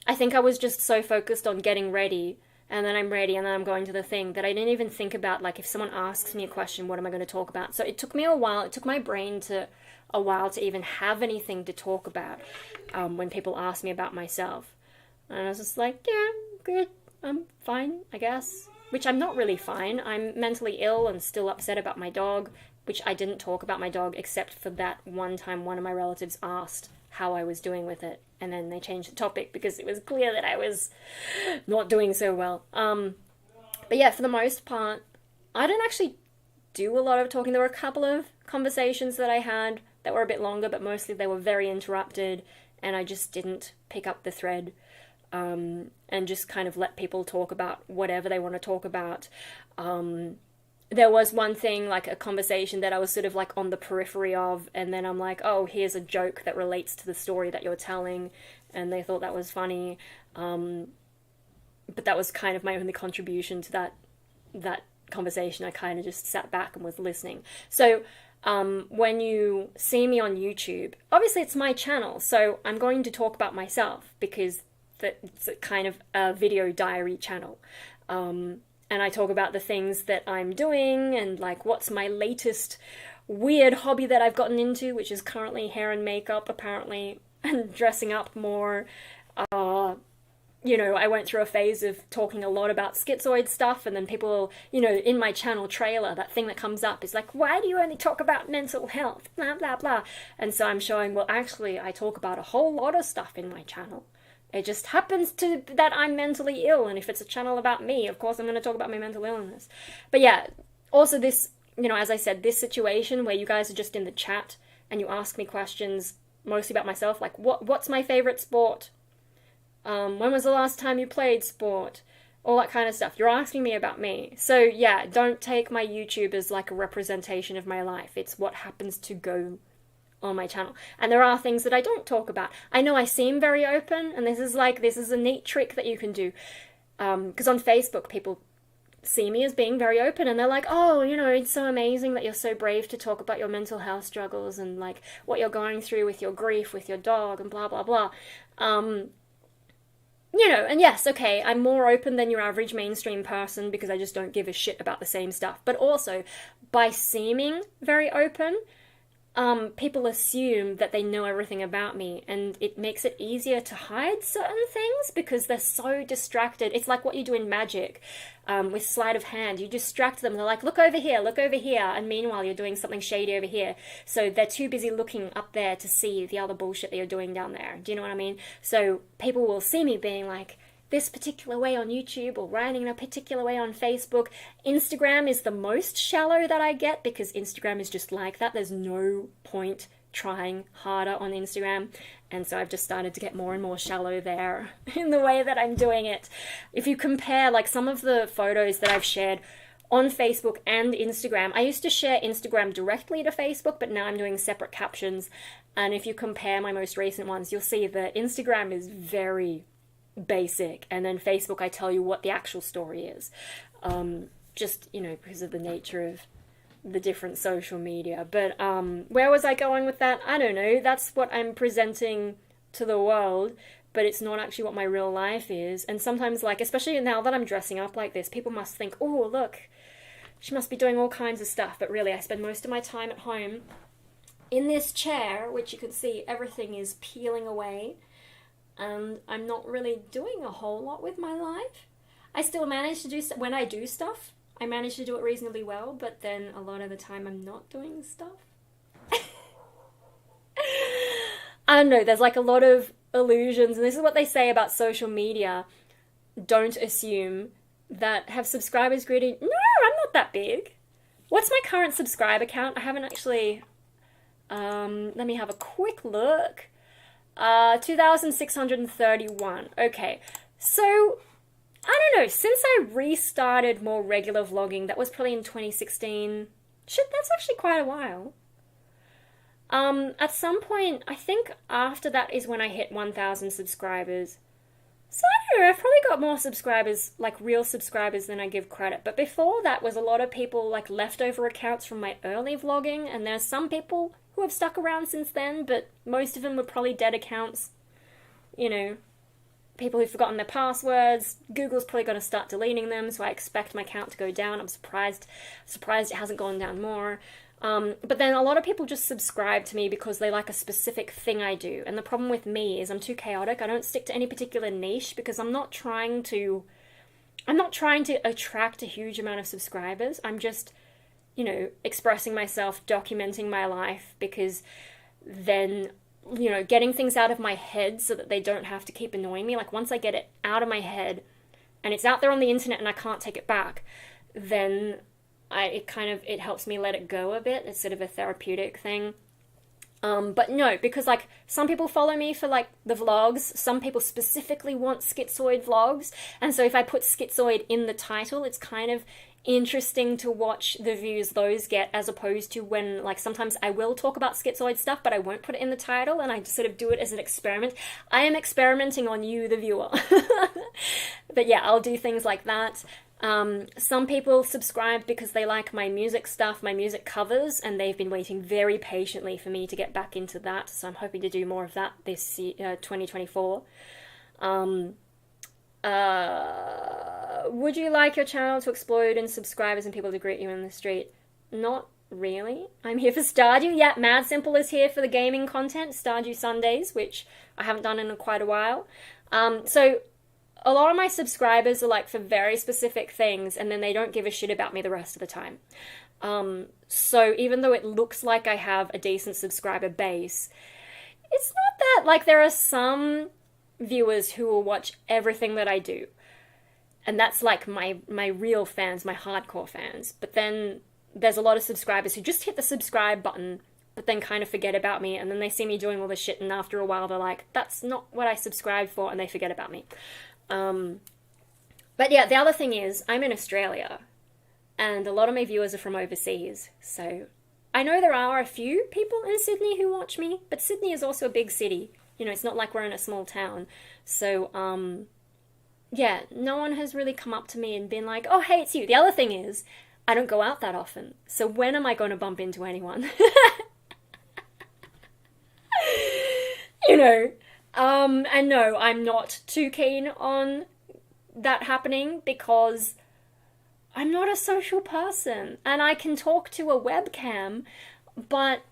I think I was just so focused on getting ready, and then I'm ready, and then I'm going to the thing, that I didn't even think about, like, if someone asks me a question, what am I going to talk about? So it took me a while, it took my brain a while to even have anything to talk about when people ask me about myself. And I was just like, yeah, good, I'm fine, I guess. Which I'm not really fine. I'm mentally ill and still upset about my dog, which I didn't talk about my dog except for that one time one of my relatives asked how I was doing with it. And then they changed the topic because it was clear that I was not doing so well. But yeah, for the most part, I didn't actually do a lot of talking. There were a couple of conversations that I had that were a bit longer, but mostly they were very interrupted, and I just didn't pick up the thread. And just kind of let people talk about whatever they want to talk about. There was one thing, like a conversation that I was sort of like on the periphery of, and then I'm like, oh, here's a joke that relates to the story that you're telling, and they thought that was funny. But that was kind of my only contribution to that conversation. I kind of just sat back and was listening. So when you see me on YouTube, obviously it's my channel, so I'm going to talk about myself, because it's a kind of a video diary channel. And I talk about the things that I'm doing, and like what's my latest weird hobby that I've gotten into, which is currently hair and makeup, apparently, and dressing up more. I went through a phase of talking a lot about schizoid stuff, and then people, in my channel trailer, that thing that comes up is like, why do you only talk about mental health? Blah, blah, blah. And so I'm showing, well, actually, I talk about a whole lot of stuff in my channel. It just happens to that I'm mentally ill, and if it's a channel about me, of course I'm going to talk about my mental illness. But yeah, also this, as I said, this situation where you guys are just in the chat and you ask me questions mostly about myself, like what's my favorite sport? When was the last time you played sport? All that kind of stuff. You're asking me about me. So yeah, don't take my YouTube as like a representation of my life. It's what happens to go on my channel. And there are things that I don't talk about. I know I seem very open, and this is a neat trick that you can do. Because on Facebook, people see me as being very open, and they're like, oh, it's so amazing that you're so brave to talk about your mental health struggles and like what you're going through with your grief, with your dog, and blah, blah, blah. And yes, okay, I'm more open than your average mainstream person because I just don't give a shit about the same stuff. But also, by seeming very open, people assume that they know everything about me, and it makes it easier to hide certain things because they're so distracted. It's like what you do in magic with sleight of hand. You distract them. They're like, look over here, and meanwhile you're doing something shady over here. So they're too busy looking up there to see the other bullshit that you're doing down there. Do you know what I mean? So people will see me being like, this particular way on YouTube, or writing in a particular way on Facebook. Instagram is the most shallow that I get because Instagram is just like that. There's no point trying harder on Instagram. And so I've just started to get more and more shallow there in the way that I'm doing it. If you compare like some of the photos that I've shared on Facebook and Instagram, I used to share Instagram directly to Facebook, but now I'm doing separate captions. And if you compare my most recent ones, you'll see that Instagram is very basic, and then Facebook I tell you what the actual story is, just because of the nature of the different social media. But where was I going with that? I don't know. That's what I'm presenting to the world, but it's not actually what my real life is. And sometimes, like, especially now that I'm dressing up like this, people must think, oh, look, she must be doing all kinds of stuff. But really, I spend most of my time at home in this chair, which you can see everything is peeling away. and I'm not really doing a whole lot with my life. I still manage to do, when I do stuff, I manage to do it reasonably well, but then a lot of the time I'm not doing stuff. I don't know, there's like a lot of illusions, and this is what they say about social media. Don't assume that have subscribers greeting. No, I'm not that big. What's my current subscriber count? I haven't actually, let me have a quick look. 2,631. Okay, so I don't know, since I restarted more regular vlogging, that was probably in 2016. Shit, that's actually quite a while. At some point, I think after that is when I hit 1,000 subscribers. So I don't know, I've probably got more subscribers, like real subscribers, than I give credit. But before that was a lot of people, like leftover accounts from my early vlogging, and there's some people who have stuck around since then, but most of them were probably dead accounts. You know, people who've forgotten their passwords. Google's probably going to start deleting them, so I expect my count to go down. I'm surprised it hasn't gone down more. But then a lot of people just subscribe to me because they like a specific thing I do. And the problem with me is I'm too chaotic. I don't stick to any particular niche because I'm not trying to attract a huge amount of subscribers. I'm just, you know, expressing myself, documenting my life, because then, you know, getting things out of my head so that they don't have to keep annoying me. Like once I get it out of my head and it's out there on the internet and I can't take it back, then it helps me let it go a bit. It's sort of a therapeutic thing. But no, because like some people follow me for like the vlogs, some people specifically want schizoid vlogs, and so if I put schizoid in the title, it's kind of interesting to watch the views those get, as opposed to when, like, sometimes I will talk about schizoid stuff, but I won't put it in the title, and I just sort of do it as an experiment. I am experimenting on you, the viewer. But yeah, I'll do things like that. Some people subscribe because they like my music stuff, my music covers, and they've been waiting very patiently for me to get back into that, so I'm hoping to do more of that this 2024. Would you like your channel to explode in subscribers and people to greet you in the street? Not really. I'm here for Stardew. Yeah, Mad Simple is here for the gaming content, Stardew Sundays, which I haven't done in quite a while. So a lot of my subscribers are like for very specific things, and then they don't give a shit about me the rest of the time. So even though it looks like I have a decent subscriber base, it's not that. Like, there are some viewers who will watch everything that I do, and that's like my real fans, my hardcore fans. But then there's a lot of subscribers who just hit the subscribe button but then kind of forget about me, and then they see me doing all this shit, and after a while they're like, that's not what I subscribed for, and they forget about me. But yeah, the other thing is, I'm in Australia, and a lot of my viewers are from overseas, so I know there are a few people in Sydney who watch me, but Sydney is also a big city. You know, it's not like we're in a small town. So, yeah, no one has really come up to me and been like, oh, hey, it's you. The other thing is, I don't go out that often, so when am I going to bump into anyone? You know, and no, I'm not too keen on that happening because I'm not a social person, and I can talk to a webcam, but,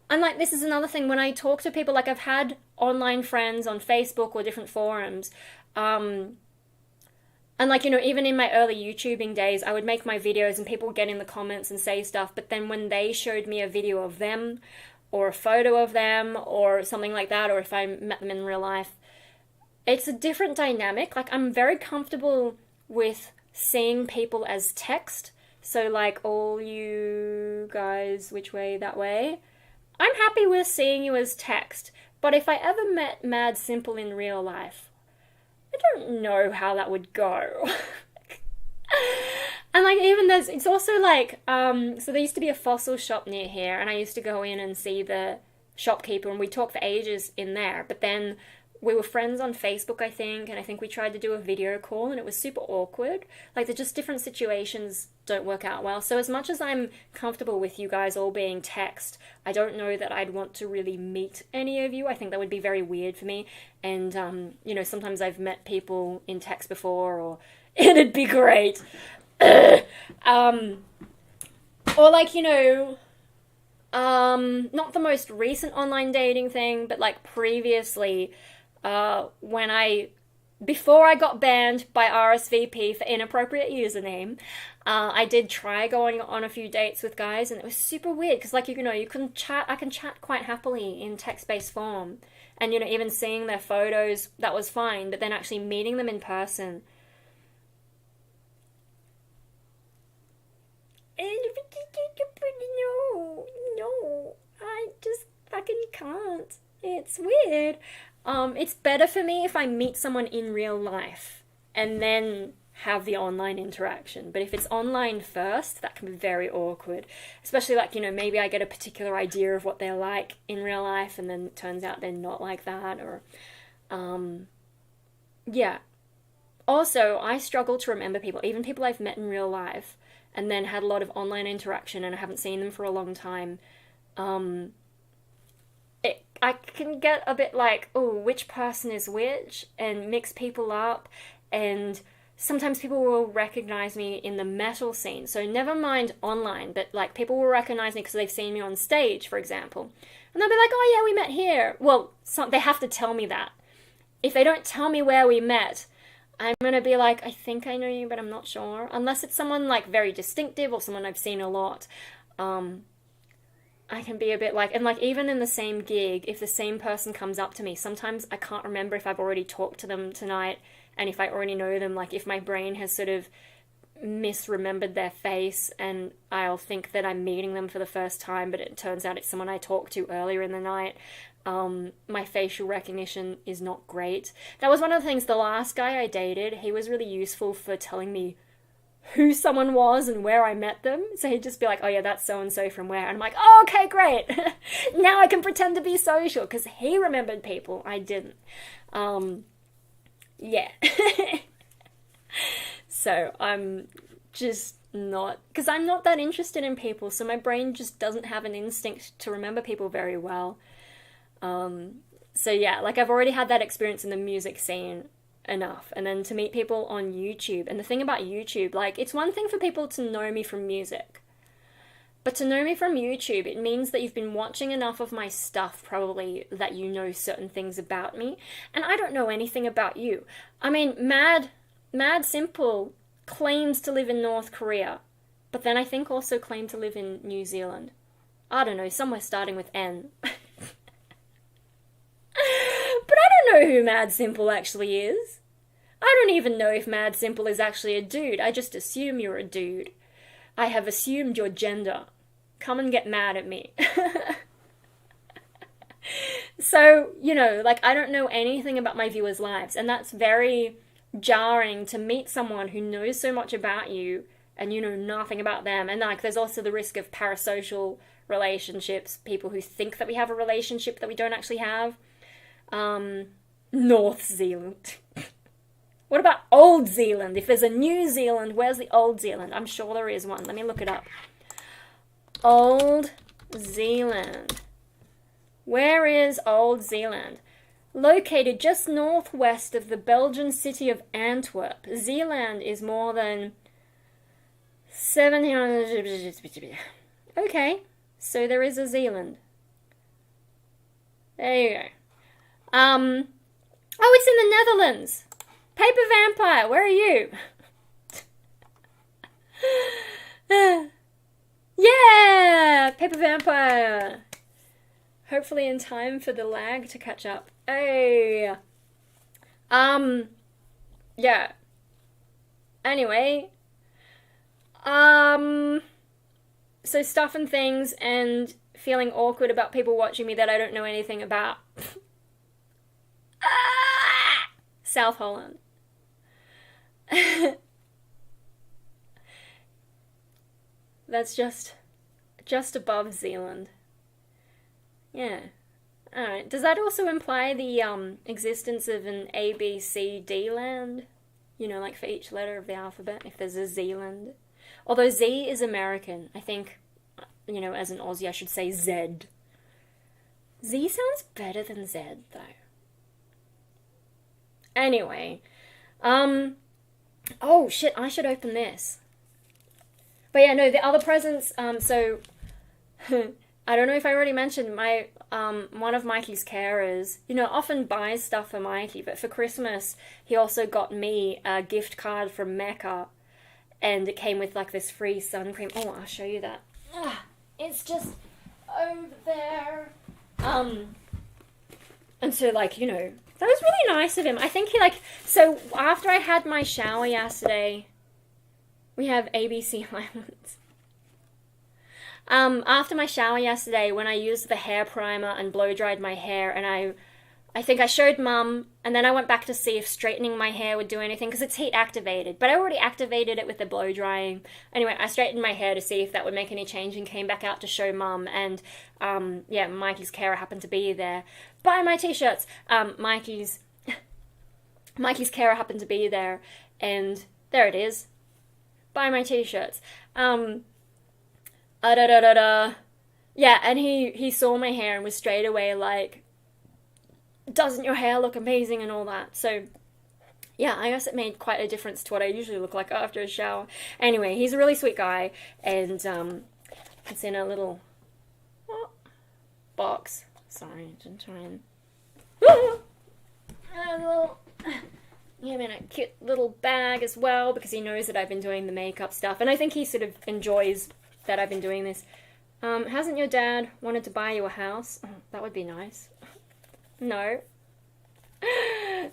and like, this is another thing, when I talk to people, like, I've had online friends on Facebook or different forums, and like, you know, even in my early YouTubing days, I would make my videos and people would get in the comments and say stuff, but then when they showed me a video of them, or a photo of them, or something like that, or if I met them in real life, it's a different dynamic. Like, I'm very comfortable with seeing people as text, so like, all you guys, which way, that way, I'm happy with seeing you as text, but if I ever met Mad Simple in real life, I don't know how that would go. And like, even it's also like, so there used to be a fossil shop near here, and I used to go in and see the shopkeeper, and we talked for ages in there, but then we were friends on Facebook, I think, and I think we tried to do a video call, and it was super awkward. Like, they're just different situations don't work out well. So as much as I'm comfortable with you guys all being text, I don't know that I'd want to really meet any of you. I think that would be very weird for me. And, you know, sometimes I've met people in text before, or it'd be great. Or like, you know, not the most recent online dating thing, but like previously, before I got banned by RSVP for inappropriate username, I did try going on a few dates with guys, and it was super weird because, like, you can chat. I can chat quite happily in text-based form, and even seeing their photos, that was fine. But then actually meeting them in person, no, I just fucking can't. It's weird. It's better for me if I meet someone in real life and then have the online interaction. But if it's online first, that can be very awkward. Especially, like, maybe I get a particular idea of what they're like in real life and then it turns out they're not like that, or, yeah. Also, I struggle to remember people, even people I've met in real life and then had a lot of online interaction and I haven't seen them for a long time. I can get a bit like, oh, which person is which, and mix people up, and sometimes people will recognize me in the metal scene, so never mind online, but like people will recognize me because they've seen me on stage, for example, and they'll be like, oh yeah, we met here. Well, they have to tell me that. If they don't tell me where we met, I'm gonna be like, I think I know you, but I'm not sure, unless it's someone like very distinctive or someone I've seen a lot. I can be a bit like, and like even in the same gig, if the same person comes up to me, sometimes I can't remember if I've already talked to them tonight and if I already know them, like if my brain has sort of misremembered their face and I'll think that I'm meeting them for the first time, but it turns out it's someone I talked to earlier in the night. My facial recognition is not great. That was one of the things, the last guy I dated, he was really useful for telling me who someone was and where I met them. So he'd just be like, oh yeah, that's so-and-so from where. And I'm like, oh, okay, great. Now I can pretend to be social, because he remembered people. I didn't. Yeah. So I'm just not, because I'm not that interested in people, so my brain just doesn't have an instinct to remember people very well. So yeah, like I've already had that experience in the music scene enough, and then to meet people on YouTube. And the thing about YouTube, like, it's one thing for people to know me from music, but to know me from YouTube, it means that you've been watching enough of my stuff, probably, that you know certain things about me, and I don't know anything about you. I mean, Mad Simple claims to live in North Korea, but then I think also claimed to live in New Zealand. I don't know, somewhere starting with N. But I don't know who Mad Simple actually is. I don't even know if Mad Simple is actually a dude. I just assume you're a dude. I have assumed your gender. Come and get mad at me. So, like, I don't know anything about my viewers' lives, and that's very jarring to meet someone who knows so much about you and you know nothing about them. And like, there's also the risk of parasocial relationships, people who think that we have a relationship that we don't actually have. North Zealand. What about Old Zealand? If there's a New Zealand, where's the Old Zealand? I'm sure there is one. Let me look it up. Old Zealand. Where is Old Zealand? Located just northwest of the Belgian city of Antwerp. Zealand is more than 700... Okay, so there is a Zealand. There you go. Oh, it's in the Netherlands. Paper Vampire, where are you? Yeah, Paper Vampire. Hopefully in time for the lag to catch up. Hey. Yeah. Anyway. So stuff and things and feeling awkward about people watching me that I don't know anything about. South Holland. That's just above Zealand. Yeah. Alright. Does that also imply the existence of an A, B, C, D land? Like for each letter of the alphabet, if there's a Zealand. Although Z is American. I think, as an Aussie I should say Z. Z sounds better than Z, though. Anyway, oh shit, I should open this. But yeah, no, the other presents, so, I don't know if I already mentioned, my one of Mikey's carers, often buys stuff for Mikey, but for Christmas he also got me a gift card from Mecca, and it came with like this free sun cream. Oh, I'll show you that. It's just over there. And so like, that was really nice of him. I think he so after I had my shower yesterday, we have ABC Islands. After my shower yesterday, when I used the hair primer and blow dried my hair, and I think I showed Mum, and then I went back to see if straightening my hair would do anything, because it's heat activated, but I already activated it with the blow drying. Anyway, I straightened my hair to see if that would make any change, and came back out to show Mum, and Mikey's carer happened to be there. Buy my t-shirts! Mikey's carer happened to be there, and there it is. Buy my t-shirts. Yeah, and he saw my hair and was straight away like, doesn't your hair look amazing and all that. So yeah, I guess it made quite a difference to what I usually look like after a shower. Anyway, he's a really sweet guy, and it's in a little box. Sorry, I'm trying. Yeah, in a cute little bag as well, because he knows that I've been doing the makeup stuff, and I think he sort of enjoys that I've been doing this. Hasn't your dad wanted to buy you a house? Oh, that would be nice. No.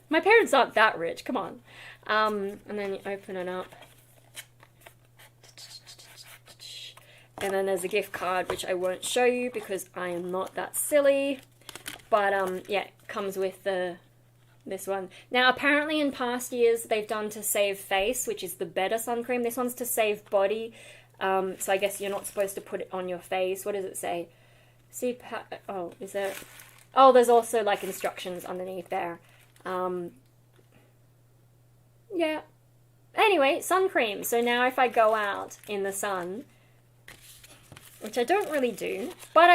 My parents aren't that rich, come on. And then you open it up. And then there's a gift card, which I won't show you because I am not that silly. But, yeah, it comes with this one. Now, apparently in past years, they've done to save face, which is the better sun cream. This one's to save body. So I guess you're not supposed to put it on your face. What does it say? See, is there... Oh, there's also, like, instructions underneath there. Yeah. Anyway, sun cream. So now if I go out in the sun, which I don't really do, but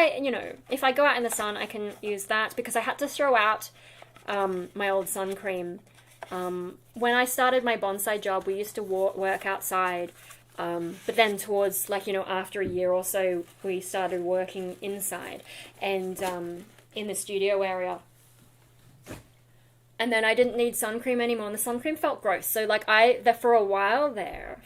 if I go out in the sun, I can use that, because I had to throw out my old sun cream. When I started my bonsai job, we used to work outside, but then towards, after a year or so, we started working inside, and in the studio area. And then I didn't need sun cream anymore, and the sun cream felt gross. So, for a while there,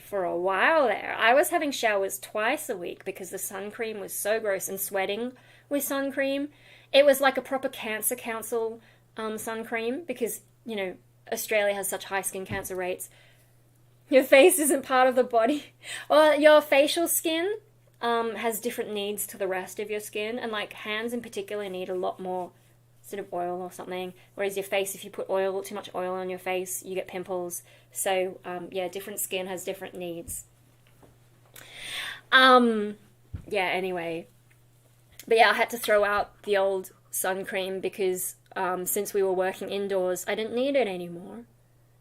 I was having showers twice a week because the sun cream was so gross, and sweating with sun cream. It was like a proper cancer council sun cream, because, Australia has such high skin cancer rates. Your face isn't part of the body. Or your facial skin has different needs to the rest of your skin, and hands in particular need a lot more sort of oil or something, whereas your face, if you put too much oil on your face, you get pimples. So different skin has different needs. Anyway, but yeah, I had to throw out the old sun cream because since we were working indoors, I didn't need it anymore.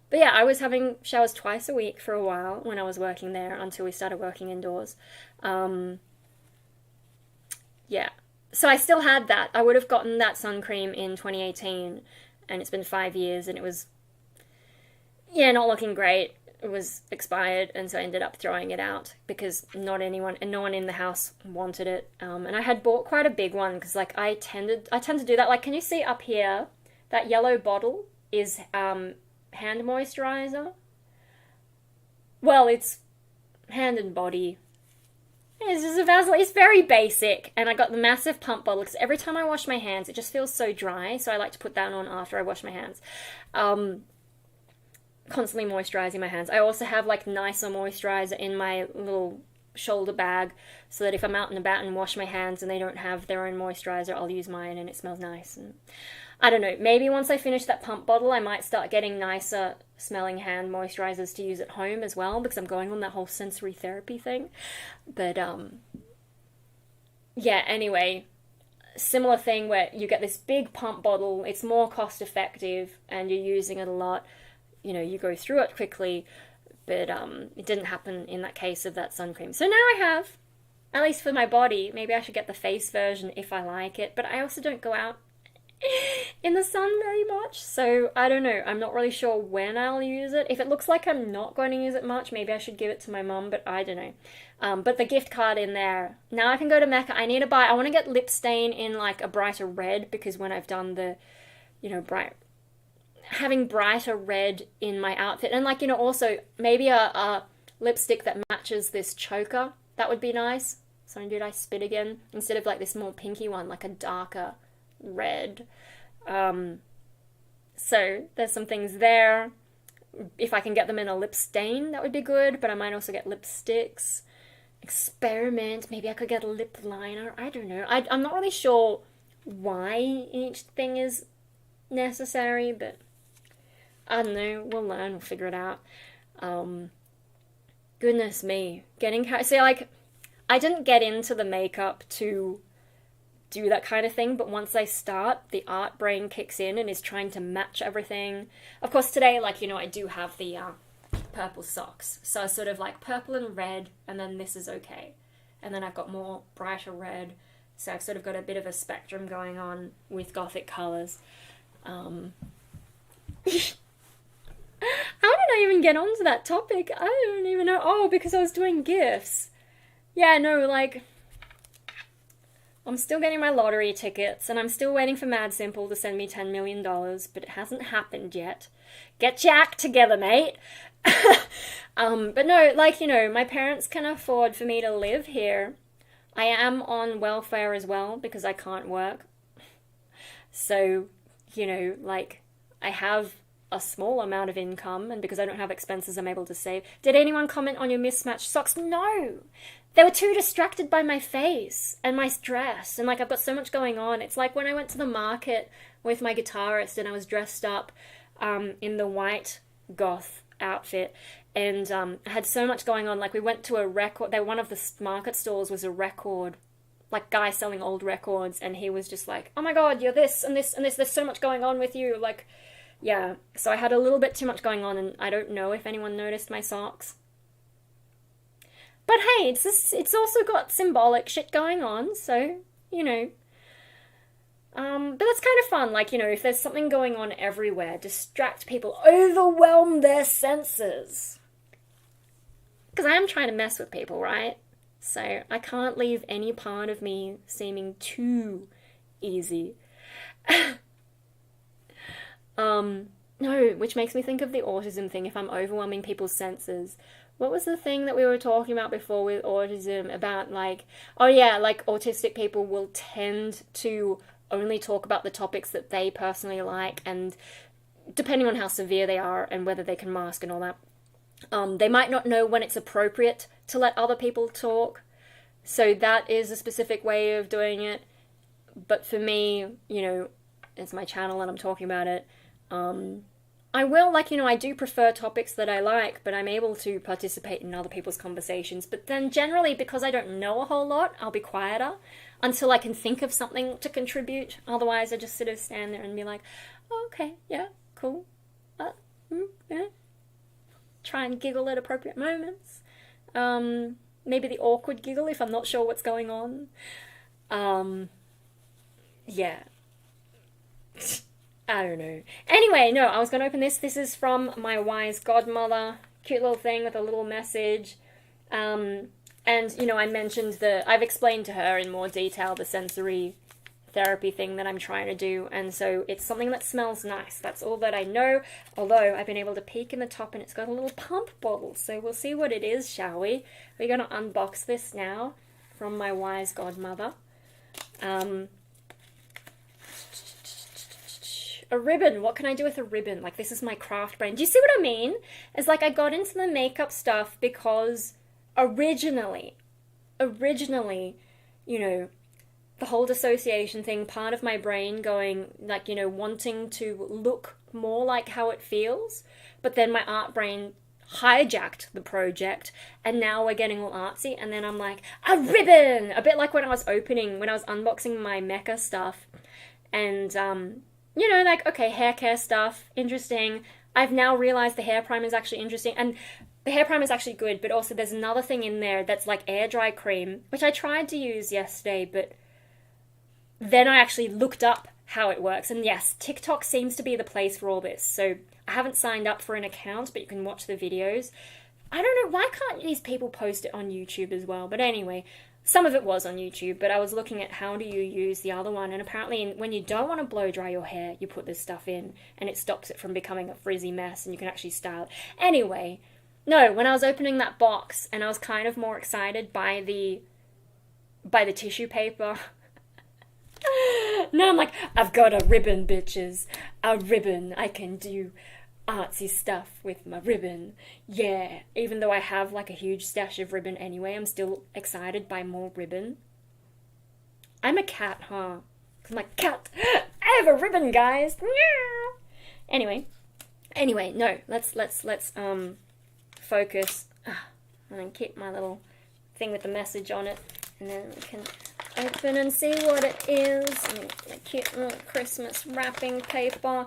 But yeah, I was having showers twice a week for a while when I was working there, until we started working indoors. Yeah. So I still had that. I would have gotten that sun cream in 2018, and it's been 5 years, and it was, not looking great. It was expired, and so I ended up throwing it out because no one in the house wanted it. And I had bought quite a big one because, I tend to do that. Can you see up here, that yellow bottle is hand moisturizer? Well, it's hand and body. It's just a Vaseline. It's very basic, and I got the massive pump bottle because every time I wash my hands, it just feels so dry, so I like to put that on after I wash my hands. Constantly moisturizing my hands. I also have nicer moisturizer in my little shoulder bag, so that if I'm out and about and wash my hands and they don't have their own moisturizer, I'll use mine and it smells nice. And I don't know, maybe once I finish that pump bottle, I might start getting nicer smelling hand moisturizers to use at home as well, because I'm going on that whole sensory therapy thing. But anyway, similar thing where you get this big pump bottle, it's more cost effective and you're using it a lot. You go through it quickly, but it didn't happen in that case of that sun cream. So now I have, at least for my body, maybe I should get the face version if I like it, but I also don't go out in the sun very much, so I don't know. I'm not really sure when I'll use it. If it looks like I'm not going to use it much, maybe I should give it to my mum, but I don't know. But the gift card in there. Now I can go to Mecca. I need to buy, I want to get lip stain in like a brighter red, because when I've done the, you know, having brighter red in my outfit, and like, you know, also maybe a lipstick that matches this choker, that would be nice. So did I spit again? Instead of like this more pinky one, like a darker red. So there's some things there. If I can get them in a lip stain, that would be good, but I might also get lipsticks. Experiment, maybe I could get a lip liner. I don't know. I'm not really sure why each thing is necessary, but I don't know. We'll learn, we'll figure it out. Goodness me. See, like, I didn't get into the makeup to do that kind of thing, but once I start, the art brain kicks in and is trying to match everything. Of course, today, like, you know, I do have the purple socks, so I sort of like purple and red, and then this is okay. And then I've got more brighter red, so I've sort of got a bit of a spectrum going on with gothic colours. How did I even get onto that topic? I don't even know. Oh, because I was doing gifts. Yeah, no, like, I'm still getting my lottery tickets, and I'm still waiting for Mad Simple to send me $10 million, but it hasn't happened yet. Get your act together, mate! But no, like, you know, my parents can afford for me to live here. I am on welfare as well, because I can't work. So, you know, like, I have a small amount of income, and because I don't have expenses, I'm able to save. Did anyone comment on your mismatched socks? No! They were too distracted by my face and my dress, and like I've got so much going on. It's like when I went to the market with my guitarist and I was dressed up in the white goth outfit, and I had so much going on. Like we went to a record, one of the market stalls was a record, like guy selling old records, and he was just like, oh my god, you're this and this and this, there's so much going on with you, like, yeah. So I had a little bit too much going on, and I don't know if anyone noticed my socks. But hey, it's also got symbolic shit going on, so, you know. But that's kind of fun, like, you know, if there's something going on everywhere, distract people, overwhelm their senses. Because I am trying to mess with people, right? So I can't leave any part of me seeming too easy. No, which makes me think of the autism thing, if I'm overwhelming people's senses. What was the thing that we were talking about before with autism about, like, oh yeah, like autistic people will tend to only talk about the topics that they personally like, and depending on how severe they are and whether they can mask and all that, they might not know when it's appropriate to let other people talk. So that is a specific way of doing it. But for me, you know, it's my channel and I'm talking about it. I will, like, you know, I do prefer topics that I like, but I'm able to participate in other people's conversations. But then generally, because I don't know a whole lot, I'll be quieter until I can think of something to contribute. Otherwise, I just sort of stand there and be like, oh, okay, yeah, cool. Yeah. Try and giggle at appropriate moments. Maybe the awkward giggle if I'm not sure what's going on. Yeah. I don't know. Anyway, no, I was going to open this. This is from my wise godmother. Cute little thing with a little message. And, you know, I mentioned I've explained to her in more detail the sensory therapy thing that I'm trying to do. And so it's something that smells nice. That's all that I know. Although I've been able to peek in the top and it's got a little pump bottle. So we'll see what it is, shall we? We're going to unbox this now from my wise godmother. A ribbon. What can I do with a ribbon? Like, this is my craft brain. Do you see what I mean? It's like I got into the makeup stuff because originally, you know, the whole dissociation thing, part of my brain going, like, you know, wanting to look more like how it feels, but then my art brain hijacked the project, and now we're getting all artsy, and then I'm like, a ribbon! A bit like when I was unboxing my mecha stuff, and, you know, like, okay, hair care stuff, interesting. I've now realized the hair primer is actually interesting, and the hair primer is actually good, but also there's another thing in there that's like air dry cream, which I tried to use yesterday, but then I actually looked up how it works. And yes, TikTok seems to be the place for all this. So I haven't signed up for an account, but you can watch the videos. I don't know, why can't these people post it on YouTube as well? But anyway, some of it was on YouTube, but I was looking at how do you use the other one, and apparently when you don't want to blow dry your hair, you put this stuff in, and it stops it from becoming a frizzy mess, and you can actually style it. Anyway, no, when I was opening that box, and I was kind of more excited by the tissue paper. Now I'm like, I've got a ribbon, bitches. A ribbon. I can do artsy stuff with my ribbon. Yeah. Even though I have like a huge stash of ribbon anyway, I'm still excited by more ribbon. I'm a cat, huh? I'm like, cat. I have a ribbon, guys. Anyway, no. Let's focus. And then keep my little thing with the message on it, and then we can open and see what it is. And a cute little Christmas wrapping paper.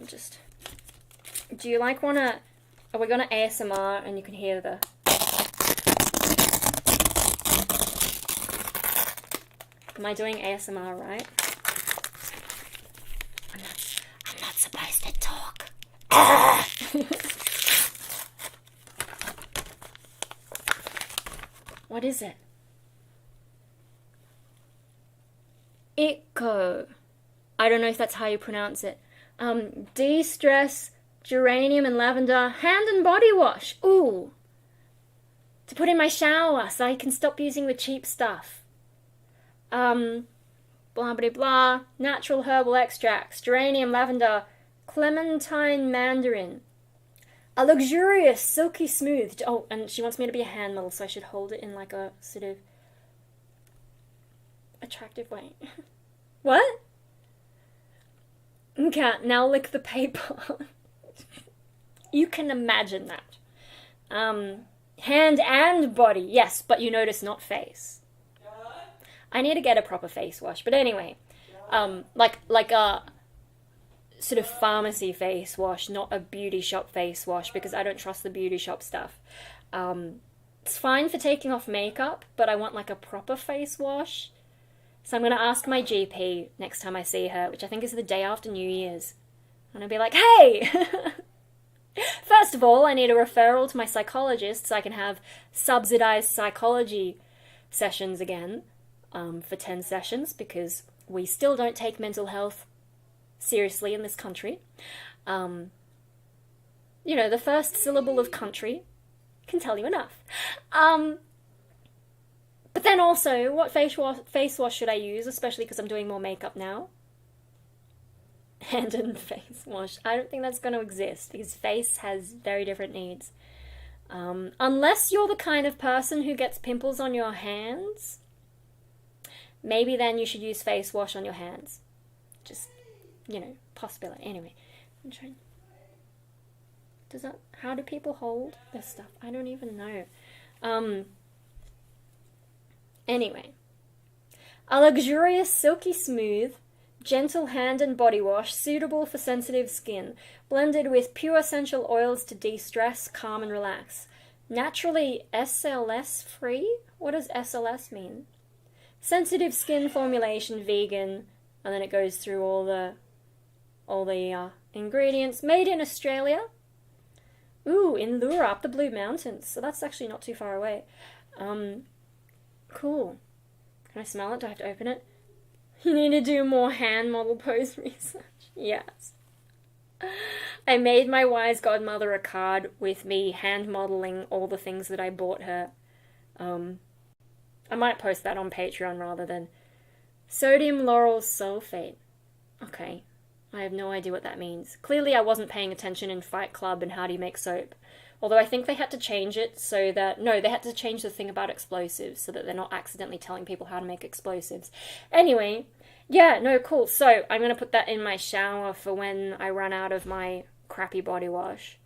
Just, do you like wanna? Are we gonna ASMR and you can hear the? Am I doing ASMR right? I'm not supposed to talk. What is it? Ico. I don't know if that's how you pronounce it. De-stress, geranium and lavender, hand and body wash. Ooh. To put in my shower so I can stop using the cheap stuff. Blah blah blah. Natural herbal extracts, geranium, lavender, clementine, mandarin. A luxurious, silky smooth. Oh, and she wants me to be a hand model, so I should hold it in like a sort of attractive way. What? Okay, now lick the paper. You can imagine that. Hand and body, yes, but you notice not face. I need to get a proper face wash, but anyway, like a sort of pharmacy face wash, not a beauty shop face wash, because I don't trust the beauty shop stuff. It's fine for taking off makeup, but I want like a proper face wash. So I'm going to ask my GP next time I see her, which I think is the day after New Year's. And I'll be like, hey! First of all, I need a referral to my psychologist so I can have subsidized psychology sessions again for 10 sessions, because we still don't take mental health seriously in this country. You know, the first syllable of country can tell you enough. But then also, what face wash should I use, especially because I'm doing more makeup now? Hand and face wash. I don't think that's going to exist, because face has very different needs. Unless you're the kind of person who gets pimples on your hands, maybe then you should use face wash on your hands. Just, you know, possibility. Anyway, I'm trying. How do people hold this stuff? I don't even know. Anyway, a luxurious, silky smooth, gentle hand and body wash suitable for sensitive skin, blended with pure essential oils to de-stress, calm and relax. Naturally SLS free? What does SLS mean? Sensitive skin formulation, vegan, and then it goes through all the ingredients. Made in Australia. Ooh, in Lura, up the Blue Mountains. So that's actually not too far away. Cool. Can I smell it? Do I have to open it? You need to do more hand model pose research. Yes. I made my wise godmother a card with me hand modeling all the things that I bought her. I might post that on Patreon rather than sodium lauryl sulfate. Okay. I have no idea what that means. Clearly I wasn't paying attention in Fight Club and How Do You Make Soap. Although I think they had to change it so that... No, they had to change the thing about explosives so that they're not accidentally telling people how to make explosives. Anyway, yeah, no, cool. So I'm going to put that in my shower for when I run out of my crappy body wash.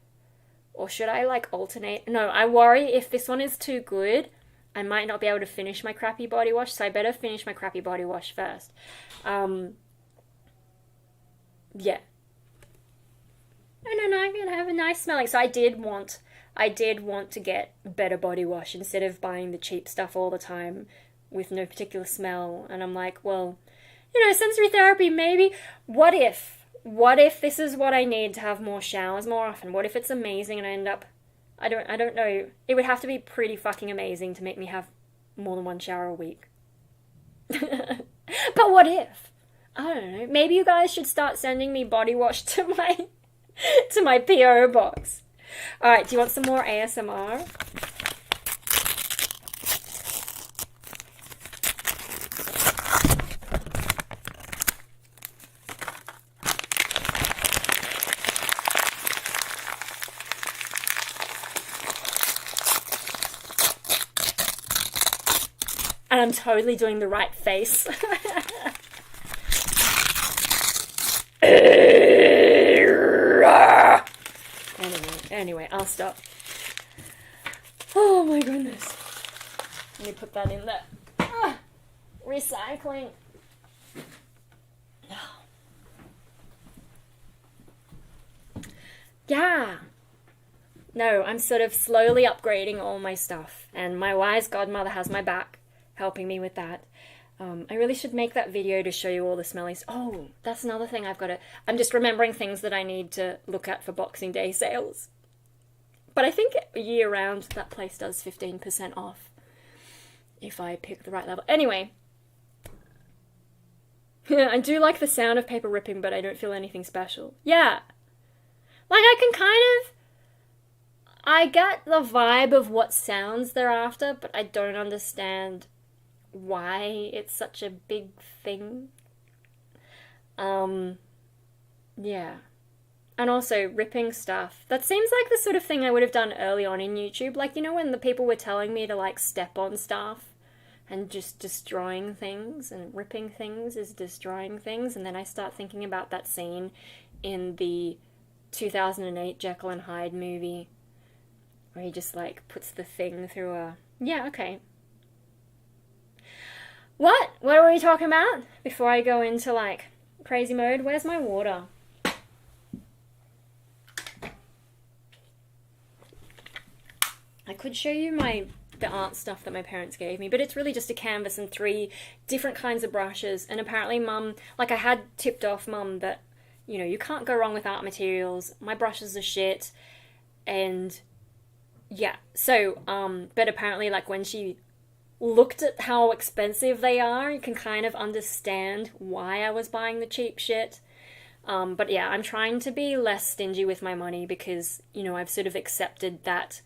Or should I, like, alternate? No, I worry if this one is too good, I might not be able to finish my crappy body wash, so I better finish my crappy body wash first. Yeah. No, I'm going to have a nice smelling. So I did want to get better body wash instead of buying the cheap stuff all the time with no particular smell. And I'm like, well, You know, sensory therapy, maybe. What if this is what I need to have more showers more often? What if it's amazing and I end up... I don't know. It would have to be pretty fucking amazing to make me have more than one shower a week. But what if? I don't know. Maybe you guys should start sending me body wash to my PO box. Alright, do you want some more ASMR? And I'm totally doing the right face. Anyway, I'll stop. Oh my goodness. Let me put that in there. Recycling. Yeah. No, I'm sort of slowly upgrading all my stuff. And my wise godmother has my back, helping me with that. I really should make that video to show you all the smellies. Oh, that's another thing I've got to... I'm just remembering things that I need to look at for Boxing Day sales. But I think year-round that place does 15% off. If I pick the right level. Anyway. I do like the sound of paper ripping, but I don't feel anything special. Yeah. Like, I can kind of... I get the vibe of what sounds they're after, but I don't understand why it's such a big thing. Yeah. And also, ripping stuff. That seems like the sort of thing I would have done early on in YouTube. Like, you know when the people were telling me to, like, step on stuff and just destroying things, and ripping things is destroying things, and then I start thinking about that scene in the 2008 Jekyll and Hyde movie where he just, like, puts the thing through a... Yeah, okay. What? What were we talking about? Before I go into, like, crazy mode? Where's my water? I could show you the art stuff that my parents gave me, but it's really just a canvas and 3 different kinds of brushes, and apparently Mum... Like, I had tipped off Mum that, you know, you can't go wrong with art materials. My brushes are shit, and... Yeah, so, but apparently, like, when she looked at how expensive they are, you can kind of understand why I was buying the cheap shit. But yeah, I'm trying to be less stingy with my money because, you know, I've sort of accepted that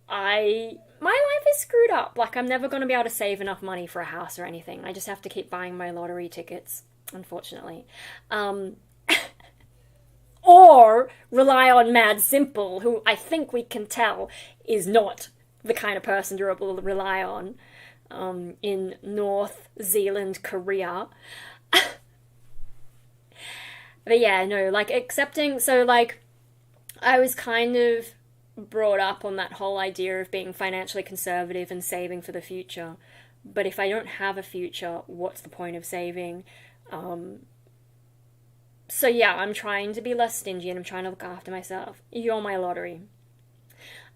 my life is screwed up. Like, I'm never going to be able to save enough money for a house or anything. I just have to keep buying my lottery tickets, unfortunately. Or rely on Mad Simple, who I think we can tell is not the kind of person to rely on in North Zealand, Korea. But yeah, no, like, accepting... So, like, I was kind of brought up on that whole idea of being financially conservative and saving for the future. But if I don't have a future, what's the point of saving? So yeah, I'm trying to be less stingy and I'm trying to look after myself. You're my lottery.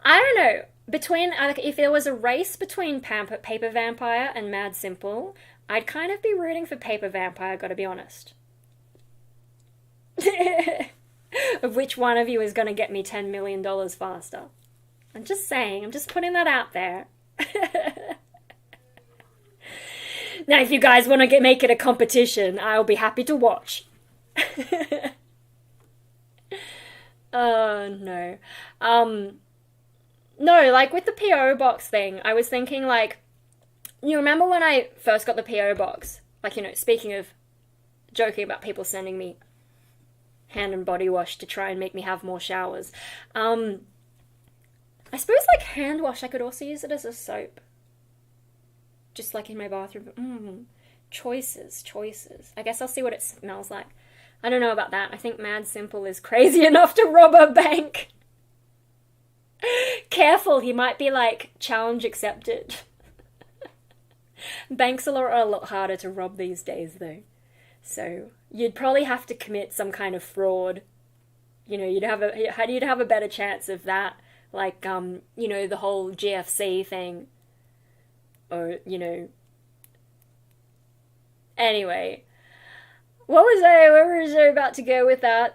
I don't know. If there was a race between Paper Vampire and Mad Simple, I'd kind of be rooting for Paper Vampire, gotta be honest. Of which one of you is gonna get me $10 million faster. I'm just saying, I'm just putting that out there. Now, if you guys want to make it a competition, I'll be happy to watch. Oh, no. No, like, with the P.O. box thing, I was thinking, like, you remember when I first got the P.O. box? Like, you know, speaking of joking about people sending me hand and body wash to try and make me have more showers. I suppose, like, hand wash, I could also use it as a soap. Just, like, in my bathroom. Choices. I guess I'll see what it smells like. I don't know about that. I think Mad Simple is crazy enough to rob a bank. Careful, he might be like, challenge accepted. Banks are a lot harder to rob these days, though. So, you'd probably have to commit some kind of fraud. You know, you'd have a better chance of that. Like, you know, the whole GFC thing. Or, you know... Anyway, where was I about to go with that?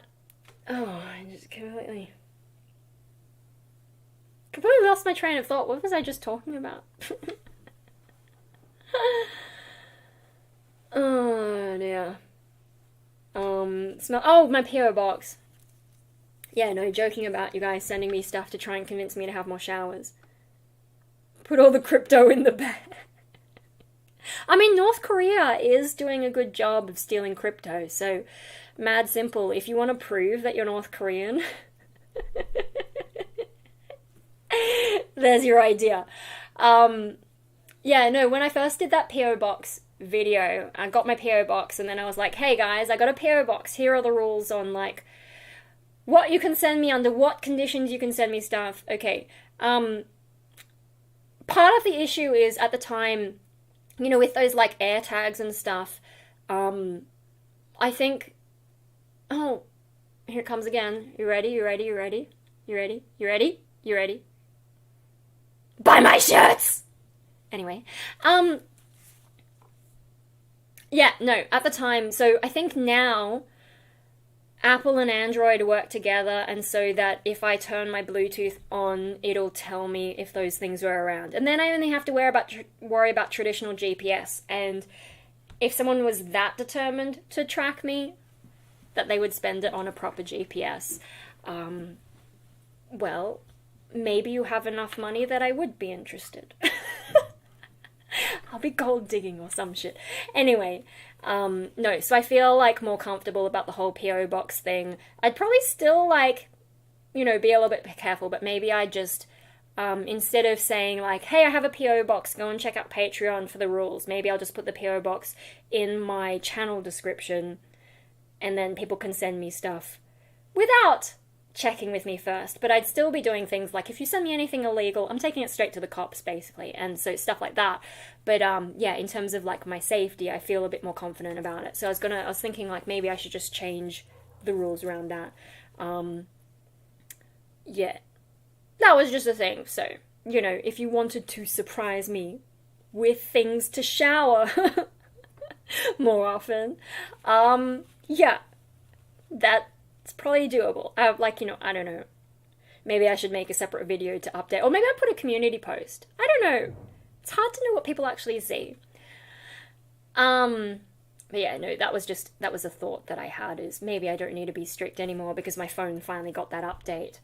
Oh, I just completely lost my train of thought. What was I just talking about? Oh dear. My PO box. Yeah, no, joking about you guys sending me stuff to try and convince me to have more showers. Put all the crypto in the bag. I mean, North Korea is doing a good job of stealing crypto, so mad simple. If you want to prove that you're North Korean, there's your idea. Yeah, no, when I first did that PO box video, I got my PO box and then I was like, hey guys, I got a PO box. Here are the rules on like what you can send me, under what conditions you can send me stuff. Okay. Part of the issue is at the time, you know, with those like air tags and stuff, I think, oh, here it comes again. You ready? You ready? You ready? You ready? You ready? You ready? Buy my shirts! Anyway, yeah, no, at the time, so I think now Apple and Android work together, and so that if I turn my Bluetooth on, it'll tell me if those things were around. And then I only have to worry about traditional GPS, and if someone was that determined to track me, that they would spend it on a proper GPS, well, maybe you have enough money that I would be interested. I'll be gold digging or some shit. Anyway, no, so I feel like more comfortable about the whole PO box thing. I'd probably still like, you know, be a little bit careful, but maybe I just, instead of saying like, hey, I have a PO box, go and check out Patreon for the rules, maybe I'll just put the PO box in my channel description and then people can send me stuff without checking with me first. But I'd still be doing things like, if you send me anything illegal, I'm taking it straight to the cops, basically, and so stuff like that. But yeah, in terms of like my safety, I feel a bit more confident about it. So I was thinking like maybe I should just change the rules around that. Yeah, that was just a thing. So, you know, if you wanted to surprise me with things to shower more often, yeah, that's probably doable. Like, you know, I don't know. Maybe I should make a separate video to update. Or maybe I'll put a community post. I don't know. It's hard to know what people actually see. But yeah, no, that was a thought that I had, is maybe I don't need to be strict anymore because my phone finally got that update.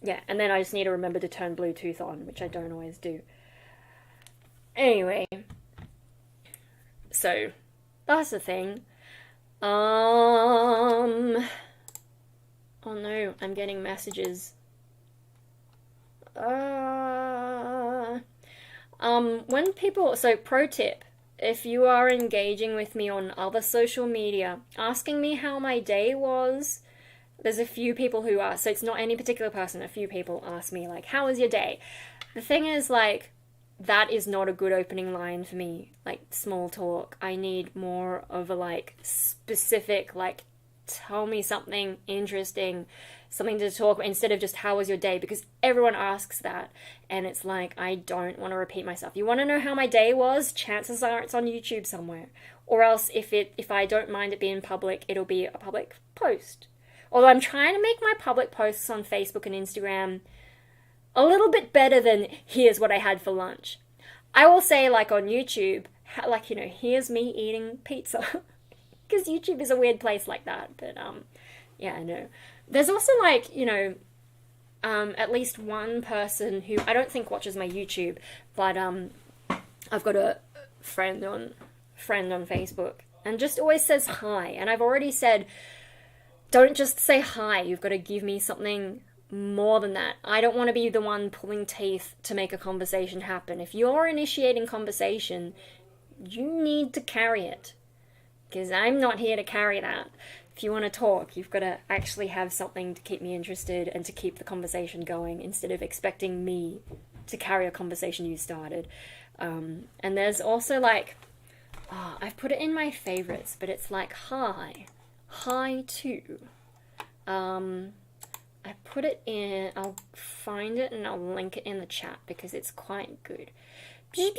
Yeah, and then I just need to remember to turn Bluetooth on, which I don't always do. Anyway. So, that's the thing. Oh no, I'm getting messages. When people, so pro tip, if you are engaging with me on other social media, asking me how my day was, there's a few people who ask, so it's not any particular person, a few people ask me, like, how was your day? The thing is, like, that is not a good opening line for me, like, small talk. I need more of a, like, specific, like, tell me something interesting, something to talk about, instead of just how was your day, because everyone asks that, and it's like, I don't want to repeat myself. You want to know how my day was? Chances are it's on YouTube somewhere, or else if I don't mind it being public, it'll be a public post. Although I'm trying to make my public posts on Facebook and Instagram a little bit better than here's what I had for lunch. I will say, like, on YouTube, like, you know, here's me eating pizza. Because YouTube is a weird place like that. But, yeah, I know. There's also, like, you know, at least one person who I don't think watches my YouTube, but I've got a friend on Facebook and just always says hi. And I've already said, don't just say hi, you've got to give me something more than that. I don't want to be the one pulling teeth to make a conversation happen. If you're initiating conversation, you need to carry it. Because I'm not here to carry that. If you want to talk, you've got to actually have something to keep me interested and to keep the conversation going, instead of expecting me to carry a conversation you started. And there's also, like, I've put it in my favorites, but it's like, hi to. I put it in, I'll find it and I'll link it in the chat because it's quite good. Oh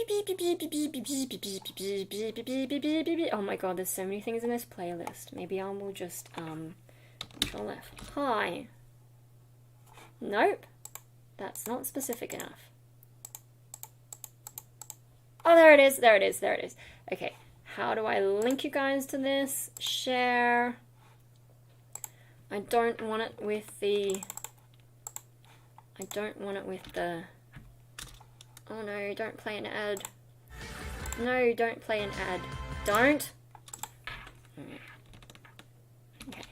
my god, there's so many things in this playlist. Maybe I will just, Control F. Hi. Nope. That's not specific enough. Oh, there it is, there it is, there it is. Okay, how do I link you guys to this? Share. I don't want it with the... Oh no, don't play an ad. No, don't play an ad. Don't! Okay.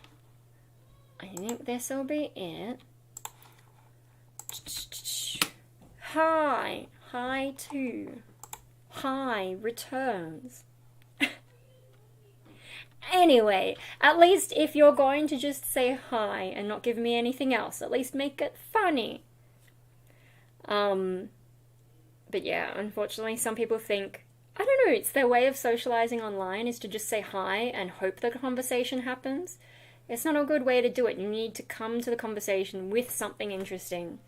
I think this will be it. Hi! Hi to. Hi returns. Anyway, at least if you're going to just say hi and not give me anything else, at least make it funny. But yeah, unfortunately some people think, I don't know, it's their way of socializing online is to just say hi and hope the conversation happens. It's not a good way to do it. You need to come to the conversation with something interesting.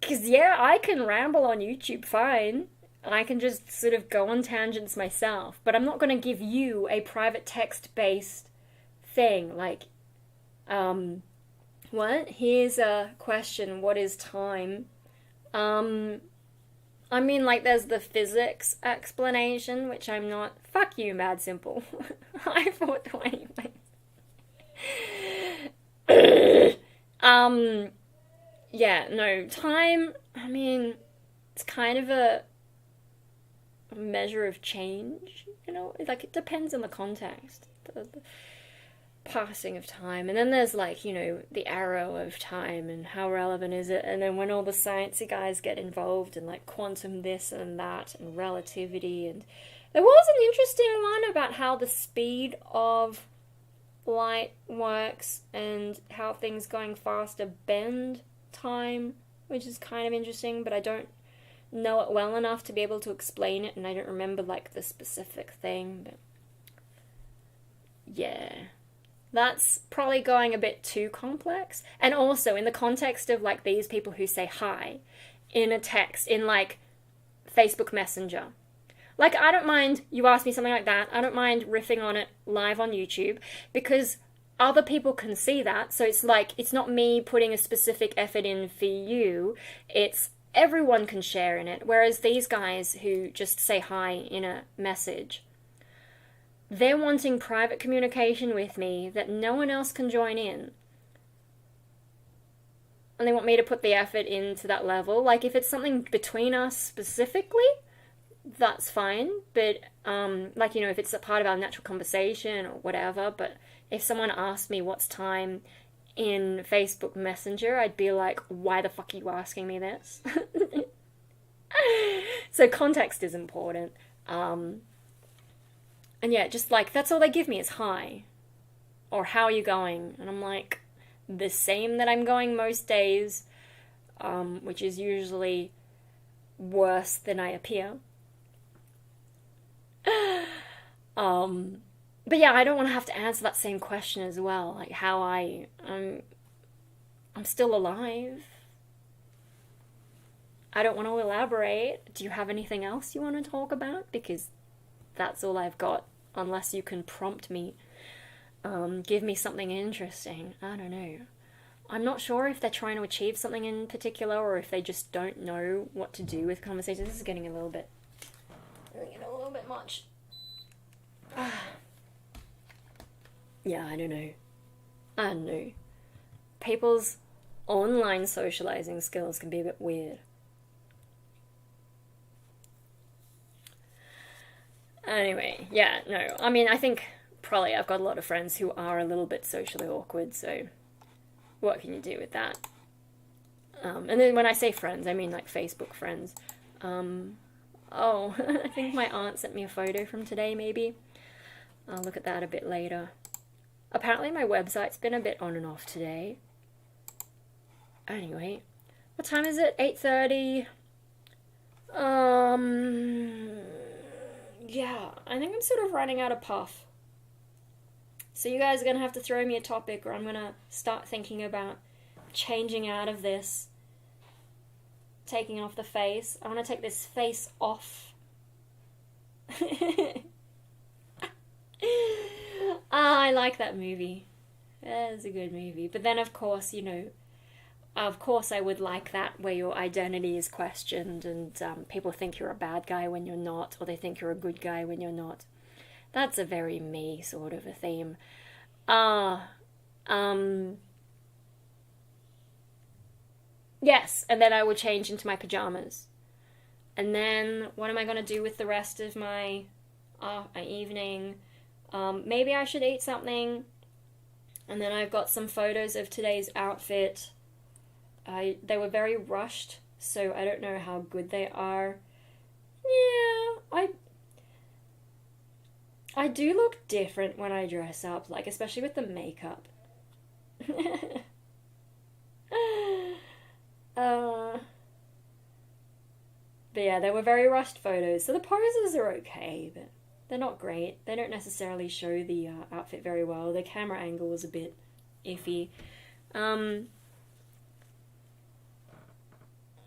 Because yeah, I can ramble on YouTube fine. I can just sort of go on tangents myself, but I'm not going to give you a private text-based thing, like, what? Here's a question, what is time? I mean, like, there's the physics explanation, which I'm not... Fuck you, Mad Simple. I thought 20 minutes. Yeah, no, time, I mean, it's kind of a measure of change, you know, like it depends on the context, the passing of time, and then there's like, you know, the arrow of time and how relevant is it, and then when all the sciencey guys get involved in like quantum this and that and relativity, and there was an interesting one about how the speed of light works and how things going faster bend time, which is kind of interesting, but I don't know it well enough to be able to explain it, and I don't remember like the specific thing, but yeah, that's probably going a bit too complex. And also in the context of like these people who say hi in a text in like Facebook Messenger, like I don't mind you ask me something like that, I don't mind riffing on it live on YouTube because other people can see that, so it's like it's not me putting a specific effort in for you, it's everyone can share in it. Whereas these guys who just say hi in a message, they're wanting private communication with me that no one else can join in. And they want me to put the effort into that level. Like if it's something between us specifically, that's fine. But like, you know, if it's a part of our natural conversation or whatever, but if someone asked me what's time in Facebook Messenger, I'd be like, why the fuck are you asking me this? So context is important. And yeah, just like, that's all they give me is hi. Or how are you going? And I'm like, the same that I'm going most days, which is usually worse than I appear. But yeah, I don't want to have to answer that same question as well, like how I'm still alive. I don't want to elaborate. Do you have anything else you want to talk about? Because that's all I've got, unless you can prompt me. Give me something interesting. I don't know. I'm not sure if they're trying to achieve something in particular or if they just don't know what to do with conversations. This is getting a little bit much. Yeah, I don't know. People's online socializing skills can be a bit weird. Anyway, yeah, no. I mean, I think probably I've got a lot of friends who are a little bit socially awkward, so what can you do with that? And then when I say friends, I mean like Facebook friends. Oh, I think my aunt sent me a photo from today, maybe. I'll look at that a bit later. Apparently my website's been a bit on and off today. Anyway, what time is it? 8:30. Yeah, I think I'm sort of running out of puff. So you guys are going to have to throw me a topic, or I'm going to start thinking about changing out of this taking off the face. I want to take this face off. I like that movie. It's a good movie. But then, of course, you know, of course I would like that where your identity is questioned and people think you're a bad guy when you're not, or they think you're a good guy when you're not. That's a very me sort of a theme. Yes, and then I will change into my pajamas. And then what am I going to do with the rest of my evening? Maybe I should eat something. And then I've got some photos of today's outfit. They were very rushed, so I don't know how good they are. Yeah, I do look different when I dress up, like especially with the makeup. But yeah, they were very rushed photos, so the poses are okay, but they're not great. They don't necessarily show the outfit very well. The camera angle was a bit iffy.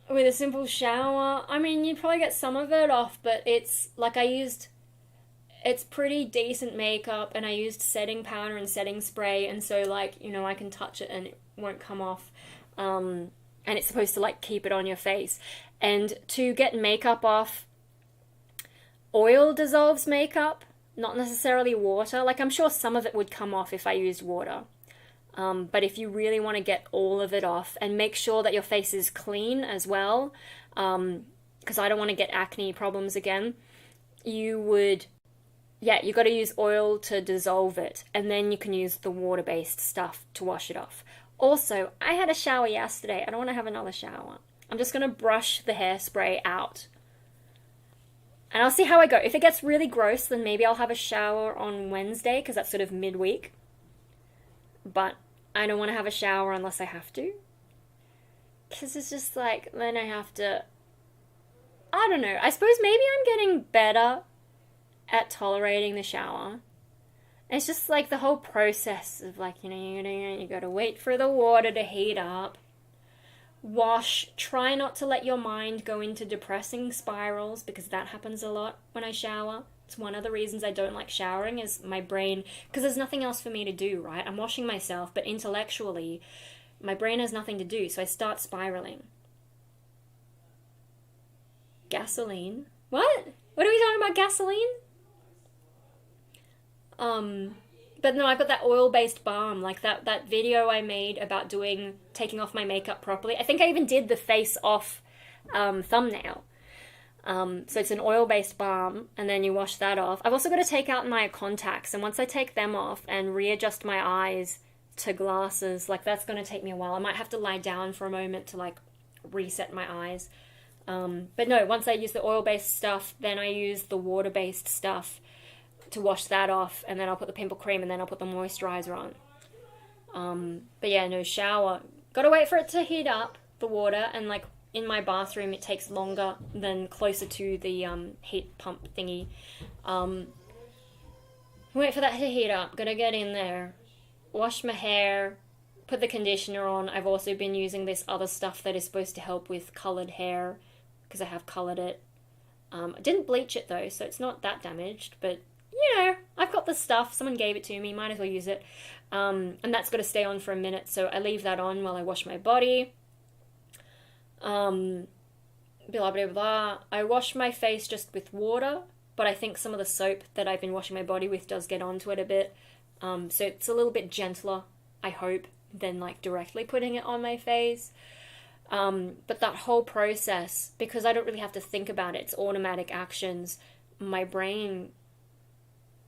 With a simple shower, I mean, you'd probably get some of it off, but it's like it's pretty decent makeup, and I used setting powder and setting spray, and so, like, you know, I can touch it and it won't come off. And it's supposed to, like, keep it on your face. And to get makeup off, oil dissolves makeup, not necessarily water. Like, I'm sure some of it would come off if I used water. But if you really want to get all of it off, and make sure that your face is clean as well, because I don't want to get acne problems again, you got to use oil to dissolve it, and then you can use the water-based stuff to wash it off. Also, I had a shower yesterday. I don't want to have another shower. I'm just going to brush the hairspray out. And I'll see how I go. If it gets really gross, then maybe I'll have a shower on Wednesday, because that's sort of midweek. But I don't want to have a shower unless I have to. Because it's just like, then I have to... I don't know. I suppose maybe I'm getting better at tolerating the shower. It's just like the whole process of, like, you know, you gotta wait for the water to heat up. Wash. Try not to let your mind go into depressing spirals, because that happens a lot when I shower. It's one of the reasons I don't like showering, is my brain, because there's nothing else for me to do, right? I'm washing myself, but intellectually, my brain has nothing to do, so I start spiraling. Gasoline? What? What are we talking about, gasoline? But no, I've got that oil-based balm, like that video I made about taking off my makeup properly. I think I even did the face-off thumbnail. So it's an oil-based balm, and then you wash that off. I've also got to take out my contacts, and once I take them off and readjust my eyes to glasses, like, that's going to take me a while. I might have to lie down for a moment to, like, reset my eyes. But no, once I use the oil-based stuff, then I use the water-based stuff to wash that off, and then I'll put the pimple cream, and then I'll put the moisturizer on. But yeah, no, shower. Gotta wait for it to heat up, the water, and, like, in my bathroom it takes longer than closer to the heat pump thingy. Wait for that to heat up. Gotta get in there, wash my hair, put the conditioner on. I've also been using this other stuff that is supposed to help with coloured hair, because I have coloured it. I didn't bleach it though, so it's not that damaged, but you know, I've got the stuff, someone gave it to me, might as well use it. And that's got to stay on for a minute, so I leave that on while I wash my body. Blah, blah, blah, blah. I wash my face just with water, but I think some of the soap that I've been washing my body with does get onto it a bit. So it's a little bit gentler, I hope, than, like, directly putting it on my face. But that whole process, because I don't really have to think about it, it's automatic actions, my brain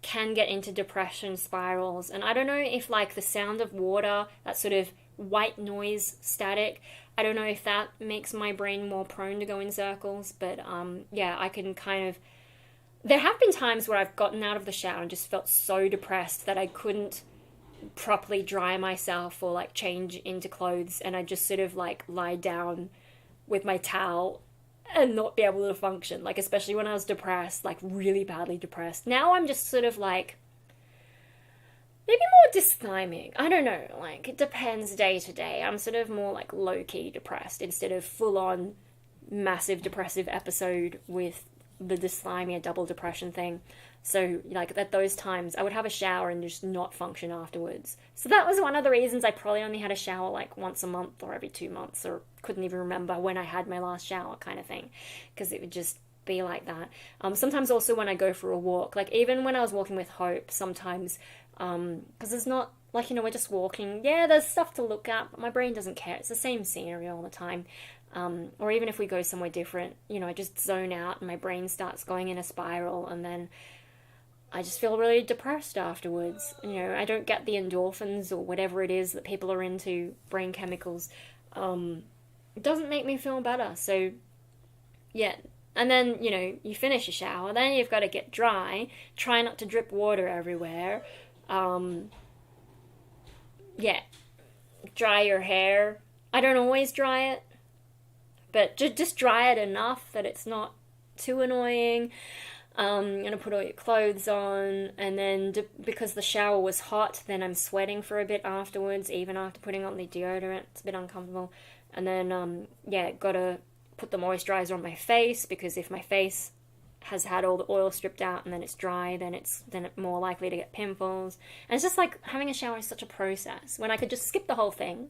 can get into depression spirals. And I don't know if, like, the sound of water, that sort of white noise static, I don't know if that makes my brain more prone to go in circles, but yeah, I can kind of... There have been times where I've gotten out of the shower and just felt so depressed that I couldn't properly dry myself or, like, change into clothes, and I just sort of, like, lie down with my towel and not be able to function, like, especially when I was depressed, like, really badly depressed. Now I'm just sort of, like, maybe more dysthymic. I don't know, like, it depends day to day. I'm sort of more, like, low-key depressed instead of full-on massive depressive episode with the dysthymia double depression thing. So, like, at those times, I would have a shower and just not function afterwards. So that was one of the reasons I probably only had a shower, like, once a month or every 2 months, or couldn't even remember when I had my last shower kind of thing, because it would just be like that. Sometimes also when I go for a walk, like, even when I was walking with Hope, sometimes, because it's not, like, we're just walking, yeah, there's stuff to look at, but my brain doesn't care, it's the same scenery all the time. Or even if we go somewhere different, I just zone out and my brain starts going in a spiral, and then I just feel really depressed afterwards. I don't get the endorphins or whatever it is that people are into, brain chemicals. It doesn't make me feel better. So, yeah. And then, you finish a shower, then you've got to get dry, try not to drip water everywhere. Yeah. Dry your hair. I don't always dry it, but just dry it enough that it's not too annoying. You're going to put all your clothes on, and then because the shower was hot, then I'm sweating for a bit afterwards, even after putting on the deodorant. It's a bit uncomfortable. And then, got to put the moisturizer on my face, because if my face has had all the oil stripped out and then it's dry, then it's more likely to get pimples. And it's just like having a shower is such a process, when I could just skip the whole thing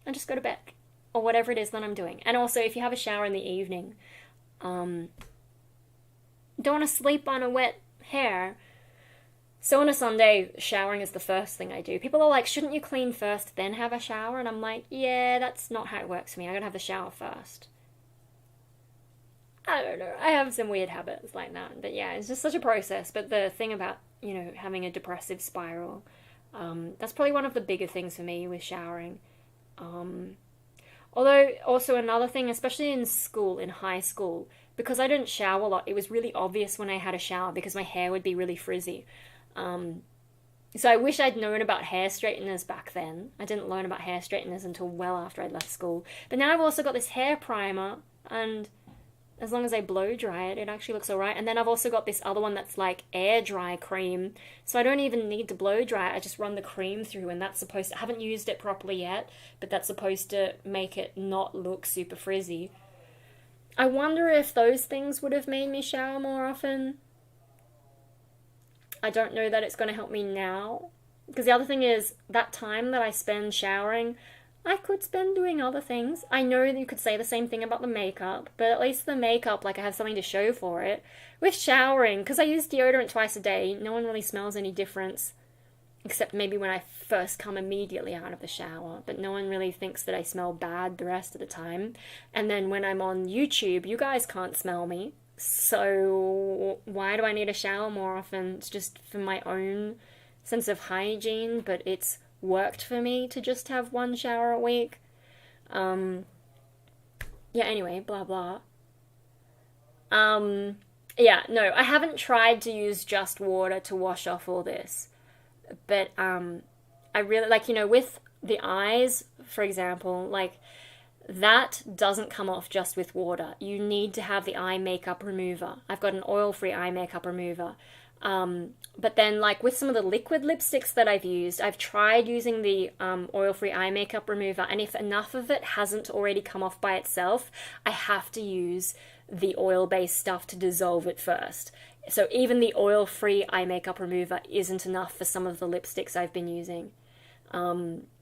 and just go to bed, or whatever it is that I'm doing. And also, if you have a shower in the evening, don't want to sleep on a wet hair. So on a Sunday, showering is the first thing I do. People are like, shouldn't you clean first, then have a shower? And I'm like, yeah, that's not how it works for me. I gotta have the shower first. I don't know. I have some weird habits like that. But yeah, it's just such a process. But the thing about, having a depressive spiral, that's probably one of the bigger things for me with showering. Although, also another thing, especially in school, in high school, because I didn't shower a lot, it was really obvious when I had a shower, because my hair would be really frizzy. So I wish I'd known about hair straighteners back then. I didn't learn about hair straighteners until well after I'd left school. But now I've also got this hair primer, and as long as I blow dry it, it actually looks alright. And then I've also got this other one that's like air dry cream, so I don't even need to blow dry it. I just run the cream through, and that's supposed to, I haven't used it properly yet, but that's supposed to make it not look super frizzy. I wonder if those things would have made me shower more often. I don't know that it's going to help me now. Because the other thing is, that time that I spend showering, I could spend doing other things. I know that you could say the same thing about the makeup, but at least the makeup, like, I have something to show for it. With showering, because I use deodorant twice a day, no one really smells any difference. Except maybe when I first come immediately out of the shower. But no one really thinks that I smell bad the rest of the time. And then when I'm on YouTube, you guys can't smell me. So why do I need a shower more often? It's just for my own sense of hygiene, but it's worked for me to just have one shower a week. Yeah, anyway, blah blah. Yeah, no, I haven't tried to use just water to wash off all this. But, I really, like, with the eyes, for example, like, that doesn't come off just with water. You need to have the eye makeup remover. I've got an oil-free eye makeup remover. But then, like, with some of the liquid lipsticks that I've used, I've tried using the oil-free eye makeup remover, and if enough of it hasn't already come off by itself, I have to use the oil-based stuff to dissolve it first. So even the oil-free eye makeup remover isn't enough for some of the lipsticks I've been using.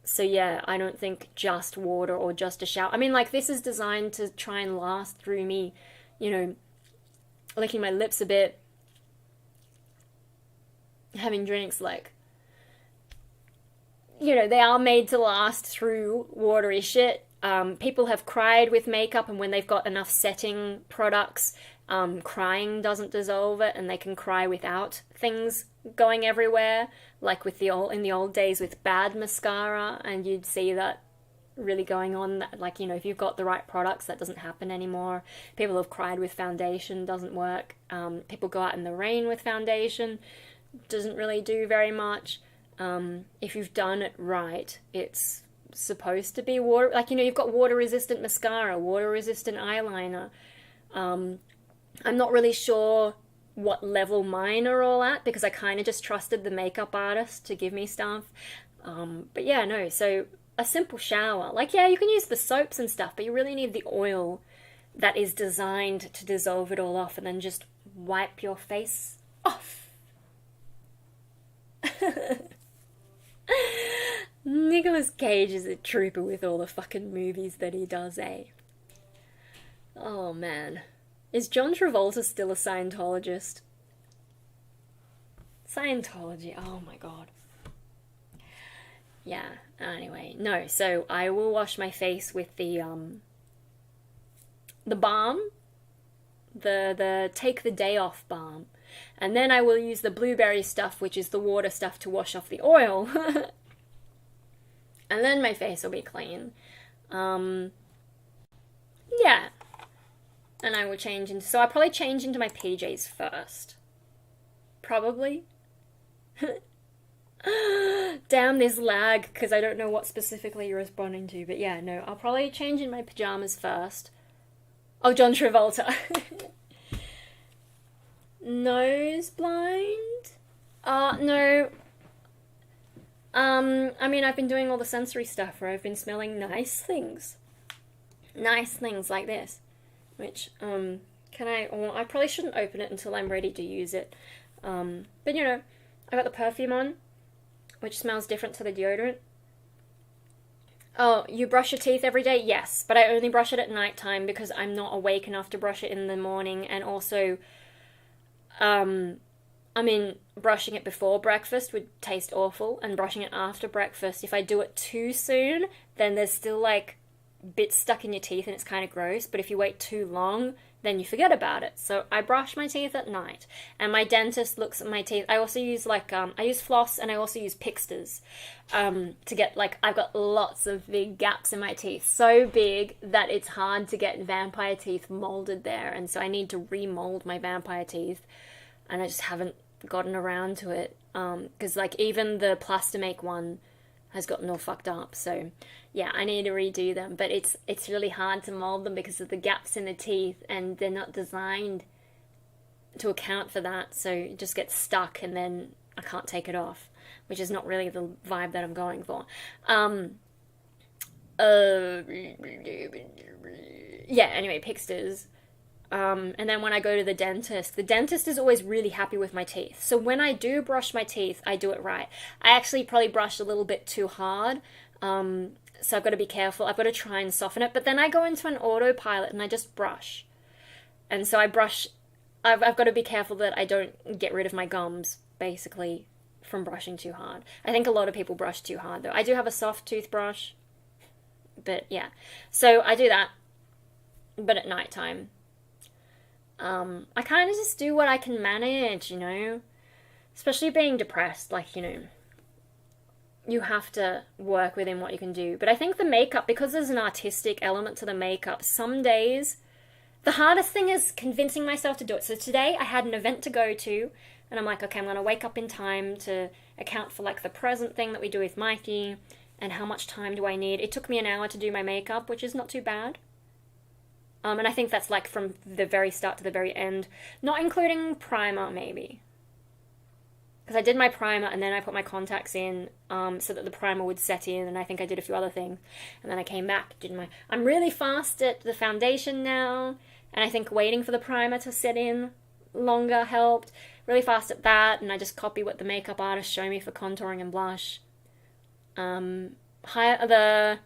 So yeah, I don't think just water or just a shower. I mean, like, this is designed to try and last through me, licking my lips a bit, having drinks, like, they are made to last through watery shit. People have cried with makeup, and when they've got enough setting products, crying doesn't dissolve it, and they can cry without things going everywhere, like in the old days with bad mascara, and you'd see that really going on, like, if you've got the right products, that doesn't happen anymore. People have cried with foundation, doesn't work. People go out in the rain with foundation, doesn't really do very much. If you've done it right, it's supposed to be water, like, you've got water-resistant mascara, water-resistant eyeliner. I'm not really sure what level mine are all at, because I kind of just trusted the makeup artist to give me stuff. But yeah, no, so a simple shower. Like, yeah, you can use the soaps and stuff, but you really need the oil that is designed to dissolve it all off and then just wipe your face off. Nicolas Cage is a trooper with all the fucking movies that he does, eh? Oh man. Is John Travolta still a Scientologist? Scientology, oh my god. Yeah, anyway, no, so I will wash my face with the balm, the take the day off balm, and then I will use the blueberry stuff, which is the water stuff, to wash off the oil, and then my face will be clean. Yeah, and I will change into, so I'll probably change into my PJs first, probably. Damn, this lag, because I don't know what specifically you're responding to, but yeah, no, I'll probably change in my pajamas first. Oh, John Travolta. Nose blind? No. I mean, I've been doing all the sensory stuff where I've been smelling nice things. Nice things like this. Which, I probably shouldn't open it until I'm ready to use it. But you know, I got the perfume on, which smells different to the deodorant. Oh, you brush your teeth every day? Yes, but I only brush it at night time because I'm not awake enough to brush it in the morning, and also, brushing it before breakfast would taste awful, and brushing it after breakfast, if I do it too soon, then there's still, like, bits stuck in your teeth and it's kind of gross, but if you wait too long, then you forget about it. So I brush my teeth at night, and my dentist looks at my teeth. I also use I use floss, and I also use Pixters to get, like, I've got lots of big gaps in my teeth, so big that it's hard to get vampire teeth molded there, and so I need to remold my vampire teeth, and I just haven't gotten around to it, because like even the Plastomake one has gotten all fucked up, so yeah, I need to redo them, but it's really hard to mold them because of the gaps in the teeth, and they're not designed to account for that, so it just gets stuck and then I can't take it off, which is not really the vibe that I'm going for. Yeah, anyway, Pixters. And then when I go to the dentist is always really happy with my teeth. So when I do brush my teeth, I do it right. I actually probably brushed a little bit too hard, so I've got to be careful. I've got to try and soften it. But then I go into an autopilot and I just brush. And so I brush. I've got to be careful that I don't get rid of my gums, basically, from brushing too hard. I think a lot of people brush too hard, though. I do have a soft toothbrush. But yeah. So I do that, but at night time. I kind of just do what I can manage, you know, especially being depressed, like, you know, you have to work within what you can do. But I think the makeup, because there's an artistic element to the makeup, some days, the hardest thing is convincing myself to do it. So today I had an event to go to, and I'm like, okay, I'm going to wake up in time to account for, like, the present thing that we do with Mikey, and how much time do I need. It took me an hour to do my makeup, which is not too bad. And I think that's, like, from the very start to the very end. Not including primer, maybe. Because I did my primer, and then I put my contacts in, so that the primer would set in, and I think I did a few other things. And then I came back, did my... I'm really fast at the foundation now, and I think waiting for the primer to set in longer helped. Really fast at that, and I just copy what the makeup artist showed me for contouring and blush. The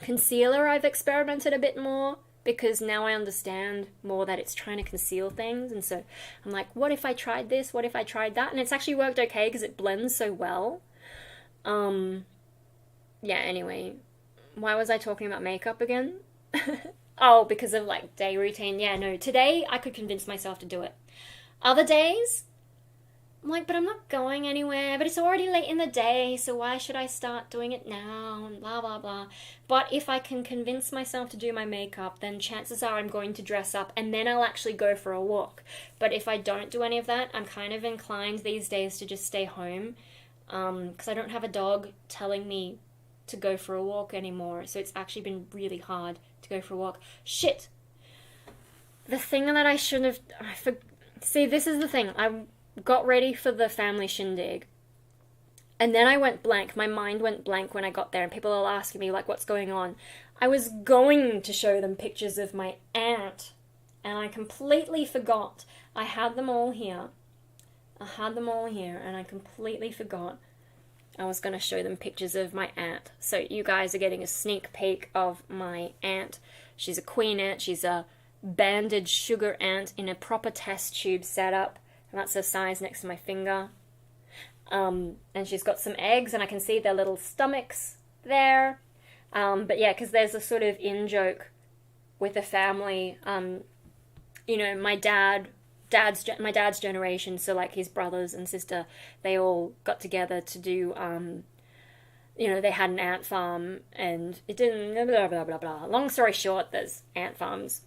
concealer I've experimented a bit more, because now I understand more that it's trying to conceal things, and so I'm like, what if I tried this? What if I tried that? And it's actually worked okay because it blends so well. Yeah, anyway. Why was I talking about makeup again? Oh, because of, like, day routine. Yeah, no, today I could convince myself to do it. Other days, I'm like, but I'm not going anywhere, but it's already late in the day, so why should I start doing it now, and blah, blah, blah. But if I can convince myself to do my makeup, then chances are I'm going to dress up, and then I'll actually go for a walk. But if I don't do any of that, I'm kind of inclined these days to just stay home, because I don't have a dog telling me to go for a walk anymore, so it's actually been really hard to go for a walk. Shit! The thing that I shouldn't have... See, this is the thing. I got ready for the family shindig, and then I went blank. My mind went blank when I got there, and people are asking me, like, what's going on? I was going to show them pictures of my aunt, and I completely forgot. I had them all here. And I completely forgot I was going to show them pictures of my aunt. So you guys are getting a sneak peek of my aunt. She's a queen ant. She's a banded sugar ant in a proper test tube setup. And that's her size next to my finger. And she's got some eggs, and I can see their little stomachs there. But yeah, because there's a sort of in-joke with the family. You know, my dad's generation, so like his brothers and sister, they all got together to do, you know, they had an ant farm, and it didn't, blah, blah, blah, blah. Long story short, there's ant farms.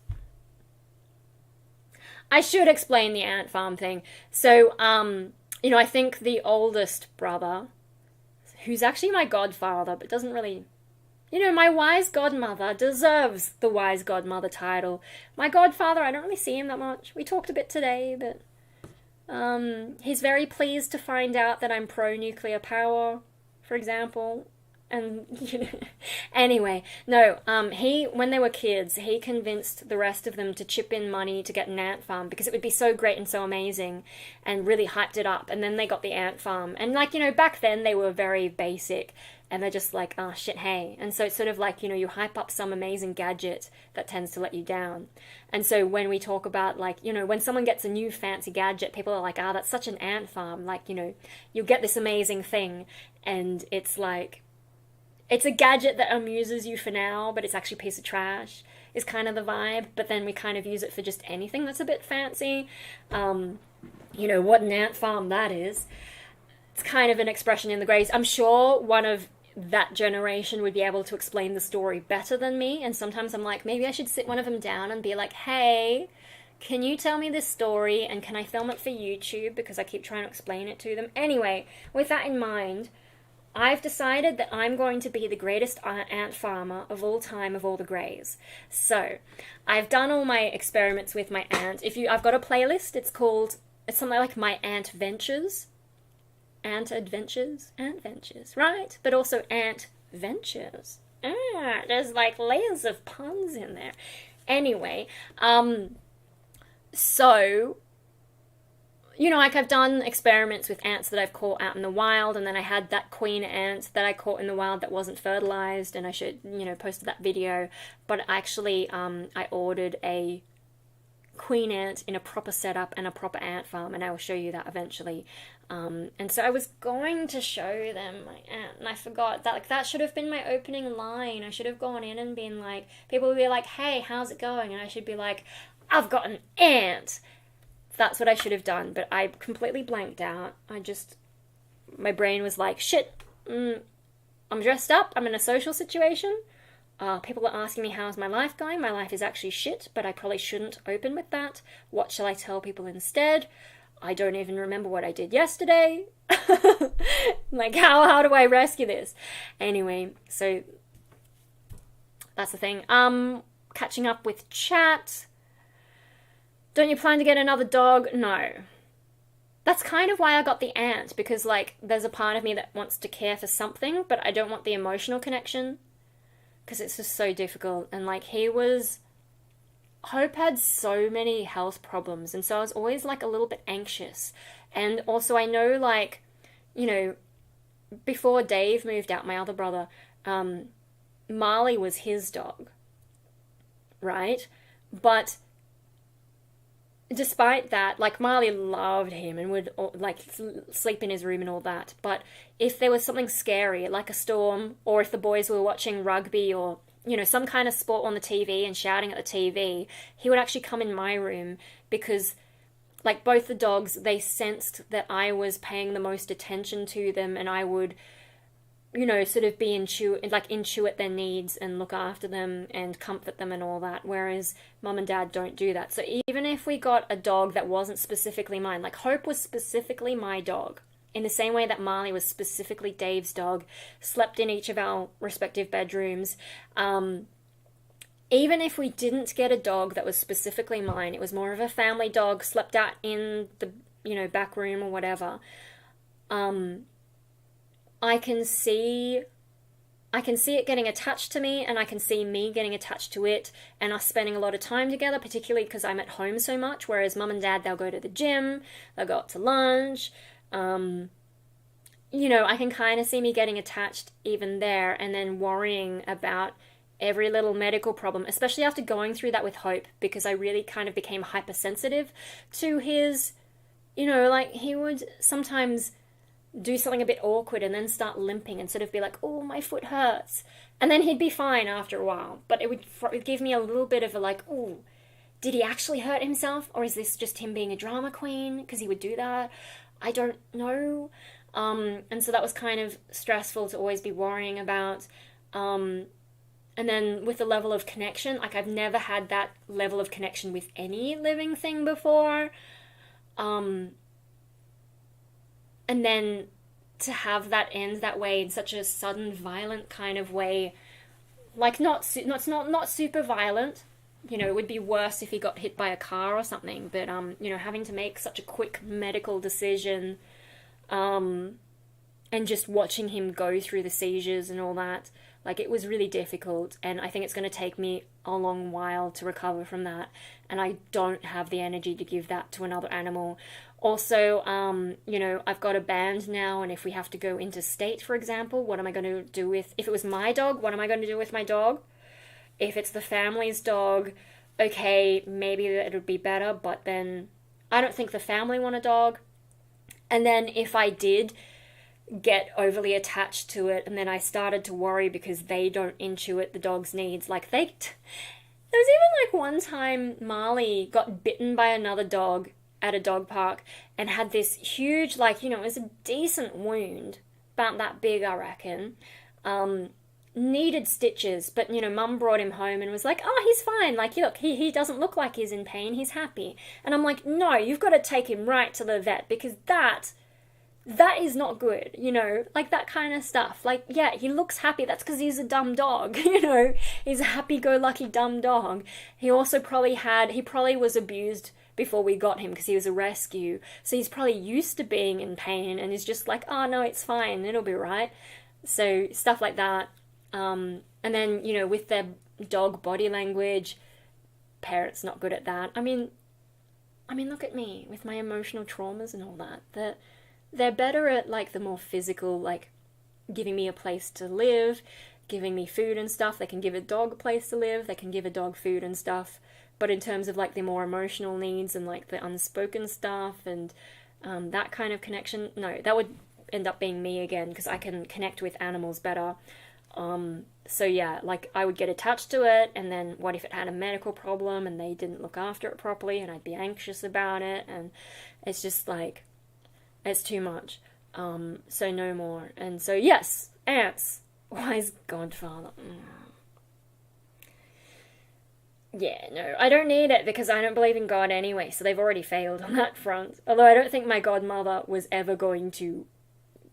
I should explain the ant farm thing. So, you know, I think the oldest brother, who's actually my godfather, but doesn't really... You know, my wise godmother deserves the wise godmother title. My godfather, I don't really see him that much. We talked a bit today, but he's very pleased to find out that I'm pro-nuclear power, for example. And, you know, anyway, no, when they were kids, he convinced the rest of them to chip in money to get an ant farm because it would be so great and so amazing, and really hyped it up. And then they got the ant farm. And, like, you know, back then they were very basic. And they're just like, oh, shit, hey. And so it's sort of like, you know, you hype up some amazing gadget that tends to let you down. And so when we talk about, like, you know, when someone gets a new fancy gadget, people are like, ah, that's such an ant farm. Like, you know, you'll get this amazing thing. And it's like, it's a gadget that amuses you for now, but it's actually a piece of trash, is kind of the vibe. But then we kind of use it for just anything that's a bit fancy. You know, what an ant farm that is. It's kind of an expression in the grays. I'm sure one of that generation would be able to explain the story better than me, and sometimes I'm like, maybe I should sit one of them down and be like, hey, can you tell me this story, and can I film it for YouTube, because I keep trying to explain it to them. Anyway, with that in mind, I've decided that I'm going to be the greatest ant farmer of all time, of all the greys. So I've done all my experiments with my aunt. I've got a playlist. It's something like My Ant Ventures. Ant Adventures, right? But also Ant Ventures. There's like layers of puns in there. Anyway, so, you know, like I've done experiments with ants that I've caught out in the wild, and then I had that queen ant that I caught in the wild that wasn't fertilized, and I should, you know, posted that video. But actually, I ordered a queen ant in a proper setup and a proper ant farm, and I will show you that eventually. And so I was going to show them my aunt, and I forgot that, like, that should have been my opening line. I should have gone in and been like, people would be like, hey, how's it going? And I should be like, I've got an aunt. That's what I should have done, but I completely blanked out. My brain was like, shit, I'm dressed up, I'm in a social situation. People are asking me how's my life going. My life is actually shit, but I probably shouldn't open with that. What shall I tell people instead? I don't even remember what I did yesterday. Like, how do I rescue this? Anyway, so that's the thing. Catching up with chat. Don't you plan to get another dog? No. That's kind of why I got the ant, because, like, there's a part of me that wants to care for something, but I don't want the emotional connection, because it's just so difficult. And, like, Hope had so many health problems, and so I was always, like, a little bit anxious. And also I know, like, you know, before Dave moved out, my other brother, Marley was his dog, right? But despite that, like, Marley loved him and would, like, sleep in his room and all that. But if there was something scary, like a storm, or if the boys were watching rugby or, you know, some kind of sport on the TV and shouting at the TV, he would actually come in my room because, like, both the dogs, they sensed that I was paying the most attention to them, and I would, you know, sort of intuit their needs and look after them and comfort them and all that, whereas mum and dad don't do that. So even if we got a dog that wasn't specifically mine, like Hope was specifically my dog, in the same way that Marley was specifically Dave's dog, slept in each of our respective bedrooms, even if we didn't get a dog that was specifically mine, it was more of a family dog, slept out in the, you know, back room or whatever, I can see I can see it getting attached to me, and I can see me getting attached to it, and us spending a lot of time together, particularly because I'm at home so much, whereas mum and dad, they'll go to the gym, they'll go out to lunch. You know, I can kind of see me getting attached even there, and then worrying about every little medical problem, especially after going through that with Hope, because I really kind of became hypersensitive to his, you know, like, he would sometimes do something a bit awkward and then start limping and sort of be like, oh, my foot hurts. And then he'd be fine after a while. But it would give me a little bit of a like, oh, did he actually hurt himself? Or is this just him being a drama queen? Because he would do that. I don't know. And so that was kind of stressful to always be worrying about. And then with the level of connection, like, I've never had that level of connection with any living thing before. And then to have that end that way in such a sudden, violent kind of way, like, not super violent. You know, it would be worse if he got hit by a car or something. But you know, having to make such a quick medical decision, and just watching him go through the seizures and all that, like, it was really difficult. And I think it's going to take me a long while to recover from that. And I don't have the energy to give that to another animal. Also, you know, I've got a band now, and if we have to go interstate, for example, what am I going to do with... If it was my dog, what am I going to do with my dog? If it's the family's dog, okay, maybe it would be better, but then I don't think the family want a dog. And then if I did get overly attached to it, and then I started to worry because they don't intuit the dog's needs, like, there was even, like, one time Marley got bitten by another dog at a dog park and had this huge, like, you know, it was a decent wound, about that big, I reckon, needed stitches, but, you know, mum brought him home and was like, oh, he's fine, like, look, he doesn't look like he's in pain, he's happy. And I'm like, no, you've got to take him right to the vet, because that is not good, you know, like, that kind of stuff. Like, yeah, he looks happy, that's because he's a dumb dog, you know, he's a happy-go-lucky dumb dog. He also probably was abused before we got him, because he was a rescue, so he's probably used to being in pain, and he's just like, oh, no, it's fine, it'll be right. So, stuff like that. And then, you know, with their dog body language, parents not good at that. I mean, look at me, with my emotional traumas and all that. They're better at, like, the more physical, like, giving me a place to live, giving me food and stuff. They can give a dog a place to live, they can give a dog food and stuff. But in terms of, like, the more emotional needs and, like, the unspoken stuff and that kind of connection, no, that would end up being me again, because I can connect with animals better. So yeah, like, I would get attached to it, and then what if it had a medical problem and they didn't look after it properly, and I'd be anxious about it, and it's just like, it's too much. So no more. And so yes, ants, wise godfather. Yeah, no, I don't need it, because I don't believe in God anyway, so they've already failed on that front. Although I don't think my godmother was ever going to,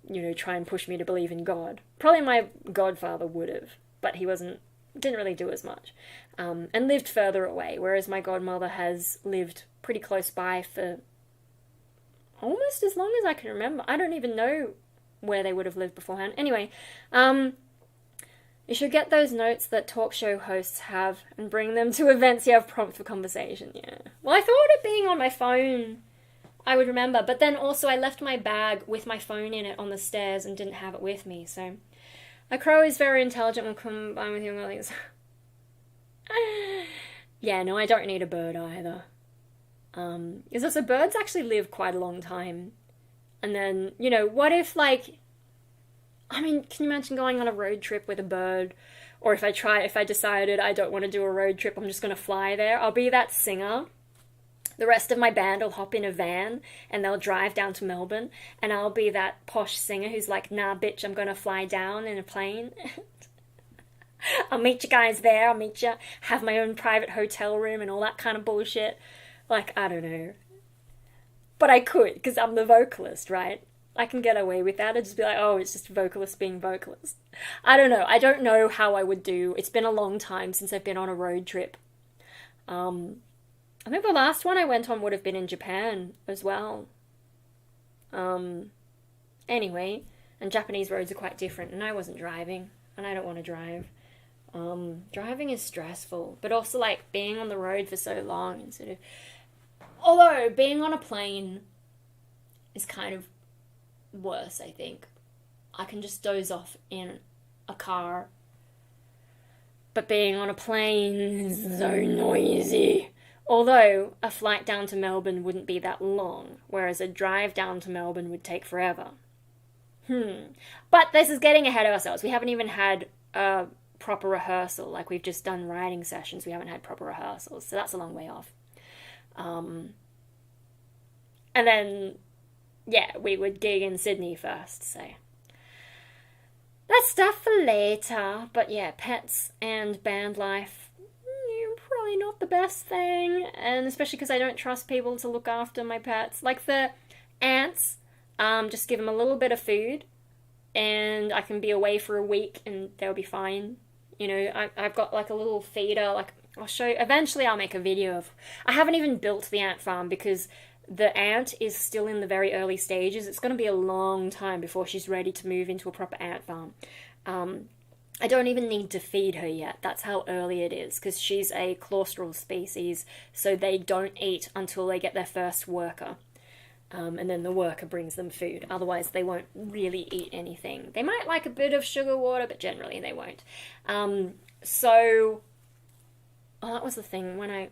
you know, try and push me to believe in God. Probably my godfather would have, but he didn't really do as much, and lived further away, whereas my godmother has lived pretty close by for almost as long as I can remember. I don't even know where they would have lived beforehand. Anyway, you should get those notes that talk show hosts have and bring them to events you have prompt for conversation, yeah. Well, I thought it being on my phone, I would remember, but then also I left my bag with my phone in it on the stairs and didn't have it with me, so... A crow is very intelligent when combined with young things. Yeah, no, I don't need a bird either. Because also birds actually live quite a long time. And then, you know, what if, like... I mean, can you imagine going on a road trip with a bird? Or if I decided I don't want to do a road trip, I'm just going to fly there. I'll be that singer. The rest of my band will hop in a van and they'll drive down to Melbourne, and I'll be that posh singer who's like, nah, bitch, I'm going to fly down in a plane. I'll meet you guys there, I'll meet you, have my own private hotel room and all that kind of bullshit. Like, I don't know. But I could, because I'm the vocalist, right? I can get away with that. I'd just be like, oh, it's just vocalist being vocalist. I don't know. I don't know how I would do. It's been a long time since I've been on a road trip. I think the last one I went on would have been in Japan as well. Anyway, and Japanese roads are quite different, and I wasn't driving. and I don't want to drive. Driving is stressful, but also like being on the road for so long and sort of, although being on a plane is kind of worse, I think. I can just doze off in a car, but being on a plane is so noisy. Although a flight down to Melbourne wouldn't be that long, whereas a drive down to Melbourne would take forever. But this is getting ahead of ourselves. We haven't even had a proper rehearsal. Like, we've just done writing sessions. We haven't had proper rehearsals, so that's a long way off. And then, yeah, we would gig in Sydney first, so that's stuff for later. But yeah, pets and band life, probably not the best thing, and especially because I don't trust people to look after my pets. Like the ants, just give them a little bit of food, and I can be away for a week, and they'll be fine. You know, I've got like a little feeder. Like, I'll show you. Eventually, I'll make a video of. I haven't even built the ant farm because the ant is still in the very early stages. It's going to be a long time before she's ready to move into a proper ant farm. I don't even need to feed her yet. That's how early it is, because she's a claustral species, so they don't eat until they get their first worker. And then the worker brings them food. Otherwise, they won't really eat anything. They might like a bit of sugar water, but generally they won't. That was the thing. When I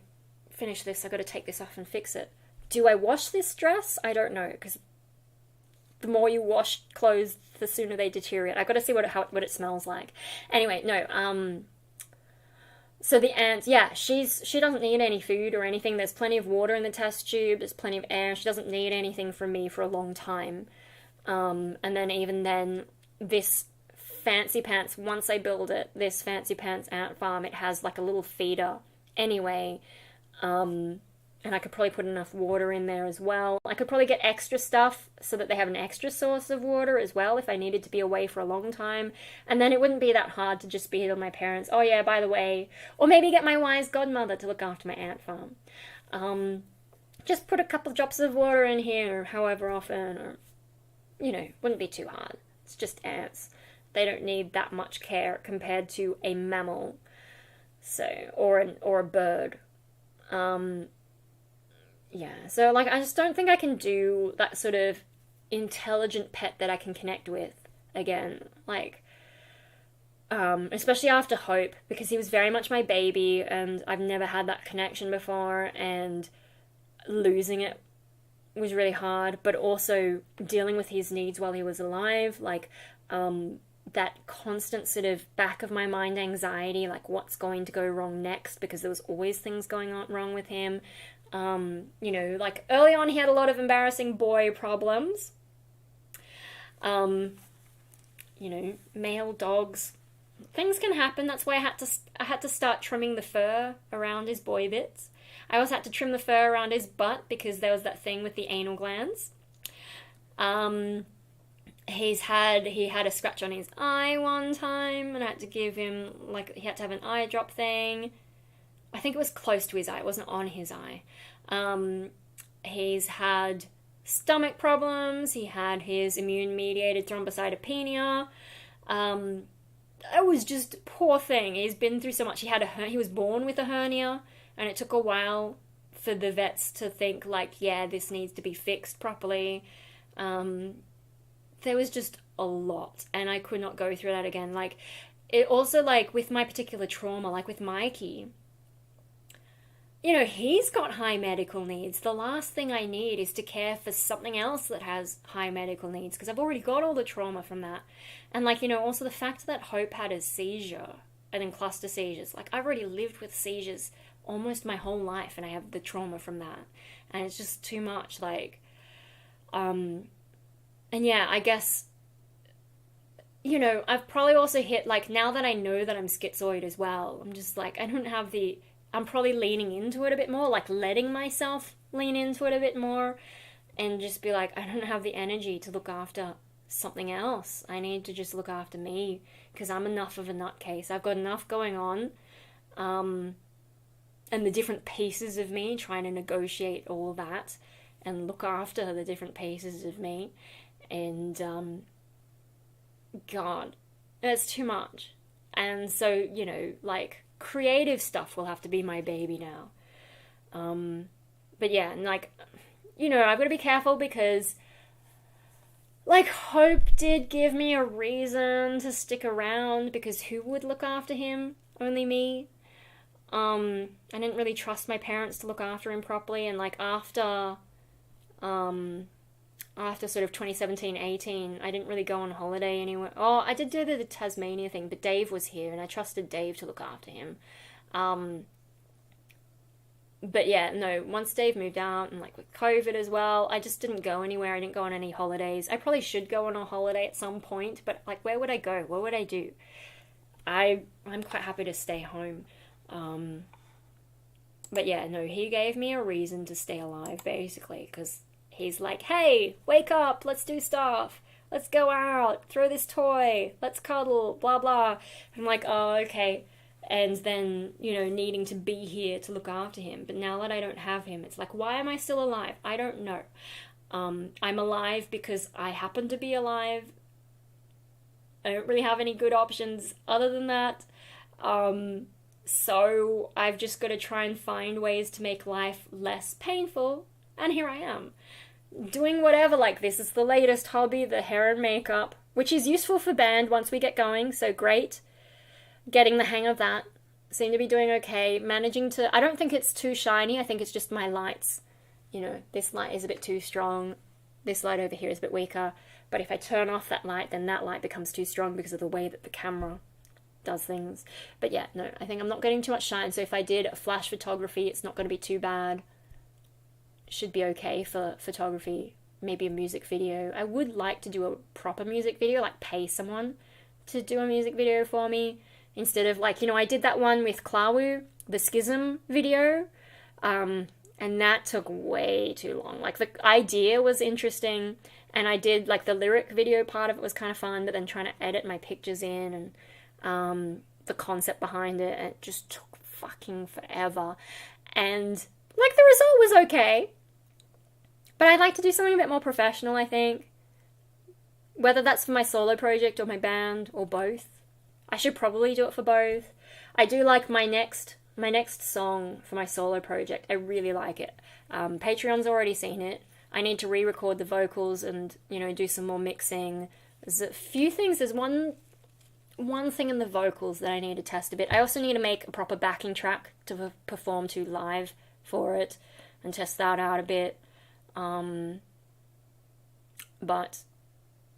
finish this, I've got to take this off and fix it. Do I wash this dress? I don't know, because the more you wash clothes, the sooner they deteriorate. I've got to see what it smells like. Anyway, no, so the ant, yeah, she doesn't need any food or anything. There's plenty of water in the test tube. There's plenty of air. She doesn't need anything from me for a long time. And then even then, this fancy pants, once I build it, this fancy pants ant farm, it has like a little feeder anyway. And I could probably put enough water in there as well. I could probably get extra stuff so that they have an extra source of water as well if I needed to be away for a long time. And then it wouldn't be that hard to just be with my parents. Oh yeah, by the way. Or maybe get my wise godmother to look after my ant farm. Just put a couple drops of water in here, however often, or, you know, wouldn't be too hard. It's just ants. They don't need that much care compared to a mammal, so, or a bird. Yeah, so, like, I just don't think I can do that sort of intelligent pet that I can connect with again. Like, especially after Hope, because he was very much my baby, and I've never had that connection before, and losing it was really hard, but also dealing with his needs while he was alive, like, that constant sort of back of my mind anxiety, like, what's going to go wrong next, because there was always things going on wrong with him. You know, like, early on he had a lot of embarrassing boy problems. You know, male dogs. Things can happen. That's why I had to start trimming the fur around his boy bits. I also had to trim the fur around his butt because there was that thing with the anal glands. He had a scratch on his eye one time, and I had to give him, like, he had to have an eye drop thing. I think it was close to his eye. It wasn't on his eye. He's had stomach problems. He had his immune-mediated thrombocytopenia. It was just poor thing. He's been through so much. He was born with a hernia, and it took a while for the vets to think, like, yeah, this needs to be fixed properly. There was just a lot, and I could not go through that again. Like, it also, like, with my particular trauma, like with Mikey, you know, he's got high medical needs. The last thing I need is to care for something else that has high medical needs, because I've already got all the trauma from that. And, like, you know, also the fact that Hope had a seizure, and then cluster seizures. Like, I've already lived with seizures almost my whole life, and I have the trauma from that. And it's just too much, like, and yeah, I guess, you know, I've probably also hit, like, now that I know that I'm schizoid as well, I'm just like, I'm probably leaning into it a bit more, like letting myself lean into it a bit more, and just be like, I don't have the energy to look after something else. I need to just look after me, because I'm enough of a nutcase. I've got enough going on, and the different pieces of me, trying to negotiate all that, and look after the different pieces of me, and, God, it's too much. And so, you know, like, creative stuff will have to be my baby now. But yeah, and like, you know, I've got to be careful because, like, Hope did give me a reason to stick around because who would look after him? Only me. I didn't really trust my parents to look after him properly, and like after sort of 2017-18, I didn't really go on holiday anywhere. Oh, I did do the Tasmania thing, but Dave was here, and I trusted Dave to look after him. But yeah, no, once Dave moved out, and like with COVID as well, I just didn't go anywhere. I didn't go on any holidays. I probably should go on a holiday at some point, but like, where would I go? What would I do? I'm quite happy to stay home. But yeah, no, he gave me a reason to stay alive, basically, because he's like, hey, wake up, let's do stuff, let's go out, throw this toy, let's cuddle, blah, blah. I'm like, oh, okay. And then, you know, needing to be here to look after him. But now that I don't have him, it's like, why am I still alive? I don't know. I'm alive because I happen to be alive. I don't really have any good options other than that. So I've just got to try and find ways to make life less painful. And here I am, doing whatever. Like, this is the latest hobby, the hair and makeup, which is useful for band once we get going, so great. Getting the hang of that. Seem to be doing okay. Managing to... I don't think it's too shiny, I think it's just my lights. You know, this light is a bit too strong. This light over here is a bit weaker. But if I turn off that light, then that light becomes too strong because of the way that the camera does things. But yeah, no, I think I'm not getting too much shine, so if I did flash photography, it's not going to be too bad. Should be okay for photography. Maybe a music video. I would like to do a proper music video, like pay someone to do a music video for me, instead of like, you know, I did that one with Klawu, the Schism video, and that took way too long. Like, the idea was interesting, and I did, like, the lyric video part of it was kind of fun, but then trying to edit my pictures in and the concept behind it, it just took fucking forever. And, like, the result was okay, but I'd like to do something a bit more professional, I think. Whether that's for my solo project or my band or both. I should probably do it for both. I do like my next song for my solo project. I really like it. Patreon's already seen it. I need to re-record the vocals and, you know, do some more mixing. There's a few things. There's one thing in the vocals that I need to test a bit. I also need to make a proper backing track to perform to live for it and test that out a bit. But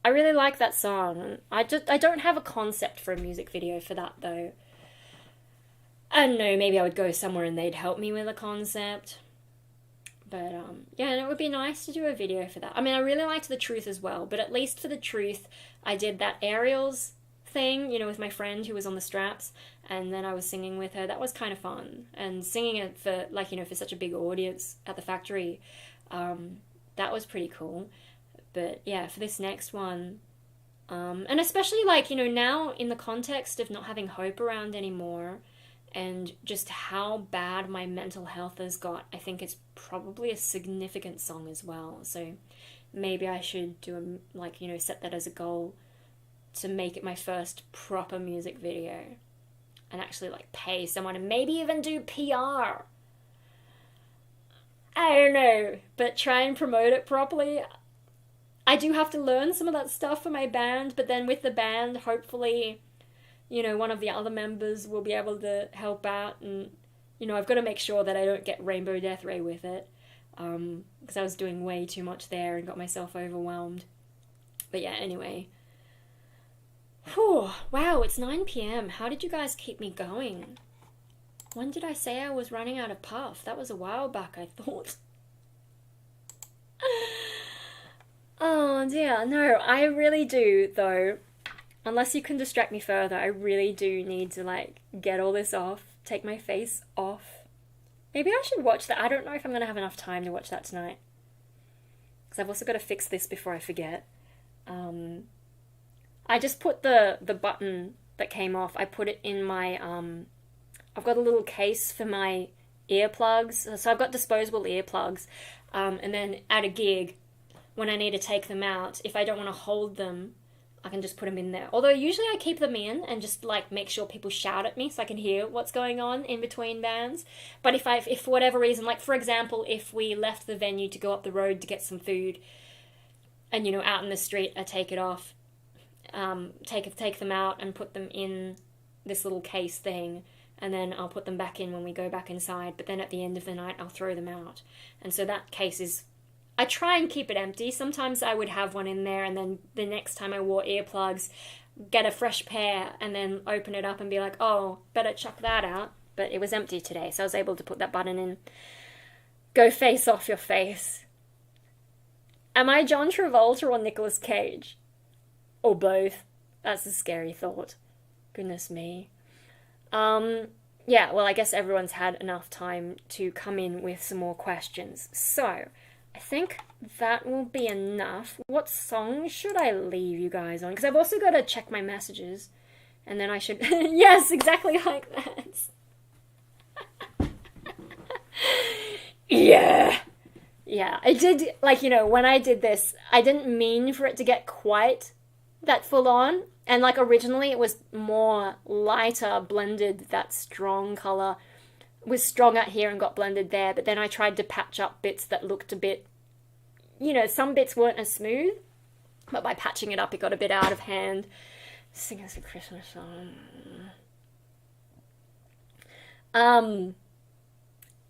I really like that song. I don't have a concept for a music video for that, though. I don't know, maybe I would go somewhere and they'd help me with a concept. But, yeah, and it would be nice to do a video for that. I mean, I really liked The Truth as well, but at least for The Truth, I did that aerials thing, you know, with my friend who was on the straps, and then I was singing with her. That was kind of fun. And singing it for, like, you know, for such a big audience at the factory, that was pretty cool. But, yeah, for this next one, and especially, like, you know, now in the context of not having Hope around anymore, and just how bad my mental health has got, I think it's probably a significant song as well. So maybe I should do like, you know, set that as a goal to make it my first proper music video and actually like pay someone and maybe even do PR. I don't know, but try and promote it properly. I do have to learn some of that stuff for my band, but then with the band, hopefully, you know, one of the other members will be able to help out, and, you know, I've got to make sure that I don't get Rainbow Death Ray with it, because I was doing way too much there and got myself overwhelmed. But yeah, anyway. Whew, wow, it's 9 PM. How did you guys keep me going? When did I say I was running out of puff? That was a while back, I thought. Oh dear, no, I really do, though. Unless you can distract me further, I really do need to, like, get all this off, take my face off. Maybe I should watch that. I don't know if I'm going to have enough time to watch that tonight. Because I've also got to fix this before I forget. I just put the button that came off, I put it in my, I've got a little case for my earplugs. So I've got disposable earplugs. And then at a gig, when I need to take them out, if I don't want to hold them, I can just put them in there. Although usually I keep them in and just like make sure people shout at me so I can hear what's going on in between bands. But if for whatever reason, like for example, if we left the venue to go up the road to get some food, and you know, out in the street, I take it off, take them out and put them in this little case thing, and then I'll put them back in when we go back inside. But then at the end of the night, I'll throw them out, and so that case is. I try and keep it empty. Sometimes I would have one in there, and then the next time I wore earplugs, get a fresh pair, and then open it up and be like, oh, better chuck that out. But it was empty today, so I was able to put that button in. Go face off your face. Am I John Travolta or Nicolas Cage? Or both? That's a scary thought. Goodness me. Yeah, well, I guess everyone's had enough time to come in with some more questions. So, I think that will be enough. What song should I leave you guys on? Because I've also got to check my messages. And then I should... Yes, exactly like that. Yeah. Yeah, I did, like, you know, when I did this, I didn't mean for it to get quite that full on. And, like, originally it was more lighter, blended, that strong colour was stronger here and got blended there, but then I tried to patch up bits that looked a bit, you know, some bits weren't as smooth, but by patching it up, it got a bit out of hand. Sing us a Christmas song.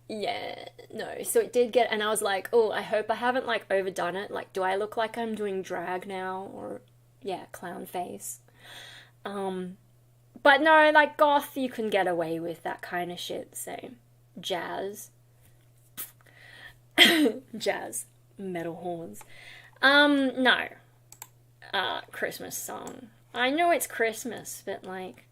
Yeah, no, so it did get, and I was like, oh, I hope I haven't, like, overdone it. Like, do I look like I'm doing drag now? Or, yeah, clown face. But no, like, goth, you can get away with that kind of shit, so, jazz. Jazz. Metal horns. No. Christmas song. I know it's Christmas, but, like,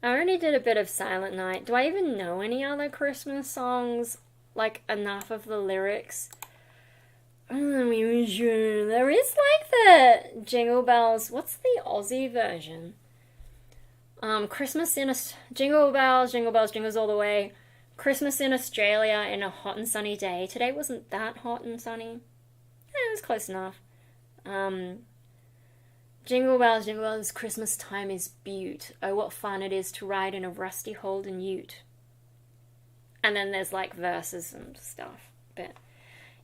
I already did a bit of Silent Night. Do I even know any other Christmas songs? Like, enough of the lyrics? There is, like, the Jingle Bells. What's the Aussie version? Christmas in Jingle Bells, Jingle Bells, Jingles All the Way. Christmas in Australia in a hot and sunny day. Today wasn't that hot and sunny. It was close enough. Jingle bells, Christmas time is beaut. Oh, what fun it is to ride in a rusty Holden ute. And then there's, like, verses and stuff. But,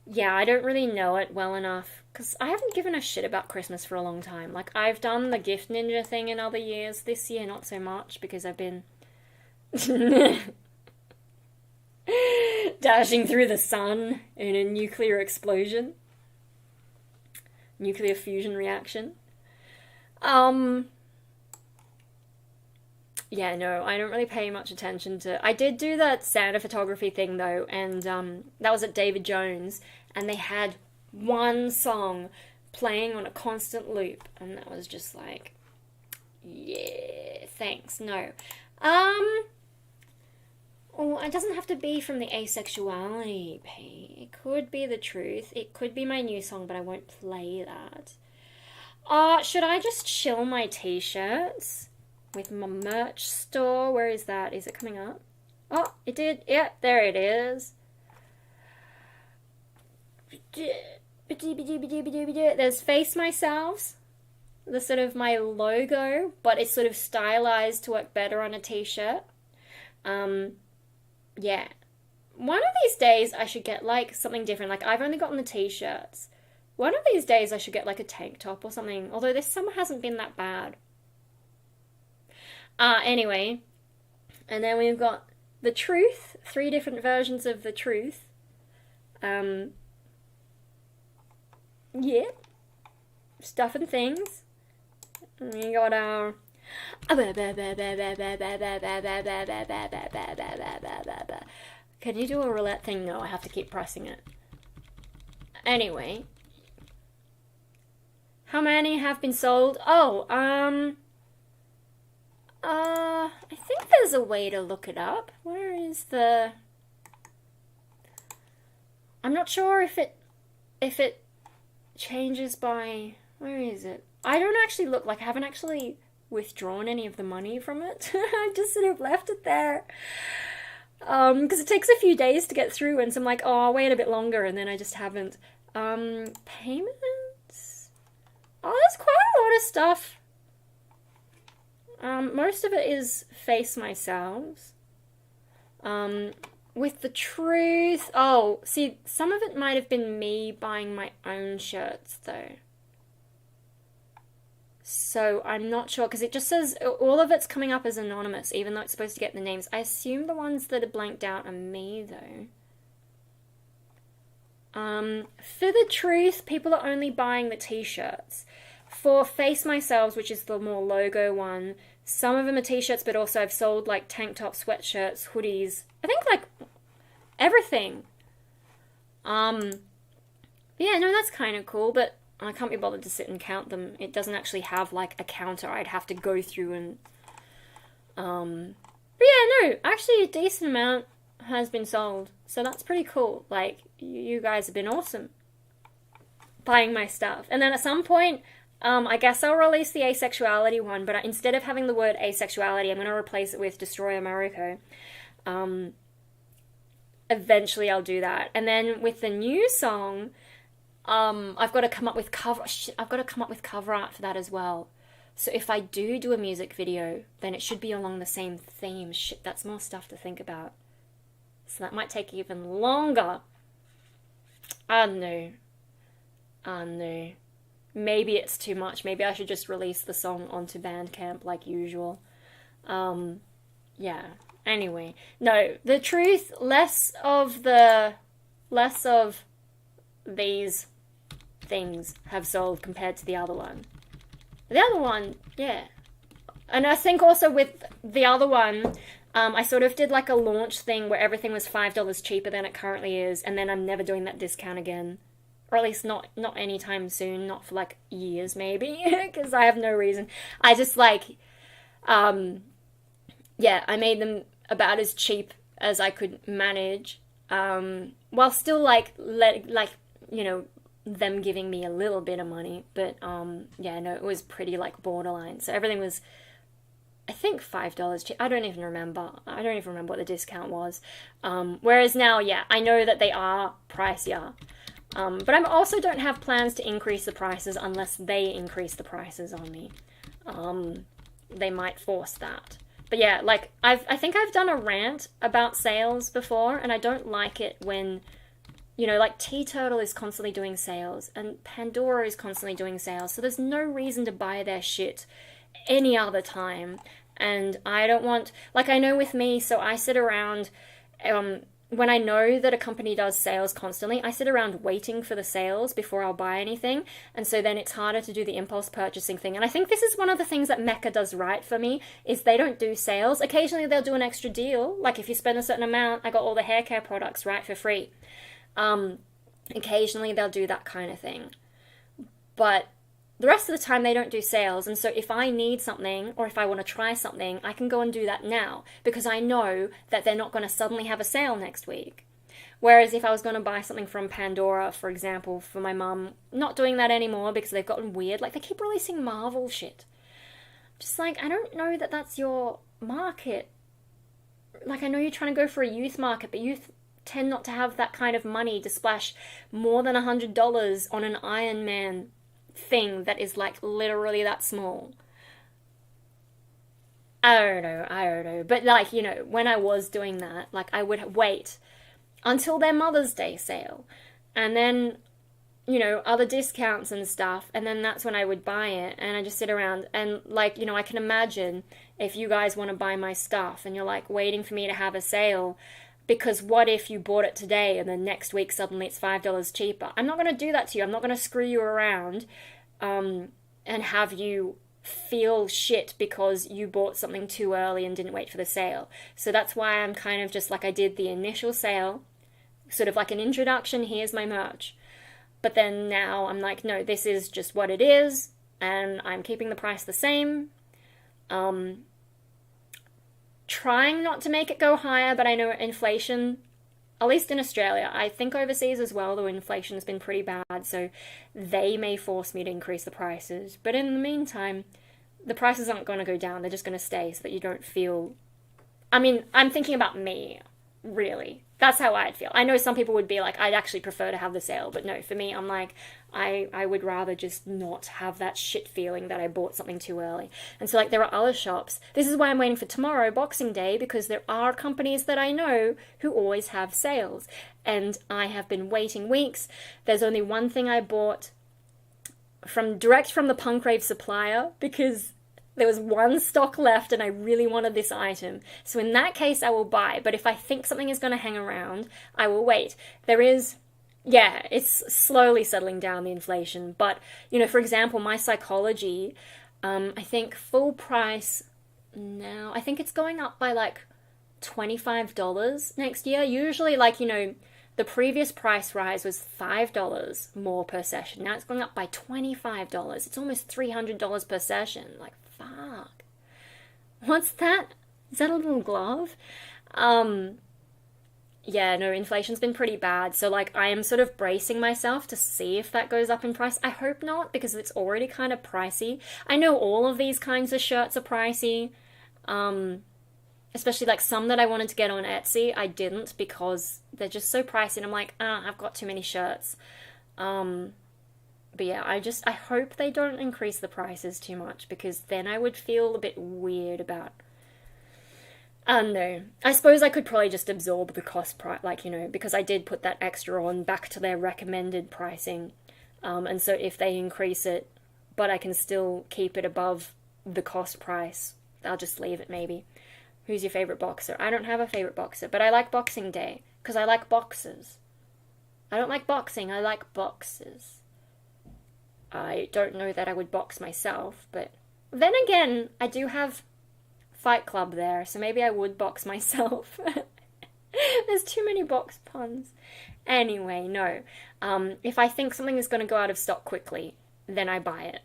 yeah, I don't really know it well enough. Because I haven't given a shit about Christmas for a long time. Like, I've done the gift ninja thing in other years. This year, not so much, because I've been... dashing through the sun in a nuclear explosion. Nuclear fusion reaction. Yeah, no, I don't really pay much attention to... I did do that Santa photography thing, though, and, that was at David Jones, and they had one song playing on a constant loop, and that was just like, yeah, thanks, no. Oh, it doesn't have to be from the asexuality EP. It could be the truth. It could be my new song, but I won't play that. Should I just chill my t-shirts with my merch store? Where is that? Is it coming up? Oh, it did. Yeah, there it is. There's Face Myself, the sort of my logo, but it's sort of stylized to work better on a t-shirt. Yeah. One of these days I should get, like, something different. Like, I've only gotten the t-shirts. One of these days I should get, like, a tank top or something. Although this summer hasn't been that bad. Anyway. And then we've got The Truth. 3 different versions of The Truth. Yeah. Stuff and things. And we got our... Can you do a roulette thing? No, I have to keep pressing it. Anyway. How many have been sold? Oh, I think there's a way to look it up. Where is the... I'm not sure if it changes by... Where is it? I don't actually look, like, I haven't actually withdrawn any of the money from it. I've just sort of left it there. Because it takes a few days to get through, and so I'm like, oh, I'll wait a bit longer, and then I just haven't. Payments? Oh, there's quite a lot of stuff. Most of it is face myself. With the truth... Oh, see, some of it might have been me buying my own shirts, though. So I'm not sure, because it just says all of it's coming up as anonymous, even though it's supposed to get the names. I assume the ones that are blanked out are me, though. For the truth, people are only buying the t-shirts. For Face Myself, which is the more logo one, some of them are t-shirts, but also I've sold like tank tops, sweatshirts, hoodies. I think like everything. Yeah, no, that's kind of cool, but I can't be bothered to sit and count them. It doesn't actually have like a counter. I'd have to go through and but yeah, no, actually a decent amount has been sold. So that's pretty cool. Like, you guys have been awesome buying my stuff. And then at some point, I guess I'll release the asexuality one, but instead of having the word asexuality, I'm going to replace it with Destroy America. Eventually I'll do that. And then with the new song, I've got to come up with cover art for that as well. So if I do a music video, then it should be along the same theme. Shit, that's more stuff to think about. So that might take even longer. I don't know. Maybe it's too much. Maybe I should just release the song onto Bandcamp like usual. Yeah. Anyway. No, the truth, less of these things have sold compared to the other one. The other one, yeah. And I think also with the other one, I sort of did like a launch thing where everything was $5 cheaper than it currently is, and then I'm never doing that discount again. Or at least not anytime soon, not for like years maybe, because I have no reason. I just like, yeah, I made them about as cheap as I could manage, while still like, you know, them giving me a little bit of money, but yeah, no, it was pretty like borderline. So everything was, I think $5 cheap. I don't even remember what the discount was. Whereas now, yeah, I know that they are pricier. But I also don't have plans to increase the prices unless they increase the prices on me. They might force that. But yeah, like, I think I've done a rant about sales before, and I don't like it when, you know, like, Tea Turtle is constantly doing sales, and Pandora is constantly doing sales, so there's no reason to buy their shit any other time. And I don't want, like, I know with me, so I sit around, when I know that a company does sales constantly, I sit around waiting for the sales before I'll buy anything, and so then it's harder to do the impulse purchasing thing. And I think this is one of the things that Mecca does right for me, is they don't do sales. Occasionally they'll do an extra deal, like if you spend a certain amount, I got all the hair care products, right, for free. Occasionally they'll do that kind of thing. But the rest of the time they don't do sales, and so if I need something, or if I want to try something, I can go and do that now, because I know that they're not going to suddenly have a sale next week. Whereas if I was going to buy something from Pandora, for example, for my mum, not doing that anymore because they've gotten weird, like they keep releasing Marvel shit. Just like, I don't know that that's your market. Like, I know you're trying to go for a youth market, but youth tend not to have that kind of money to splash more than $100 on an Iron Man thing that is like literally that small. I don't know. But like, you know, when I was doing that, like I would wait until their Mother's Day sale, and then, you know, other discounts and stuff, and then that's when I would buy it, and I just sit around and like, you know, I can imagine if you guys want to buy my stuff and you're like waiting for me to have a sale, because what if you bought it today and then next week suddenly it's $5 cheaper? I'm not going to do that to you. I'm not going to screw you around and have you feel shit because you bought something too early and didn't wait for the sale. So that's why I'm kind of just like, I did the initial sale, sort of like an introduction, here's my merch. But then now I'm like, no, this is just what it is, and I'm keeping the price the same. Trying not to make it go higher, but I know inflation, at least in Australia, I think overseas as well, though inflation has been pretty bad, so they may force me to increase the prices. But in the meantime, the prices aren't going to go down, they're just going to stay so that you don't feel... I mean, I'm thinking about me. really. That's how I'd feel. I know some people would be like, I'd actually prefer to have the sale, but no, for me, I'm like, I would rather just not have that shit feeling that I bought something too early. And so, like, there are other shops. This is why I'm waiting for tomorrow, Boxing Day, because there are companies that I know who always have sales. And I have been waiting weeks. There's only one thing I bought direct from the Punk Rave supplier, because there was one stock left and I really wanted this item. So in that case, I will buy. But if I think something is going to hang around, I will wait. It's slowly settling down, the inflation. But, you know, for example, my Psychology, I think full price now, I think it's going up by like $25 next year. Usually, like, you know, the previous price rise was $5 more per session. Now it's going up by $25. It's almost $300 per session. Like, fuck. What's that? Is that a little glove? Yeah, no, inflation's been pretty bad. So, like, I am sort of bracing myself to see if that goes up in price. I hope not, because it's already kind of pricey. I know all of these kinds of shirts are pricey. Especially, like, some that I wanted to get on Etsy, I didn't because they're just so pricey. And I'm like, I've got too many shirts. But yeah, I hope they don't increase the prices too much, because then I would feel a bit weird about... no. I suppose I could probably just absorb the cost price, like, you know, because I did put that extra on back to their recommended pricing. And so if they increase it, but I can still keep it above the cost price, I'll just leave it maybe. Who's your favorite boxer? I don't have a favorite boxer, but I like Boxing Day, because I like boxes. I don't like boxing, I like boxes. I don't know that I would box myself, but then again, I do have Fight Club there, so maybe I would box myself. There's too many box puns. Anyway, no. If I think something is going to go out of stock quickly, then I buy it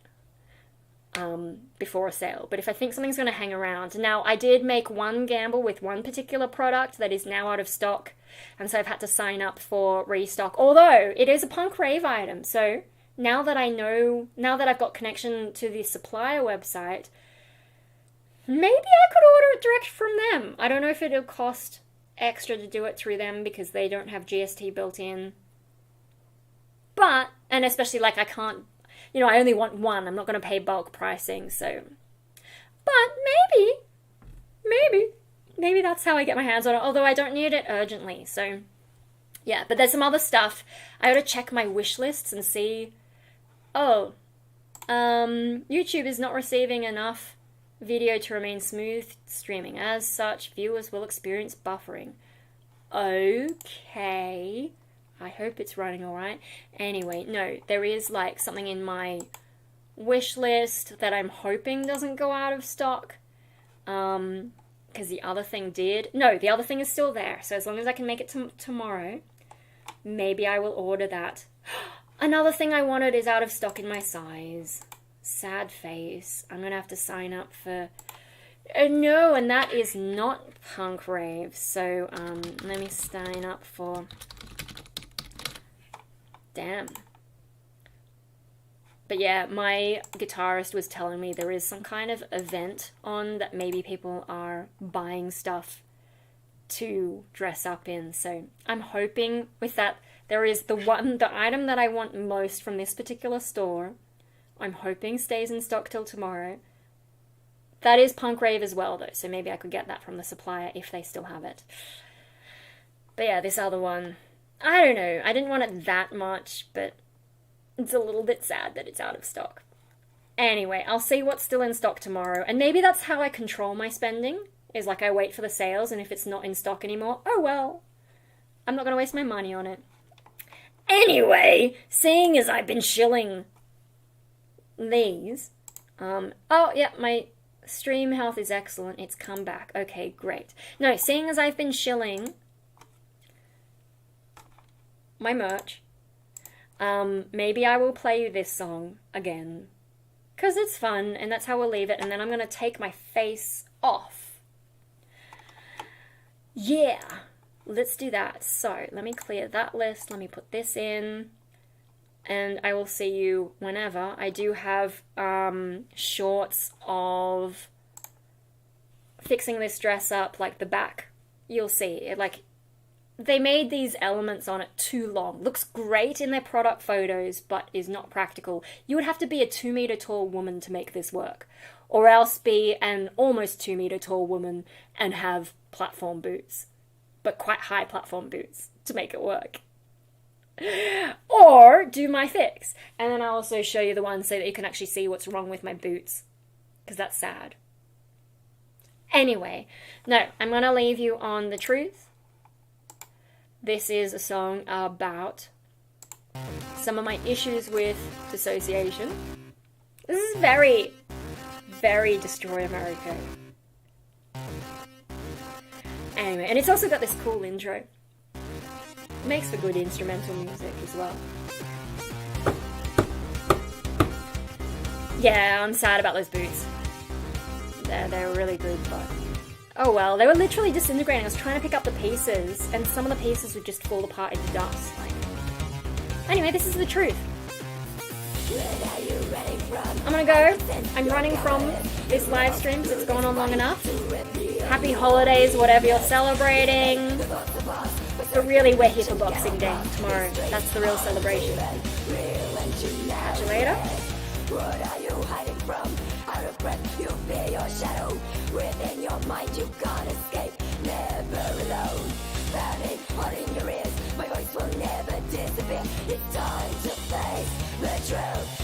before a sale. But if I think something's going to hang around... Now, I did make one gamble with one particular product that is now out of stock, and so I've had to sign up for restock, although it is a Punk Rave item, so now that I know, now that I've got connection to the supplier website, maybe I could order it direct from them. I don't know if it'll cost extra to do it through them because they don't have GST built in. But, and especially like I can't, you know, I only want one. I'm not going to pay bulk pricing, so. But maybe that's how I get my hands on it, although I don't need it urgently, so. Yeah, but there's some other stuff. I ought to check my wish lists and see. Oh, YouTube is not receiving enough video to remain smooth streaming. As such, viewers will experience buffering. Okay. I hope it's running alright. Anyway, no, there is like something in my wish list that I'm hoping doesn't go out of stock. Because the other thing did. No, the other thing is still there. So as long as I can make it tomorrow, maybe I will order that. Another thing I wanted is out of stock in my size. Sad face. I'm going to have to sign up for... no, and that is not Punk Rave. So, let me sign up for... Damn. But yeah, my guitarist was telling me there is some kind of event on that maybe people are buying stuff to dress up in. So I'm hoping with that, there is the item that I want most from this particular store, I'm hoping stays in stock till tomorrow. That is Punk Rave as well though, so maybe I could get that from the supplier if they still have it. But yeah, this other one, I don't know, I didn't want it that much, but it's a little bit sad that it's out of stock. Anyway, I'll see what's still in stock tomorrow, and maybe that's how I control my spending, is like I wait for the sales, and if it's not in stock anymore, oh well, I'm not going to waste my money on it. Anyway, seeing as I've been shilling these, oh yeah, my stream health is excellent, it's come back, okay, great. No, seeing as I've been shilling my merch, maybe I will play you this song again, because it's fun, and that's how we'll leave it, and then I'm going to take my face off. Yeah, let's do that. So, let me clear that list, let me put this in, and I will see you whenever. I do have shorts of fixing this dress up, like the back. You'll see, they made these elements on it too long. Looks great in their product photos, but is not practical. You would have to be a 2 meter tall woman to make this work, or else be an almost 2 meter tall woman and have platform boots, but quite high platform boots to make it work. Or do my fix, and then I'll also show you the one so that you can actually see what's wrong with my boots, because that's sad. Anyway, no, I'm gonna leave you on the truth. This is a song about some of my issues with dissociation. This is very, very Destroy America. Anyway, and it's also got this cool intro. It makes for good instrumental music as well. Yeah, I'm sad about those boots. They're really good, but... oh well, they were literally disintegrating. I was trying to pick up the pieces, and some of the pieces would just fall apart into dust. Anyway, this is the truth. I'm gonna go. I'm running from this live stream because it's gone on long enough. Happy holidays, whatever you're celebrating. But really, we're here for Boxing Day tomorrow. That's the real celebration. Catch you later. What are you hiding from? Out of breath, you fear your shadow. Within your mind, you can't escape. Never alone. Burning hot in your ears. My voice will never disappear. It's time to face the truth.